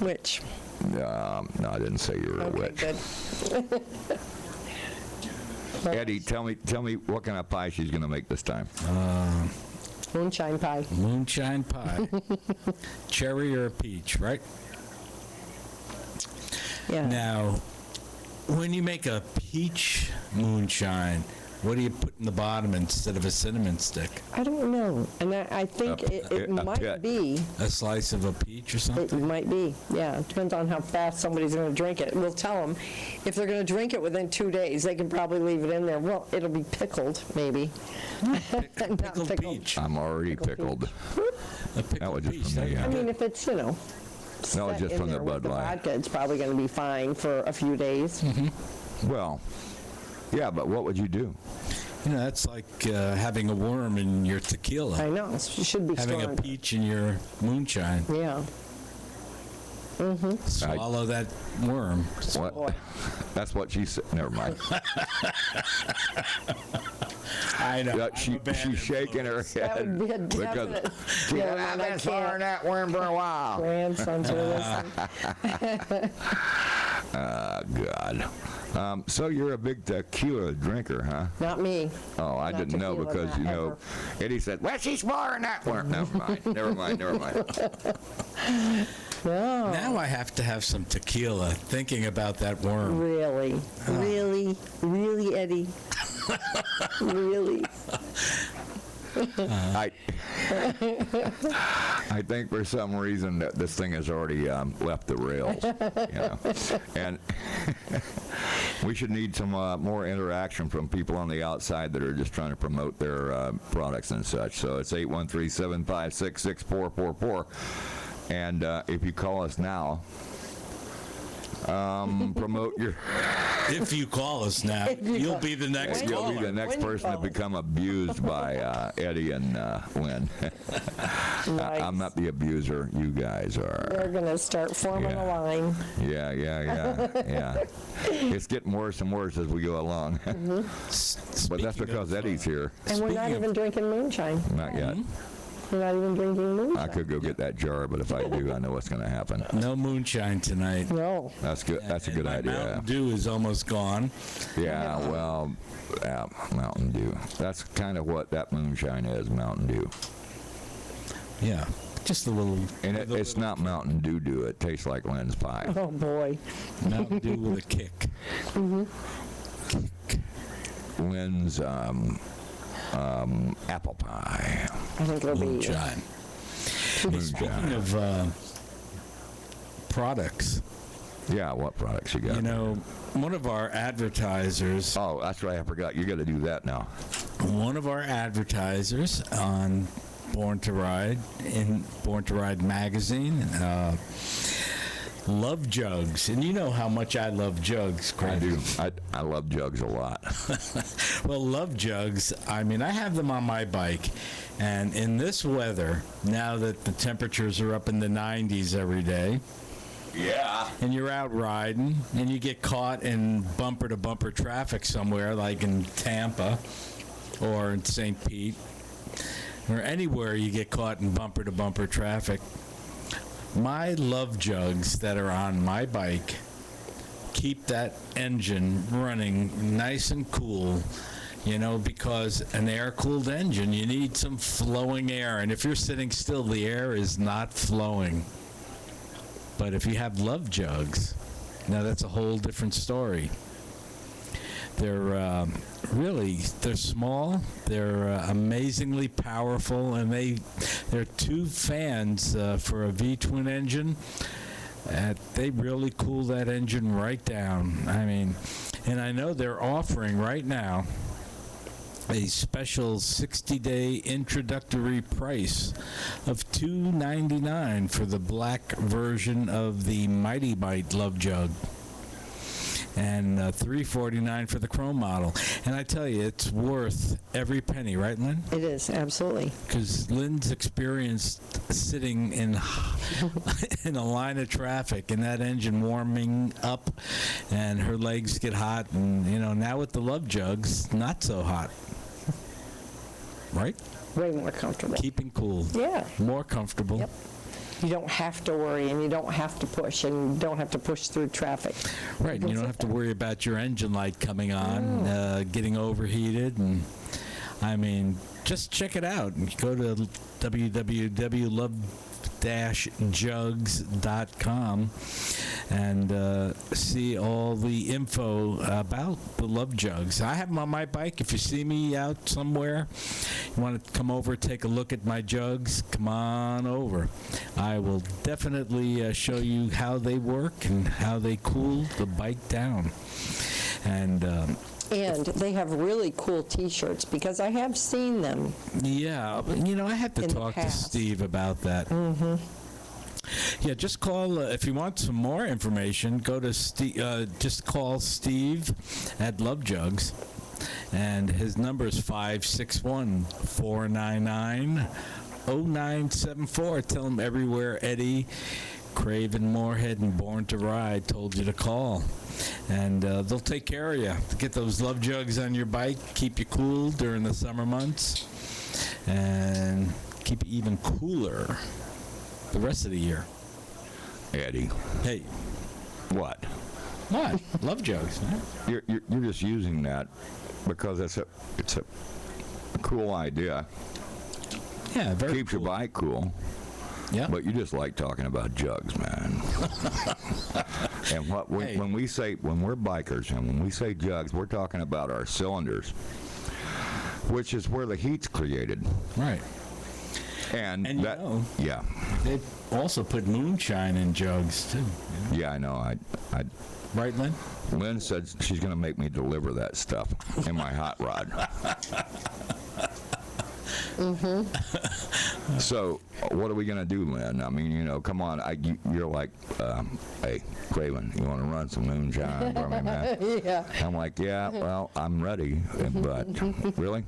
Which? No, I didn't say you were a witch. Good. Eddie, tell me what kind of pie she's going to make this time. Moonshine pie. Moonshine pie. Cherry or peach, right? Yeah. Now, when you make a peach moonshine, what do you put in the bottom instead of a cinnamon stick? I don't know. And I think it might be. A slice of a peach or something? It might be, yeah. It depends on how fast somebody's going to drink it. We'll tell them if they're going to drink it within 2 days, they can probably leave it in there. Well, it'll be pickled, maybe. Not Pickled peach. I'm already pickled. A pickled That was just peach. from the, I mean, if it's, that was set just in from the there with Bud Light. vodka, it's probably going to be fine for a few days. Well, yeah, but what would you do? You know, that's like having a worm in your tequila. I know. It should be Having a stronger. peach in your moonshine. Yeah. Mm-hmm. Swallow that worm. What? Boy. That's what she said. Never mind. I know. Yeah, I'm she's a bad shaking her influence. That head would be a definite. she Yeah, said, I've I been swallowing can't. that worm for a while. Grandsons are listening. God. So you're a big tequila drinker, huh? Not me. Oh, I Not didn't know tequila, because, not you know, ever. Eddie said, well, she's swallowing that worm. Never mind. No. Now I have to have some tequila thinking about that worm. Really? Really, Eddie? Really? I think for some reason that this thing has already left the rails, you know, and we should need some more interaction from people on the outside that are just trying to promote their products and such. So it's 813-756-6444, and if you call us now, promote your. If you call us now, you'll be the next You'll caller. be the next person to become abused by Eddie and Lynn. I'm not the abuser. You guys are. They're going to start forming a line. Yeah. It's getting worse and worse as we go along. But that's because Eddie's here. And we're not even drinking moonshine. Not yet. We're not even drinking moonshine. I could go get that jar, but if I do, I know what's going to happen. No moonshine tonight. No. That's good. That's a good My idea. Mountain Dew is almost gone. Yeah, well, Mountain Dew. That's kind of what that moonshine is, Mountain Dew. Yeah, just a little. And it's not Mountain Dew. It tastes like Lynn's pie. Oh, boy. Mountain Dew with a kick. Lynn's apple pie. I think it'll be. Moonshine. Speaking of products. Yeah, what products you got? You know, one of our advertisers. Oh, that's right. I forgot. You got to do that now. One of our advertisers on Born to Ride, in Born to Ride magazine, Love Jugs. And you know how much I love jugs, Craig. I do. I love jugs a lot. Well, Love Jugs, I mean, I have them on my bike. And in this weather, now that the temperatures are up in the 90s every day, yeah, and you're out riding, and you get caught in bumper-to-bumper traffic somewhere, like in Tampa or in St. Pete, or anywhere you get caught in bumper-to-bumper traffic, my Love Jugs that are on my bike keep that engine running nice and cool, you know, because an air-cooled engine, you need some flowing air, and if you're sitting still, the air is not flowing. But if you have Love Jugs, now that's a whole different story. They're they're small, they're amazingly powerful, and they're two fans for a V-twin engine. They really cool that engine right down. I mean, and I know they're offering right now a special 60-day introductory price of $299 for the black version of the Mighty Mite Love Jug, and $349 for the chrome model. And I tell you, it's worth every penny, right, Lynn? It is, absolutely. Because Lynn's experienced sitting in in a line of traffic and that engine warming up, and her legs get hot, and you know, now with the Love Jugs, not so hot. Right? Way more comfortable. Keeping cool. Yeah. More comfortable. Yep. you don't have to worry, and you don't have to push, and you don't have to push through traffic. Right, and you don't have to worry about your engine light coming on, getting overheated, and I mean, just check it out. Go to www.love-jugs.com and see all the info about the Love Jugs. I have them on my bike. If you see me out somewhere, you want to come over, take a look at my jugs, come on over. I will definitely show you how they work and how they cool the bike down. And they have really cool T-shirts, because I have seen them. Yeah, I had to talk to Steve about that. Mm-hmm. Yeah, just call, if you want some more information, go to just call Steve at Love Jugs, and his number is 561-499-0974. Tell him Everywhere Eddie, Craven Moorhead, and Born to Ride told you to call. And they'll take care of you. Get those Love Jugs on your bike, keep you cool during the summer months, and keep you even cooler the rest of the year. Eddie. Hey. What? What? Love Jugs, man. You're just using that because it's a cool idea. Yeah, very Keeps your bike cool. Yeah. But you just like talking about jugs, man. And when we're bikers and when we say jugs, we're talking about our cylinders, which is where the heat's created. Right. And that, yeah. They also put moonshine in jugs too. Yeah, I know. I right, Lynn? Lynn said she's going to make me deliver that stuff in my hot rod. Mm-hmm. So, what are we going to do, Lynn? I mean, come on. You're like, hey, Craven, you want to run some moonshine for me, man? Yeah. I'm like, yeah, well, I'm ready. But, really?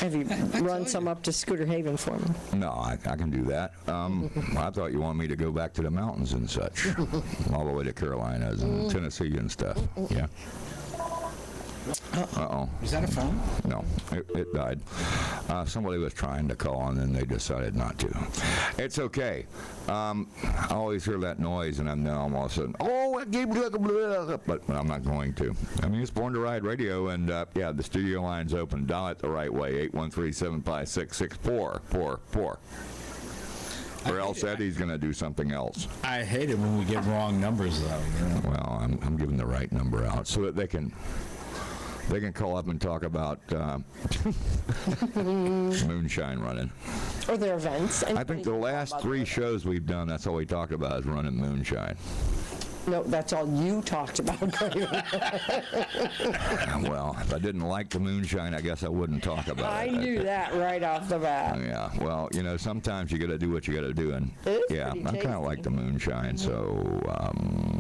Have you run some up to Scooter Haven for me? No, I can do that. I thought you wanted me to go back to the mountains and such, all the way to Carolinas and Tennessee and stuff. Yeah. Uh-oh. Is that a phone? No, it died. Somebody was trying to call, and then they decided not to. It's okay. I always hear that noise, and I'm now all of a sudden, but I'm not going to. I mean, it's Born to Ride Radio, and yeah, the studio line's open. Dial it the right way, 813-756-6444. Or else Eddie's going to do something else. I hate it when we get wrong numbers, though. Well, I'm giving the right number out so that they can call up and talk about moonshine running. Or their events. I think the last 3 shows we've done, that's all we talked about is running moonshine. No, that's all you talked about. Well, if I didn't like the moonshine, I guess I wouldn't talk about it. I knew that right off the bat. Yeah, well, sometimes you got to do what you got to do, and yeah, I kind of like the moonshine, so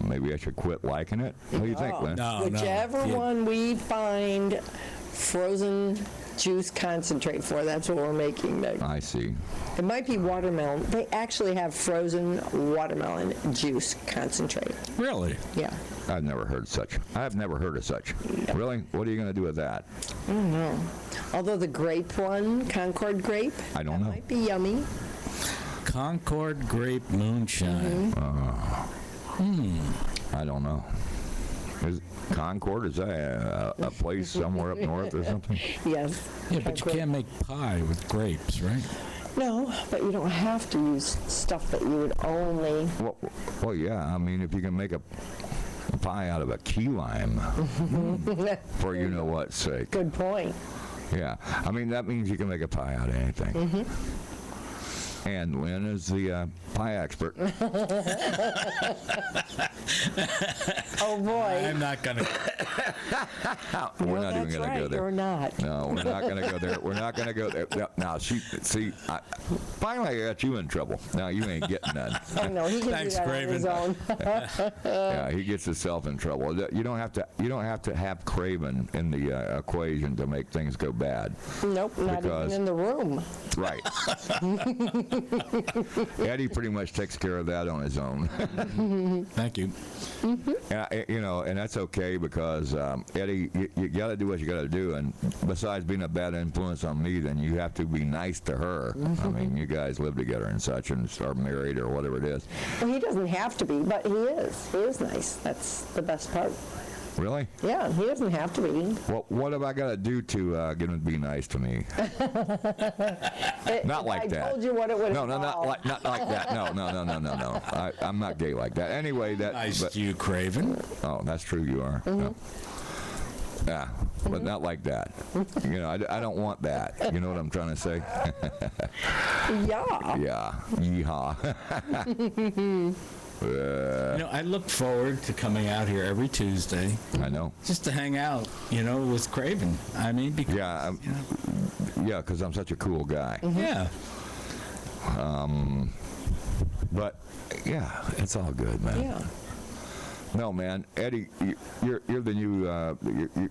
maybe I should quit liking it. What do you think, Lynn? Whichever one we find frozen juice concentrate for, that's what we're making. I see. It might be watermelon. They actually have frozen watermelon juice concentrate. Really? Yeah. I've never heard such. No. Really? What are you going to do with that? I don't know. Although the grape one, Concord grape, I don't know. Might be yummy. Concord grape moonshine. I don't know. Is Concord, is that a place somewhere up north or something? Yes. Yeah, but you can't make pie with grapes, right? No, but you don't have to use stuff that you would only... Well, yeah. I mean, if you can make a pie out of a key lime, for you-know-what's sake. Good point. Yeah. I mean, that means you can make a pie out of anything. Mm-hmm. And Lynn is the pie expert. Oh, boy. I'm not going to. We're not even going to go there. Or not. No, we're not going to go there. We're not going to go there. Now, finally I got you in trouble. Now, you ain't getting none. I know, he can do that on his own. Yeah, he gets himself in trouble. You don't have to have Craven in the equation to make things go bad. Nope, not even in the room. Right. Eddie pretty much takes care of that on his own. Thank you. You know, and that's okay because Eddie, you got to do what you got to do. And besides being a bad influence on me, then you have to be nice to her. I mean, you guys live together and such, and are married or whatever it is. Well, he doesn't have to be, but he is. He is nice. That's the best part. Really? Yeah, he doesn't have to be. Well, what have I got to do to get him to be nice to me? Not like that. I told you what it would. No, not like that. No. I'm not gay like that. Anyway, that. Nice to you, Craven. Oh, that's true. You are. No. Yeah, but not like that. You know, I don't want that. You know what I'm trying to say? Yeah. Yeah. Yeehaw. You know, I look forward to coming out here every Tuesday. I know. Just to hang out, you know, with Craven. I mean, because yeah, because I'm such a cool guy. Yeah. But yeah, it's all good, man. Yeah. No, man, Eddie, you're the new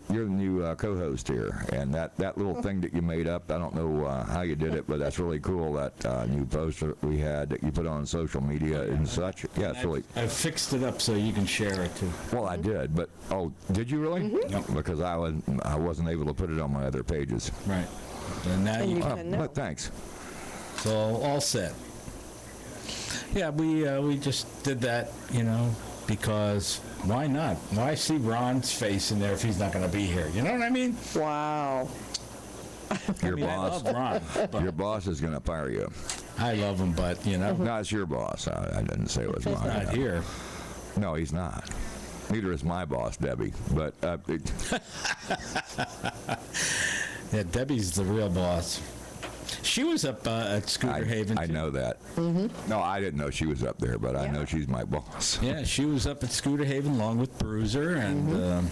you're the new co-host here, and that little thing that you made up, I don't know how you did it, but that's really cool. That new poster we had that you put on social media and such. Yeah, it's really. I fixed it up so you can share it too. Well, I did, but did you really? Yep. Because I wasn't able to put it on my other pages. Right. And now you can. But thanks. So all set. Yeah, we just did that, you know. Because why not? Why see Ron's face in there if he's not going to be here? You know what I mean? Wow. Your I boss. love Ron, but Your boss is going to fire you. I love him, but you know. No, it's your boss. I didn't say it was mine. He's not here. No, he's not. Neither is my boss, Debbie. But yeah, Debbie's the real boss. She was up at Scooter Haven. I know that. No, I didn't know she was up there, but I know she's my boss. Yeah, she was up at Scooter Haven along with Bruiser and.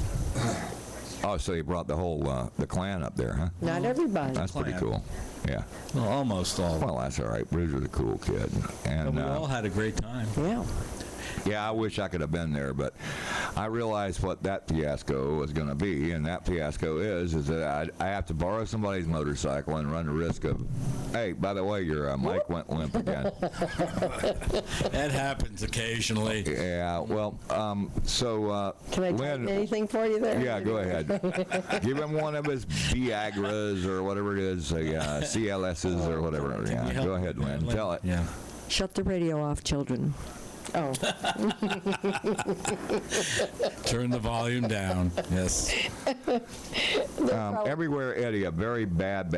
Oh, so you brought the whole the clan up there, huh? Not everybody. That's pretty cool. Yeah. Well, almost all. Well, that's all right. Bruiser's a cool kid, and we all had a great time. Yeah. Yeah, I wish I could have been there, but I realized what that fiasco was going to be, and that fiasco is that I have to borrow somebody's motorcycle and run the risk of, hey, by the way, your mic went limp again. That happens occasionally. Yeah, well, so Can I Lynn, type anything for you there? yeah, go ahead. Give him one of his Viagras or whatever it is, CLSs or whatever. Yeah, go ahead, Lynn. Tell it. Yeah. Shut the radio off, children. Oh. Turn the volume down. Yes. Everywhere, Eddie, a very bad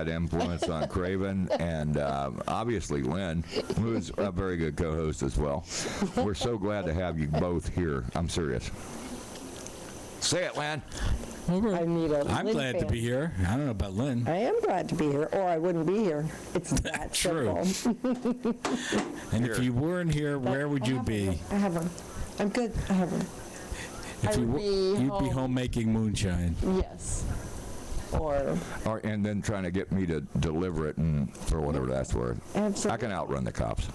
influence on Craven, and obviously Lynn, who's a very good co-host as well. We're so glad to have you both here. I'm serious. Say it, Lynn. I'm glad to be here. I don't know about Lynn. I am glad to be here, or I wouldn't be here. It's that true. simple. And if you weren't here, where would you be? I have one. I'm good. I have one. If you'd be home making moonshine. Yes. Or and then trying to get me to deliver it and for whatever that's worth. Absolutely. I can outrun the cops.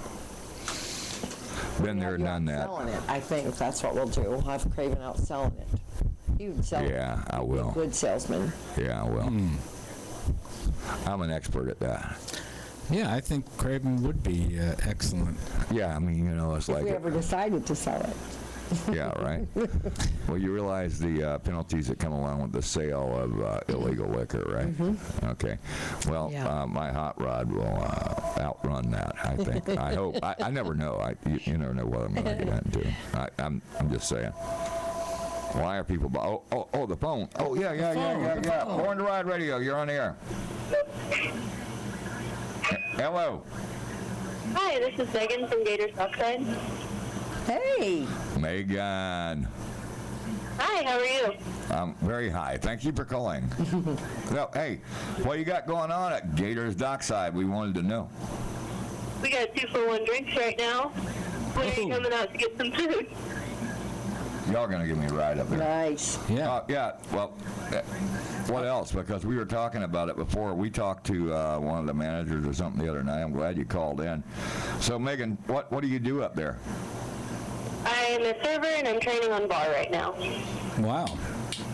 Been there, done that. Selling it. I think that's what we'll do. We'll have Craven out selling it. You'd sell it. Yeah, I will. Good salesman. Yeah, I will. I'm an expert at that. Yeah, I think Craven would be excellent. Yeah, I mean, you know, it's If like we ever decided to sell it. yeah, right. Well, you realize the penalties that come along with the sale of illegal liquor, right? Okay. Well, my hot rod will outrun that, I think. I hope. I never know. You never know what I'm going to get into. I'm just saying. Why are people? Oh, the phone. Oh, yeah. Born to Ride Radio. You're on the air. Hello. Hi, this is Megan from Gators Dockside. Hey. Megan. Hi, how are you? Very high. Thank you for calling. So, hey, what you got going on at Gators Dockside? We wanted to know. We got 2-for-1 drinks right now. When are you coming out to get some food? Y'all gonna give me a ride up there? Nice. Yeah. Yeah. Well, what else? Because we were talking about it before. We talked to one of the managers or something the other night. I'm glad you called in. So, Megan, what do you do up there? I'm a server and I'm training on bar right now. Wow.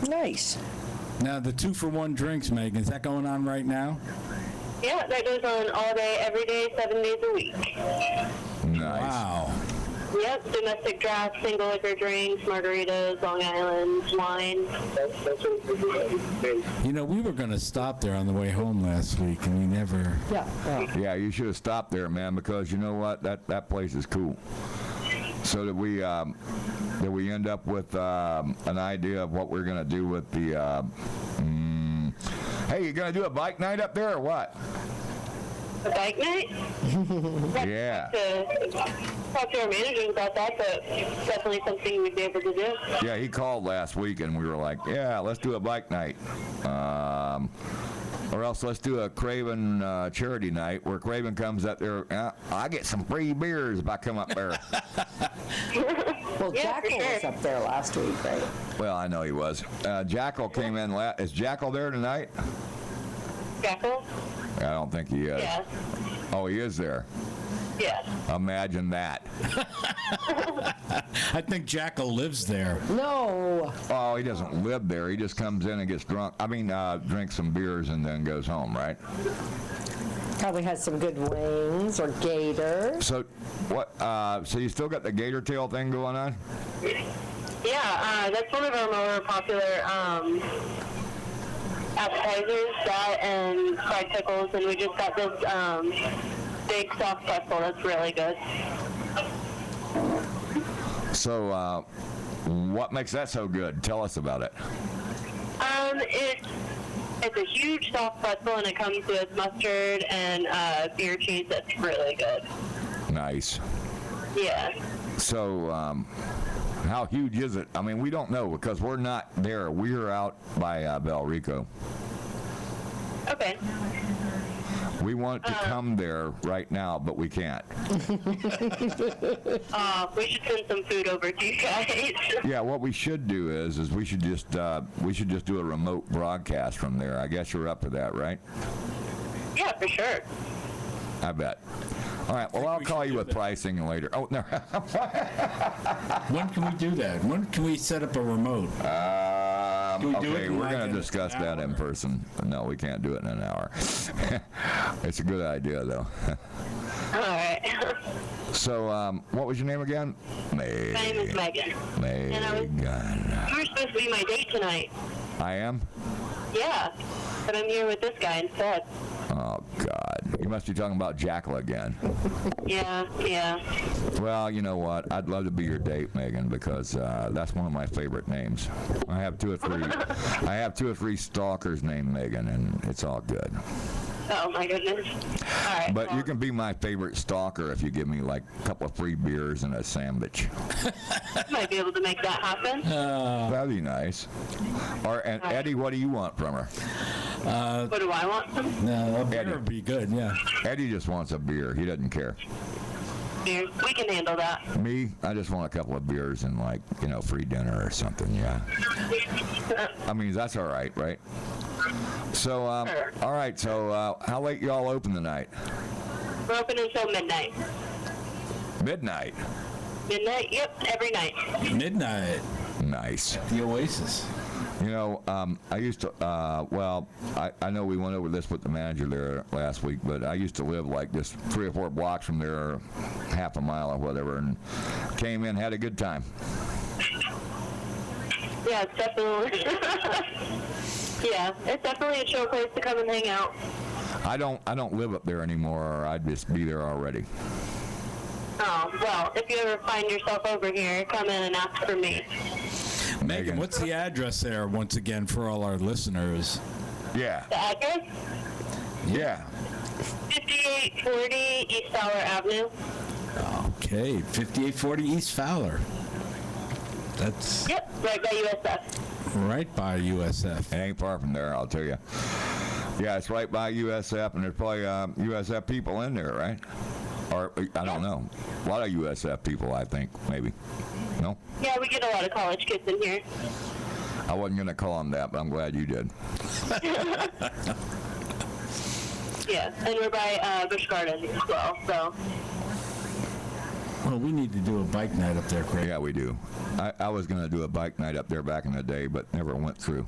Nice. Now, the 2-for-1 drinks, Megan, is that going on right now? Yeah, that goes on all day, every day, 7 days a week. Nice. Wow. Yep, domestic draft, single liquor drinks, margaritas, Long Island, wine. You know, we were going to stop there on the way home last week, and we never... Yeah, you should have stopped there, man, because you know what? That place is cool. So that we end up with an idea of what we're going to do with the... hey, you going to do a bike night up there or what? A bike night? Yeah. Talk to our managers about that, but definitely something we'd be able to do. Yeah, he called last week, and we were like, yeah, let's do a bike night. Or else let's do a Craven charity night where Craven comes up there. I get some free beers if I come up there. Well, Jackal was up there last week, right? Well, I know he was. Jackal came in Is Jackal there tonight? Jackal? I don't think he is. Yeah. Oh, he is there. Yeah. Imagine that. I think Jackal lives there. No. Oh, he doesn't live there. He just comes in and gets drunk. I mean, drinks some beers and then goes home, right? Probably has some good wings or gator. So, what? So you still got the gator tail thing going on? Yeah, that's one of our more popular appetizers, that and fried pickles, and we just got this big soft pretzel that's really good. So, what makes that so good? Tell us about it. It's a huge soft pretzel, and it comes with mustard and beer cheese that's really good. Nice. Yeah. So, how huge is it? I mean, we don't know because we're not there. We're out by Valrico. Okay. We want to come there right now, but we can't. We should send some food over to you guys. Yeah, what we should do is we should just do a remote broadcast from there. I guess you're up to that, right? Yeah, for sure. I bet. All right. Well, I'll call you with pricing later. Oh no. When can we do that? When can we set up a remote? Okay, we're going to discuss that in person. No, we can't do it in an hour. It's a good idea, though. All right. So, what was your name again? My name is Megan. Megan. You were supposed to be my date tonight. I am? Yeah, but I'm here with this guy instead. Oh, God. You must be talking about Jackal again. Yeah. Well, you know what? I'd love to be your date, Megan, because that's one of my favorite names. I have two or three stalkers named Megan, and it's all good. Oh, my goodness. All right. But you can be my favorite stalker if you give me like a couple of free beers and a sandwich. Might be able to make that happen. That'd be nice. And Eddie, what do you want from her? What do I want? No, a beer would be good, yeah. Eddie just wants a beer. He doesn't care. Beer. We can handle that. Me, I just want a couple of beers and free dinner or something, yeah. I mean, that's all right, right? So, all right, so how late y'all open tonight? We're open until midnight. Midnight? Midnight, yep, every night. Midnight. Nice. The Oasis. You know, I used to, I know we went over this with the manager there last week, but I used to live like just 3 or 4 blocks from there, or half a mile or whatever, and came in, had a good time. Yeah, it's definitely, it's definitely a chill place to come and hang out. I don't live up there anymore, or I'd just be there already. Oh, well, if you ever find yourself over here, come in and ask for me. Megan, what's the address there, once again, for all our listeners? Yeah. The address? Yeah. 5840 East Fowler Avenue. Okay, 5840 East Fowler. That's... Yep, right by USF. Right by USF. It ain't far from there, I'll tell you. Yeah, it's right by USF, and there's probably USF people in there, right? Or, I don't know. A lot of USF people, I think, maybe. No? Yeah, we get a lot of college kids in here. I wasn't going to call them that, but I'm glad you did. Yeah, and we're by Busch Gardens as well, so. Well, we need to do a bike night up there, Craig. Yeah, we do. I was going to do a bike night up there back in the day, but never went through.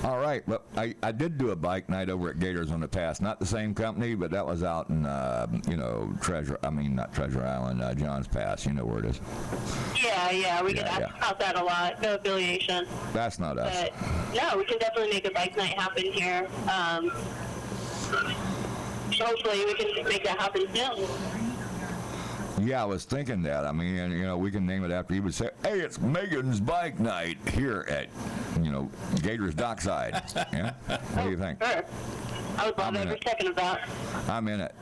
All right, but I did do a bike night over at Gators in the past. Not the same company, but that was out in, not Treasure Island, Johns Pass. You know where it is. Yeah, we get asked about that a lot, the affiliation. That's not us. But, no, we can definitely make a bike night happen here. Hopefully we can make that happen soon. Yeah, I was thinking that. I mean, we can name it after you would say, hey, it's Megan's bike night here at, Gators Dockside. Yeah? What do you think? Sure. I would love every second of that. I'm in it.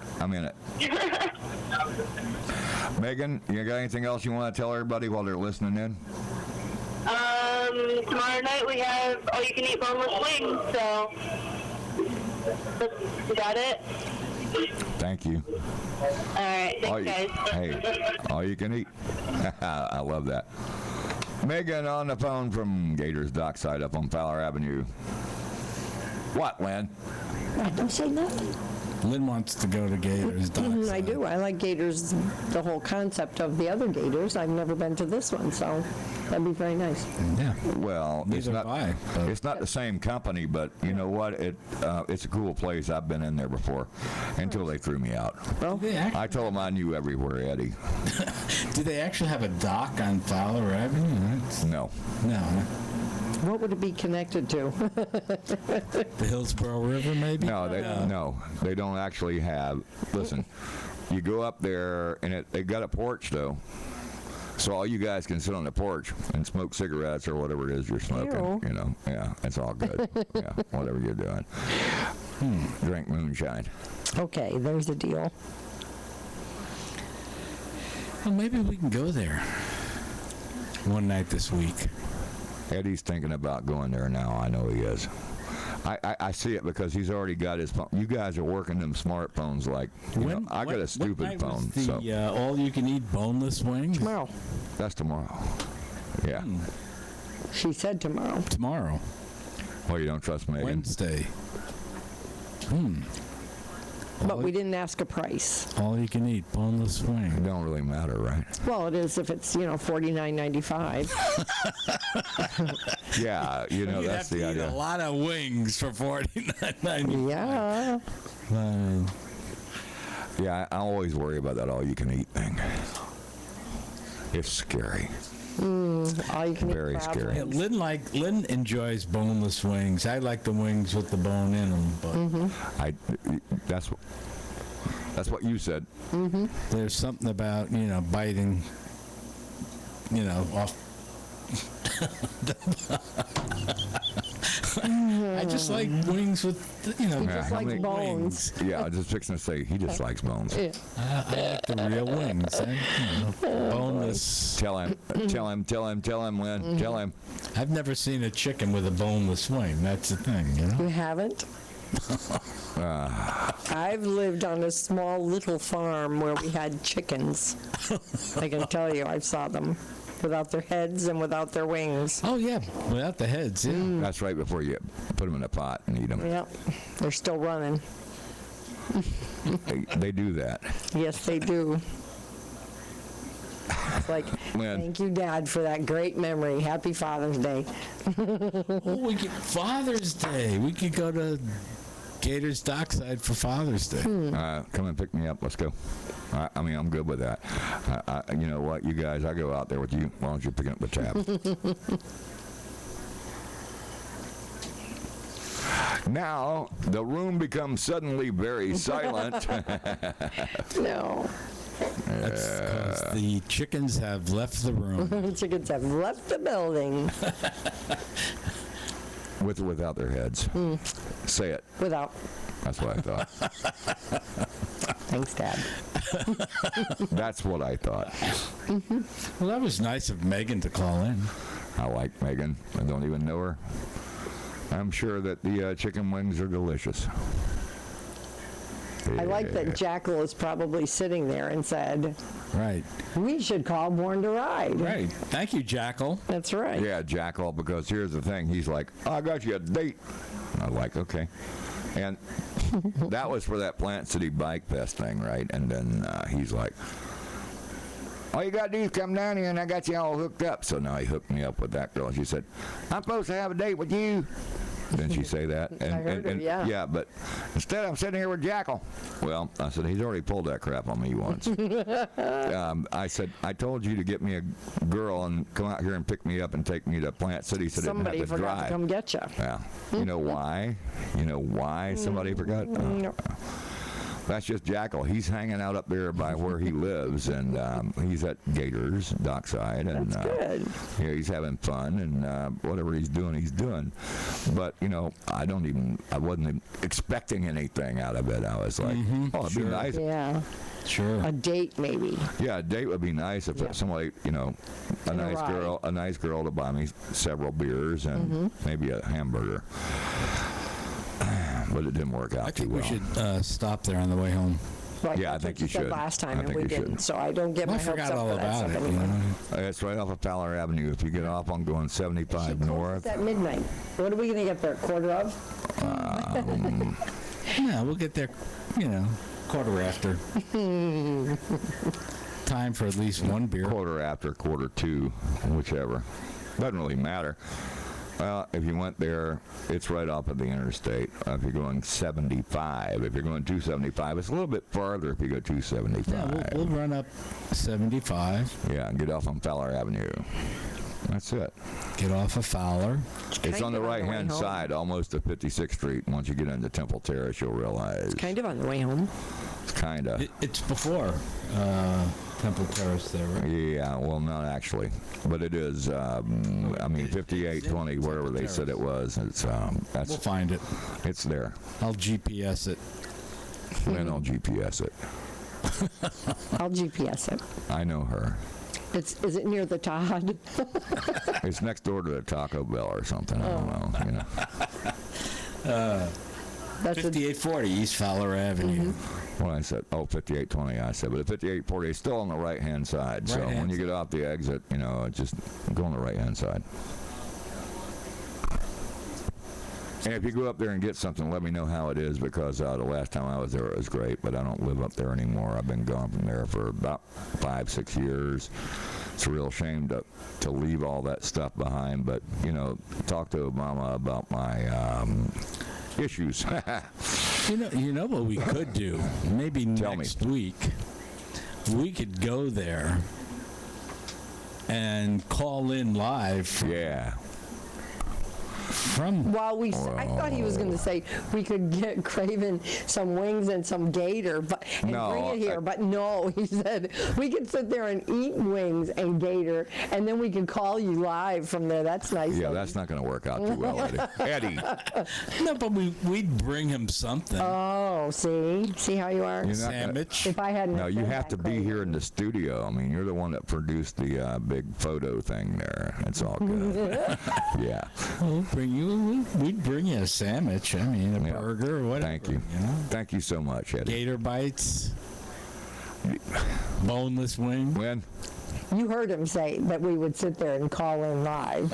Megan, you got anything else you want to tell everybody while they're listening in? Tomorrow night we have all-you-can-eat boneless wings, so is that it? Thank you. All right, thanks, guys. Hey, all you can eat. I love that. Megan on the phone from Gators Dockside up on Fowler Avenue. What, Lynn? I don't say nothing. Lynn wants to go to Gators Dockside. I do. I like Gators, the whole concept of the other Gators. I've never been to this one, so that'd be very nice. Yeah. Well, it's not the same company, but you know what? It's a cool place. I've been in there before until they threw me out. Well, I told them I knew everywhere, Eddie. Do they actually have a dock on Fowler Avenue? No. What would it be connected to? The Hillsborough River, maybe? No, they don't actually have. Listen, you go up there, and they got a porch, though. So all you guys can sit on the porch and smoke cigarettes or whatever it is you're smoking. Ew. Yeah, it's all good. Yeah, whatever you're doing. Drink moonshine. Okay, there's a deal. Well, maybe we can go there one night this week. Eddie's thinking about going there now. I know he is. I see it because he's already got his phone. You guys are working them smartphones like, I got a stupid phone. Was the all-you-can-eat boneless wings? Tomorrow. That's tomorrow. Yeah. She said tomorrow. Tomorrow. Well, you don't trust Megan? Wednesday. But we didn't ask a price. All you can eat boneless wing. It don't really matter, right? Well, it is if it's $49.95. Yeah, that's the idea. Eat a lot of wings for $49.95. Yeah. Yeah, I always worry about that all-you-can-eat thing. It's scary. All you can Very eat scary. Yeah, Lynn enjoys boneless wings. I like the wings with the bone in them, but that's what you said. There's something about biting, off. I just like wings with, just likes bones. Yeah, I was just fixing to say he just likes bones. Yeah. I like the real wings. Boneless. Tell him, Lynn. Tell him. I've never seen a chicken with a boneless wing. That's the thing, You haven't? I've lived on a small little farm where we had chickens. I can tell you, I saw them without their heads and without their wings. Oh, yeah, without the heads, yeah. That's right before you put them in a pot and eat them. Yep, they're still running. They do that. Yes, they do. It's like, Lynn. thank you, Dad, for that great memory. Happy Father's Day. Father's Day. We could go to Gators Dockside for Father's Day. Come and pick me up. Let's go. I'm good with that. You know what, you guys, I go out there with you. Why don't you pick up the tab? Now, the room becomes suddenly very silent. No. That's 'cause the chickens have left the room. The chickens have left the building. With or without their heads. Say it. Without. That's what I thought. Thanks, Dad. That's what I thought. Well, that was nice of Megan to call in. I like Megan. I don't even know her. I'm sure that the chicken wings are delicious. I like that Jackal is probably sitting there and said, right, we should call Born to Ride. Right. Thank you, Jackal. That's right. Yeah, Jackal, because here's the thing. He's like, I got you a date. And I'm like, okay. And that was for that Plant City Bike Fest thing, right? And then he's like, all you got to do is come down here and I got you all hooked up. So now he hooked me up with that girl. She said, I'm supposed to have a date with you. Didn't she say that? I heard her, yeah. Yeah, but instead I'm sitting here with Jackal. Well, I said, he's already pulled that crap on me once. I said, I told you to get me a girl and come out here and pick me up and take me to Plant City so Somebody didn't have to forgot drive. to come get you. Yeah. You know why? You know why somebody forgot? No. That's just Jackal. He's hanging out up there by where he lives, and he's at Gators, Dockside, and That's good. Yeah, he's having fun, and whatever he's doing. But you know, I wasn't expecting anything out of it. I was like, oh, it'd be nice. Yeah. Sure. A date, maybe. Yeah, a date would be nice if somebody, you know, a nice girl to buy me several beers and maybe a hamburger. But it didn't work out I think too we well. should stop there on the way home. Right, Yeah, I that's think what you said should. last time, I and think we you should. didn't. So I don't get my I hopes forgot up all for that about stuff it. You anymore. know? It's right off of Fowler Avenue. If you get off on going 75 north, It's at midnight. What are we going to get there? Quarter of? Yeah, we'll get there, you know, quarter after. Time for at least one beer. quarter after, quarter to, whichever. Doesn't really matter. Well, if you went there, it's right off of the interstate. If you're going 75, if you're going 275, it's a little bit farther if you go 275. Yeah, we'll run up 75. Yeah, and get off on Fowler Avenue. That's it. Get off of Fowler. It's on the of on the way right-hand home. side, almost to 56th Street. Once you get into Temple Terrace, you'll realize. Kind of on the way home. It's kind of. It's before Temple Terrace there, right? Yeah, well, not actually, but it is. I mean, 5820, wherever they said it was. It's that's. We'll find it. It's there. I'll GPS it. Then I'll GPS it. I'll GPS it. I know her. Is it near the Todd? It's next door to the Taco Bell or something. I don't know. You know. That's 5840 East Fowler Avenue. Well, I said, 5820. I said, but the 5840 is still on the right-hand side. So Right-hand when you get off the exit, you know, just go on the right-hand side. And if you go up there and get something, let me know how it is, because the last time I was there, it was great, but I don't live up there anymore. I've been gone from there for about 5-6 years. It's a real shame to leave all that stuff behind, but, you know, talk to Obama about my issues. You know what we could do? Maybe Tell next week, we could go there and call in live. Yeah. From While we, I thought he was going to say we could get Craven some wings and some gator, and No, bring it here. But no, he said we could sit there and eat wings and gator, and then we could call you live from there. That's nice. Yeah, that's not going to work out too well, Eddie. No, but we'd bring him something. Oh, see how you are. You're not gonna- Sandwich. If I hadn't. No, you said have to that, be Craven. here in the studio. I mean, you're the one that produced the big photo thing there. It's all good. Yeah. We'd bring you a sandwich. I mean, a Yeah. burger or whatever. Thank you. know? Thank you so much, Eddie. Gator bites. Boneless wing. When? You heard him say that we would sit there and call in live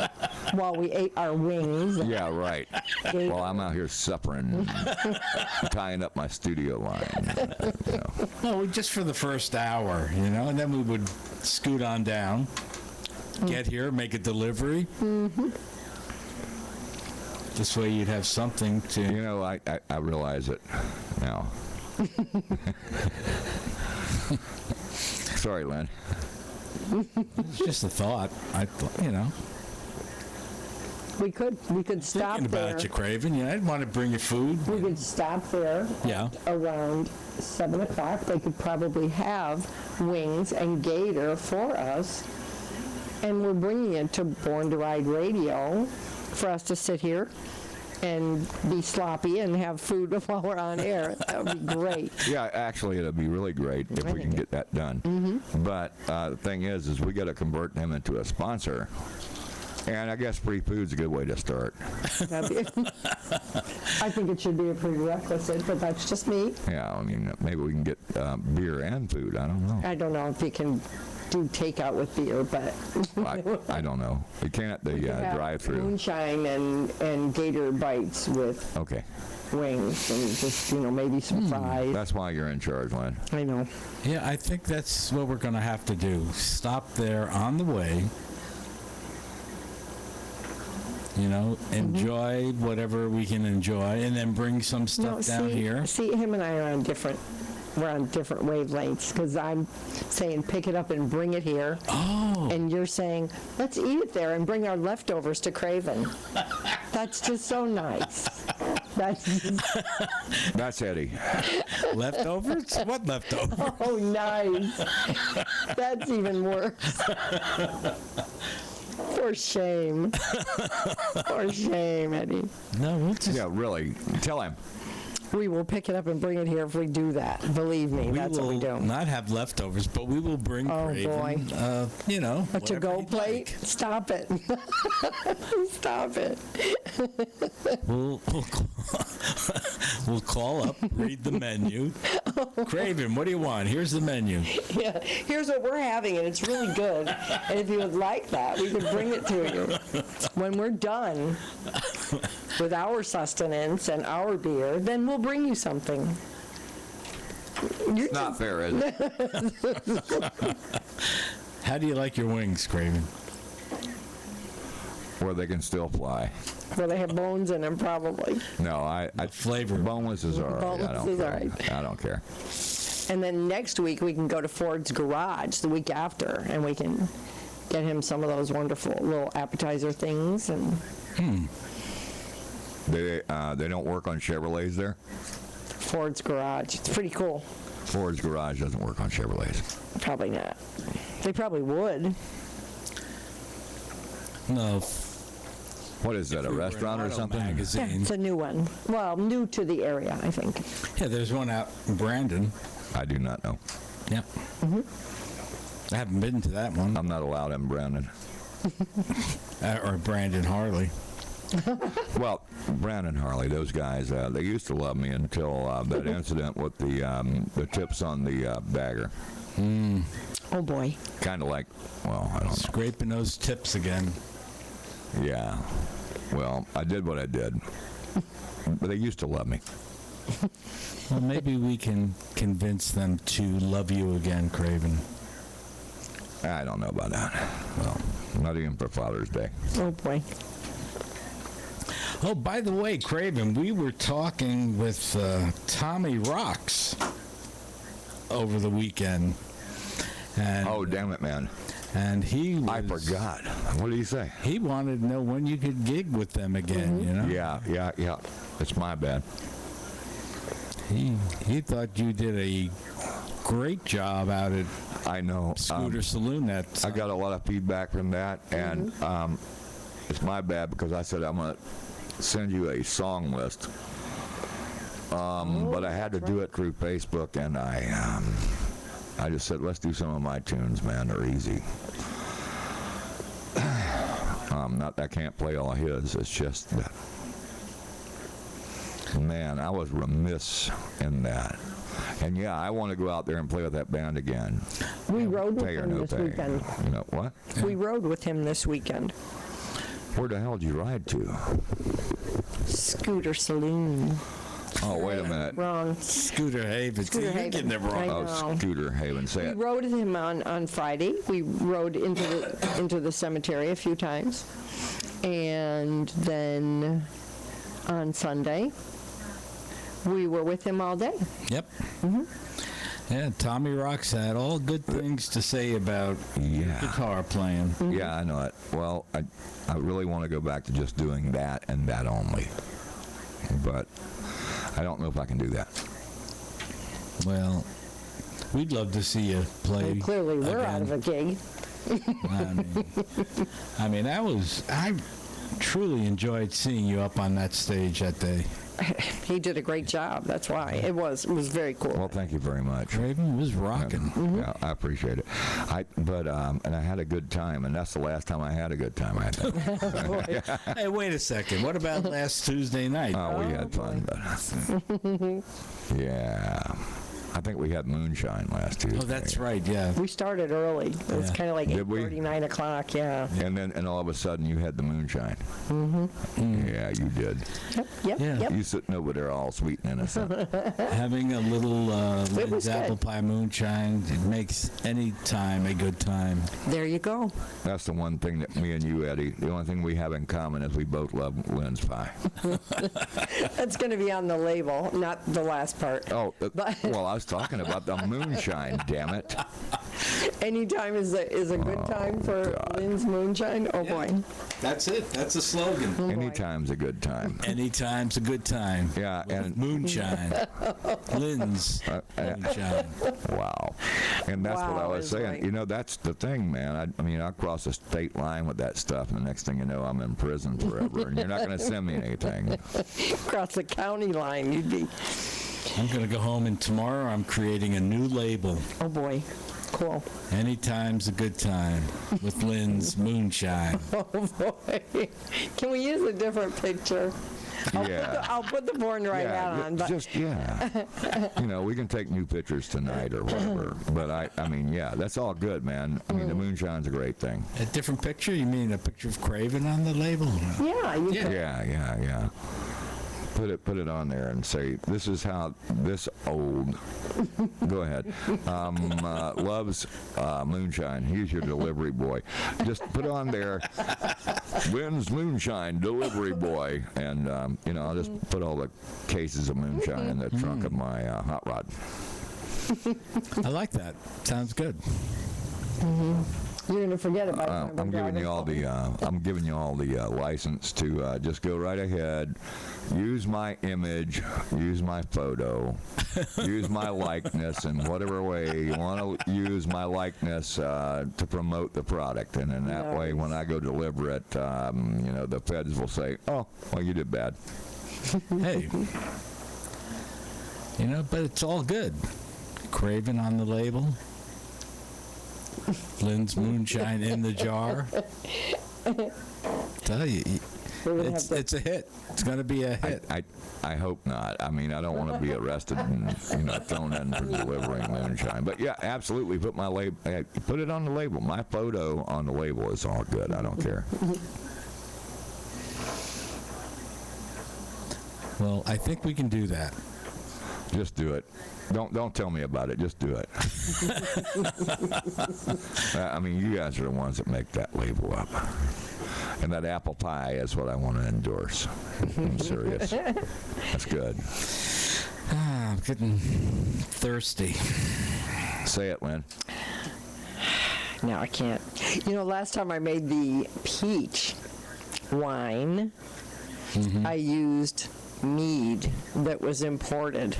while we ate our wings. Yeah, right. Well, I'm out here suffering, tying up my studio line. You know. No, just for the first hour, you know, and then we would scoot on down, get here, make a delivery. Mm-hmm. This way you'd have something to... You know, I realize it now. Sorry, Lynn. It's just a thought. I thought, you know. We could stop Thinking there. about you, Craven. Yeah, I'd want to bring you food. We could stop there Yeah. around 7 o'clock. They could probably have wings and gator for us. And we're bringing it to Born to Ride Radio for us to sit here and be sloppy and have food while we're on air. That would be great. Yeah, actually, it'd be really great if we can get that done. Mm-hmm. But the thing is we got to convert them into a sponsor. And I guess free food's a good way to start. I think it should be a prerequisite, but that's just me. Yeah, I mean, maybe we can get beer and food. I don't know. I don't know if you can do takeout with beer, but I don't know. We can't the we can have drive-through. moonshine and gator bites with Okay. wings and just, maybe some fries. That's why you're in charge, Lynn. I know. Yeah, I think that's what we're going to have to do. Stop there on the way. Enjoy whatever we can enjoy, and then bring some stuff down here. See, him and I are we're on different wavelengths, because I'm saying pick it up and bring it here. Oh. And you're saying, let's eat it there and bring our leftovers to Craven. That's just so nice. That's Eddie. Leftovers? What leftovers? Oh, nice. That's even worse. For shame. For shame, Eddie. No, we'll just... Yeah, really. Tell him. We will pick it up and bring it here if we do that. Believe me, that's what we do. We will not have leftovers, but we will bring Craven, a to-go plate? Like. Stop it. Stop it. We'll call up, read the menu. Craven, what do you want? Here's the menu. Yeah, here's what we're having, and it's really good. And if you would like that, we can bring it to you. When we're done with our sustenance and our beer, then we'll bring you something. It's not fair, is it? How do you like your wings, Craven? Where they can still fly. Well, they have bones in them, probably. No, I flavor. Boneless is all right. Boneless is all right. I don't care. And then next week, we can go to Ford's Garage the week after, and we can get him some of those wonderful little appetizer things. And They don't work on Chevrolets there? Ford's Garage. It's pretty cool. Ford's Garage doesn't work on Chevrolets. Probably not. They probably would. No. What is that, a restaurant or something? Magazine. Yeah, it's a new one. Well, new to the area, I think. Yeah, there's one out in Brandon. I do not know. Yep. I haven't been to that one. I'm not allowed in Brandon. Or Brandon Harley. Well, Brandon Harley, those guys, they used to love me until that incident with the tips on the bagger. Oh, boy. Kind of like, well, I don't know. Scraping those tips again. Yeah. Well, I did what I did. But they used to love me. Well, maybe we can convince them to love you again, Craven. I don't know about that. Well, not even for Father's Day. Oh, boy. Oh, by the way, Craven, we were talking with Tommy Rocks over the weekend. And, oh, damn it, man. And I forgot. What did he say? He wanted to know when you could gig with them again, you know? Yeah. It's my bad. He thought you did a great job out at Scooter Saloon. I got a lot of feedback from that, and it's my bad because I said I'm going to send you a song list. But I had to do it through Facebook, and I just said, let's do some of my tunes, man. They're easy. I can't play all his. It's just that, man, I was remiss in that. And yeah, I want to go out there and play with that band again. We rode with him this weekend. You know what? We rode with him this weekend. Where the hell did you ride to? Scooter Saloon. Oh, wait a minute. Wrong. Scooter Haven. Scooter Haven. You're getting it wrong. Oh, Scooter Haven. Say it. We rode with him on Friday. We rode into the cemetery a few times. And then on Sunday, we were with him all day. Yep. Yeah, Tommy Rocks had all good things to say about guitar playing. Yeah, I know it. Well, I really want to go back to just doing that and that only. But I don't know if I can do that. Well, we'd love to see you play. Well, clearly, we're again. out of a gig. I mean, I truly enjoyed seeing you up on that stage that day. He did a great job. That's why. It was very cool. Well, thank you very much. Craven was rocking. Yeah, I appreciate it. And I had a good time, and that's the last time I had a good time, I think. Hey, wait a second. What about last Tuesday night? Oh, we had fun. But yeah. I think we had moonshine last Tuesday. Oh, that's right. Yeah. We started early. It was Yeah. kind of like Did we? 8:30, 9 o'clock. Yeah. And all of a sudden you had the moonshine. Mm-hmm. Yeah, you did. Yep. Yeah. Yep. You sitting over there all sweet and innocent. Having a little It was Lynn's apple good. pie moonshine, it makes any time a good time. There you go. That's the one thing that me and you, Eddie, the only thing we have in common is we both love Lynn's pie. That's going to be on the label, not the last part. Oh, well, I was talking about the moonshine, damn it. Anytime is a good time for Lynn's moonshine. Oh boy. That's it. That's the slogan. Anytime's a good time. Anytime's a good time. Yeah, and Moonshine. Lynn's moonshine. wow. And that's what I Wow was is saying. right. You know, that's the thing, man. I mean, I'll cross a state line with that stuff, and the next thing you know, I'm in prison forever, and you're not going to send me anything. Across the county line, you'd be. I'm going to go home, and tomorrow I'm creating a new label. Oh boy. Cool. Anytime's a good time with Lynn's moonshine. Oh boy. Can we use a different picture? Yeah. I'll put the Born to Ride hat on. But Just, yeah. You know, we can take new pictures tonight or whatever. But I mean, yeah, that's all good, man. I mean, the moonshine's a great thing. A different picture? You mean a picture of Craven on the label? yeah, you can. Yeah. Put it on there and say, this is how this old, go ahead, loves moonshine. He's your delivery boy. Just put on there, Lynn's Moonshine Delivery Boy. And, I'll just put all the cases of moonshine in the trunk of my hot rod. I like that. Sounds good. You're gonna forget about it. I'm giving you all the license to just go right ahead, use my image, use my photo, use my likeness in whatever way you want to use my likeness to promote the product, and in that way, when I go deliver it, the feds will say, "Oh, well, you did bad." Hey. But it's all good. Craven on the label. Lynn's moonshine in the jar. Tell you, it's a hit. It's going to be a hit. I hope not. I mean, I don't want to be arrested and thrown in for delivering moonshine. But yeah, absolutely. Put it on the label. My photo on the label is all good. I don't care. Well, I think we can do that. Just do it. Don't tell me about it. Just do it. I mean, you guys are the ones that make that label up. And that apple pie is what I want to endorse. I'm serious. That's good. I'm getting thirsty. Say it, Lynn. No, I can't. Last time I made the peach wine, I used mead that was imported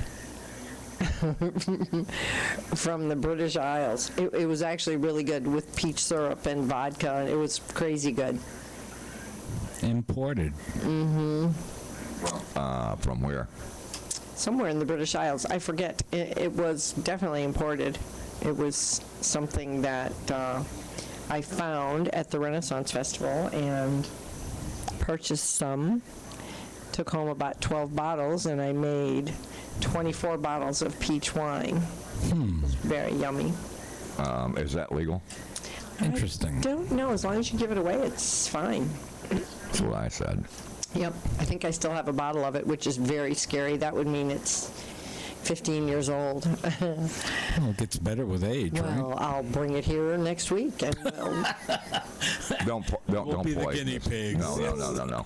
from the British Isles. It was actually really good with peach syrup and vodka. It was crazy good. Imported. Mm-hmm. From where? Somewhere in the British Isles. I forget. It was definitely imported. It was something that I found at the Renaissance Festival and purchased some. Took home about 12 bottles, and I made 24 bottles of peach wine. It was very yummy. Is that legal? Interesting. I don't know. As long as you give it away, it's fine. That's what I said. Yep. I think I still have a bottle of it, which is very scary. That would mean it's 15 years old. Well, it gets better with age, right? Well, I'll bring it here next week, and Don't We'll be the poison guinea us. pigs. No.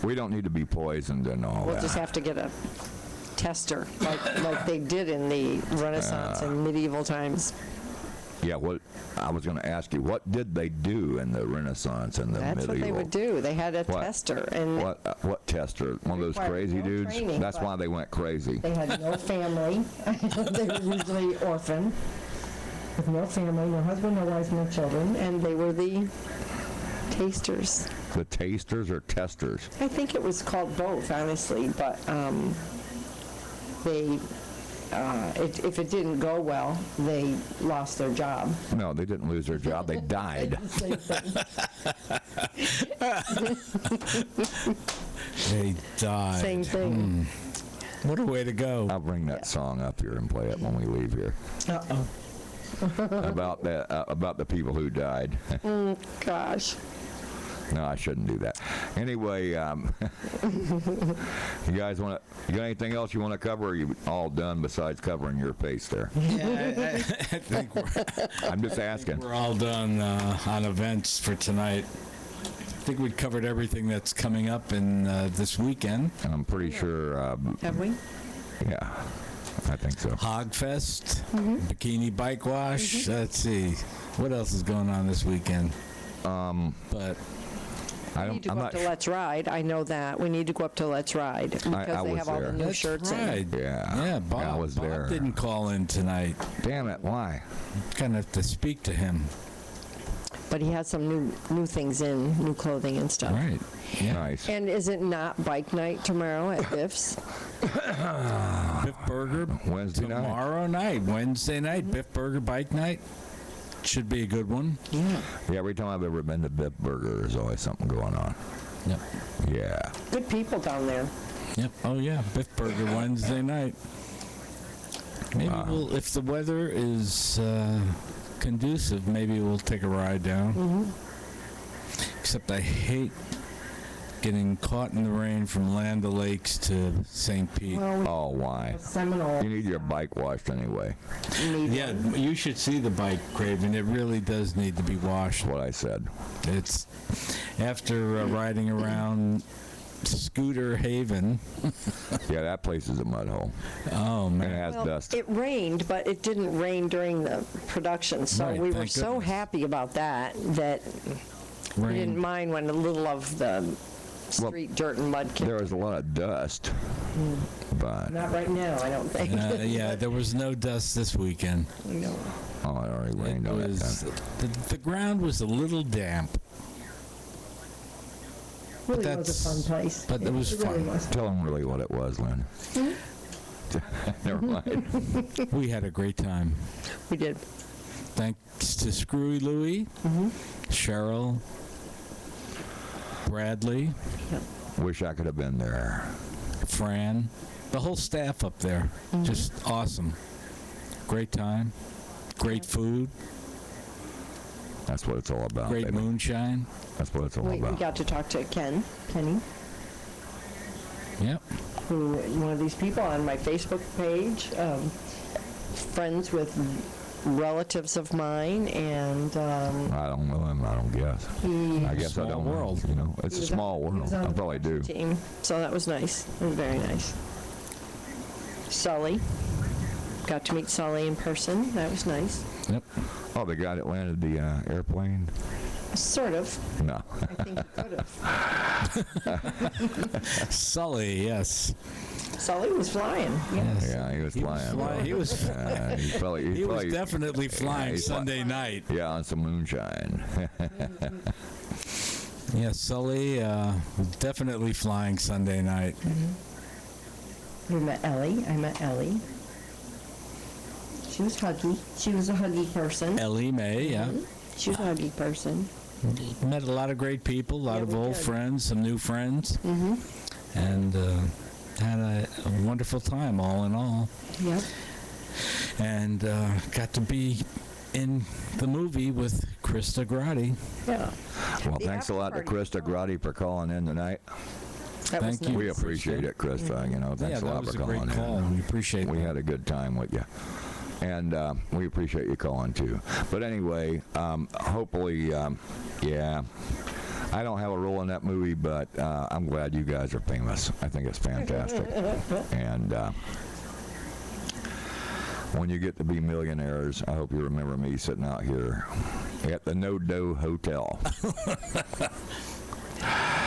We don't need to be poisoned and all we'll that. just have to get a tester, like they did in the Renaissance and medieval times. Yeah, what I was going to ask you, what did they do in the Renaissance and the That's medieval? what they would do. They had a What? tester, and What tester? One of those Required crazy no dudes? training, That's but- why they went crazy. they had no family. They were usually orphaned, with no family, no husband, no wife, no children, and they were the tasters. The tasters or testers? I think it was called both, honestly, but they, if it didn't go well, they lost their job. No, they didn't lose their job. They died. Same thing. They died. Same thing. What a way to go. I'll bring that song up here and play it when we leave here. Uh-oh. About the people who died. Gosh. No, I shouldn't do that. Anyway, you guys you got anything else you want to cover, or are you all done besides covering your face there? Yeah, I think I'm just asking. we're all done on events for tonight. I think we covered everything that's coming up in this weekend. And I'm pretty sure. Have we? Yeah, I think so. Hogfest, Bikini Bike Wash. Let's see. What else is going on this weekend? But We need to go up to Let's Ride. I know that. We need to go up to Let's Ride because I they was have all the there. new Let's shirts Ride. in. Yeah, Bob. I was there. Bob didn't call in tonight. Damn it! Why? Kind of have to speak to him. But he has some new things in, new clothing and stuff. Right. Yeah. Nice. And is it not bike night tomorrow at Biff's? Biff Burger Wednesday night. tomorrow night. Wednesday night, Biff Burger Bike Night. Should be a good one. Yeah. Yeah, every time I've ever been to Biff Burger, there's always something going on. Yep. Yeah. Good people down there. Yep. Oh yeah, Biff Burger Wednesday night. Maybe we'll, if the weather is conducive, maybe we'll take a ride down. Except I hate getting caught in the rain from Land O'Lakes to St. Pete. Oh, why? Seminole. You need your bike washed anyway. Yeah, you should see the bike, Craven. It really does need to be washed. That's what I said. It's after riding around Scooter Haven. Yeah, that place is a mud hole. Oh And man. it has dust. It rained, but it didn't rain during the production, so Right, we were thank so goodness. happy about that we Rain. didn't mind when a little of the street dirt and mud came. There was a lot of dust, but Not right now, I don't think. Yeah, there was no dust this weekend. No. oh, it already rained It on that was, time. the ground was a little damp. Really that's- was a fun place. but it was really fun. was. Tell them really what it was, Lynn. Never mind. We had a great time. We did. Thanks to Screwy Louie, Cheryl, Bradley, Wish I could have been there. Fran, the whole staff up there. Just awesome. Great time. Great food. That's what it's all about. Great baby. moonshine. That's what it's all We about. got to talk to Kenny, Yep. who one of these people on my Facebook page, friends with relatives of mine, and I don't know him. I don't guess. I guess I Small don't world. know. You know, it's a small he world. was on I the probably do. team, so that was nice. It was very nice. Sully, got to meet Sully in person. That was nice. Yep. Oh, the guy that landed the airplane? Sort of. No. I think he could have. Sully, yes. Sully was flying. Yes. Yeah, he was flying. bro. He was. He probably, He was definitely flying he's Sunday night. Yeah, on some moonshine. Yeah, Sully was definitely flying Sunday night. We met Ellie. I met Ellie. She was huggy. She was a huggy person. Ellie Mae, yeah. She was a huggy person. Met a lot of great people, a lot of we old did. friends, some new friends, and had a wonderful time all in all. Yep. And got to be in the movie with Krista Grotti. Yeah. Well, The thanks a lot to after party. Krista Grotti for calling in tonight. That was Thank you. nice. We appreciate it, Krista. You know, thanks Yeah, a that lot was for a great calling call. in. We appreciate We that. had a good time with you. And we appreciate you calling, too. But anyway, hopefully, yeah, I don't have a role in that movie, but I'm glad you guys are famous. I think it's fantastic. And when you get to be millionaires, I hope you remember me sitting out here at the No Dough Hotel.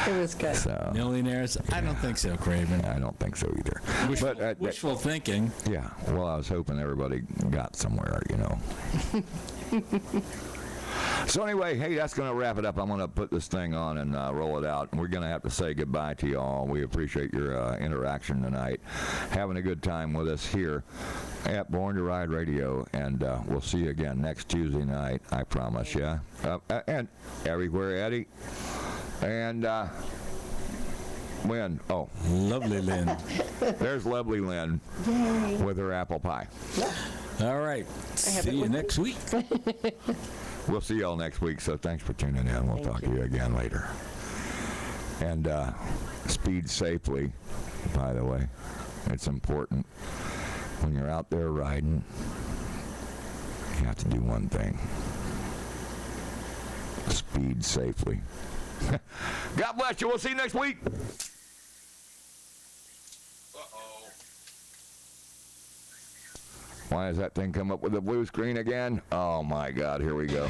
It was good. So, Millionaires? I don't think so, Craven. I don't think so either. Wishful, But, wishful thinking. yeah, well, I was hoping everybody got somewhere, you know. So anyway, hey, that's going to wrap it up. I'm going to put this thing on and roll it out. We're going to have to say goodbye to you all. We appreciate your interaction tonight. Having a good time with us here at Born to Ride Radio. And we'll see you again next Tuesday night, I promise you. And everywhere, Eddie. And Lynn. Oh. Lovely Lynn. There's lovely Lynn with her apple pie. All right. See you next week. We'll see y'all next week, so thanks for tuning in. We'll talk to you again later. And speed safely, by the way. It's important. When you're out there riding, you have to do one thing. Speed safely. God bless you. We'll see you next week. Why does that thing come up with a blue screen again? Oh, my God. Here we go.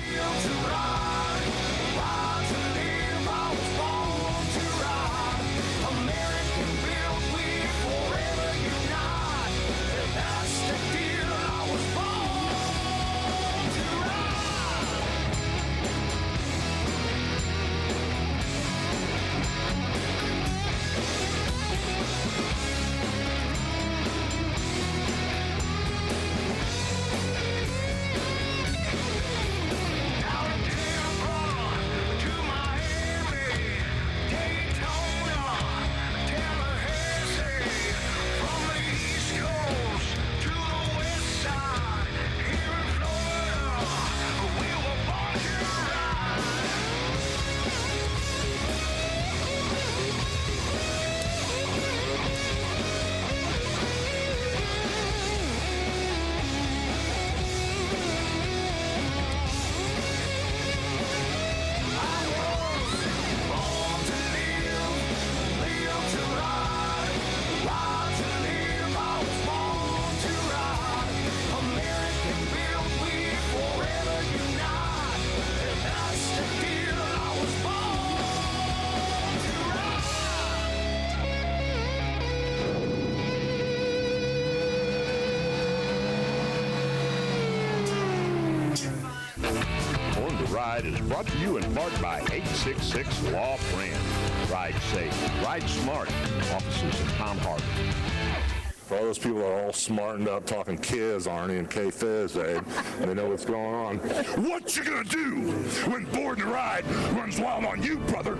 Ride is brought to you in part by 866 Law Friend. Ride safe, ride smart. Offices in Tom Harbor. For all those people that are all smartened up talking kids, Arnie and K-Fizz, and they know what's going on. What you gonna do when Board and Ride runs wild on you, brother?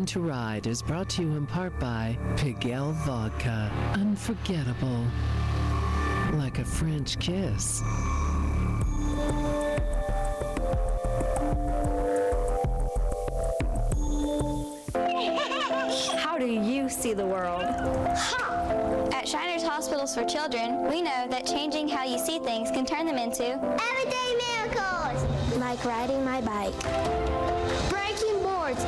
To Ride is brought to you in part by Pigalle Vodka. Unforgettable. Like a French kiss. How do you see the world? At Shriners Hospitals for Children, we know that changing how you see things can turn them into Everyday miracles! Like riding my bike. Breaking boards.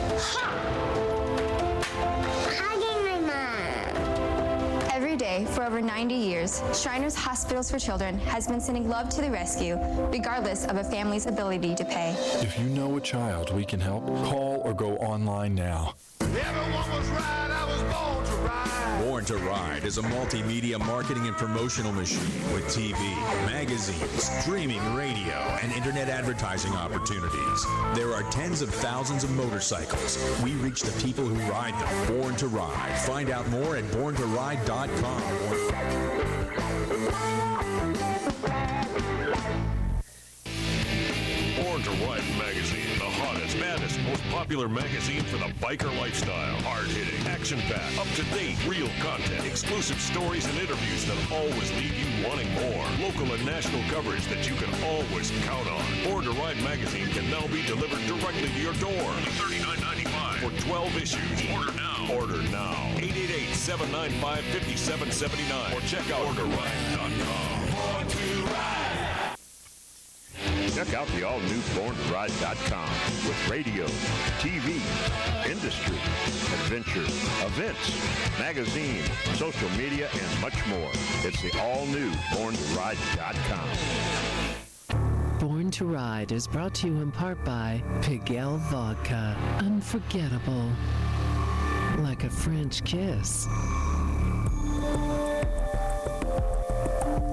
Hugging my mom. Every day for over 90 years, Shriners Hospitals for Children has been sending love to the rescue, regardless of a family's ability to pay. If you know a child we can help, call or go online now. Everyone was right, I was born to ride. Born to Ride is a multimedia marketing and promotional machine with TV, magazines, streaming radio, and internet advertising opportunities. There are tens of thousands of motorcycles. We reach the people who ride them. Born to Ride. Find out more at borntoride.com. Born to Ride magazine, the hottest, maddest, most popular magazine for the biker lifestyle. Hard-hitting, action-packed, up-to-date, real content, exclusive stories and interviews that always leave you wanting more. Local and national coverage that you can always count on. Born to Ride magazine can now be delivered directly to your door. $39.95 for 12 issues. Order now. Order now. 888-795-5779 or check out borntoride.com. Born to ride. Check out the all-new BornToRide.com with radio, TV, industry, adventure, events, magazine, social media, and much more. It's the all-new BornToRide.com. Born to Ride is brought to you in part by Pigalle Vodka. Unforgettable. Like a French kiss.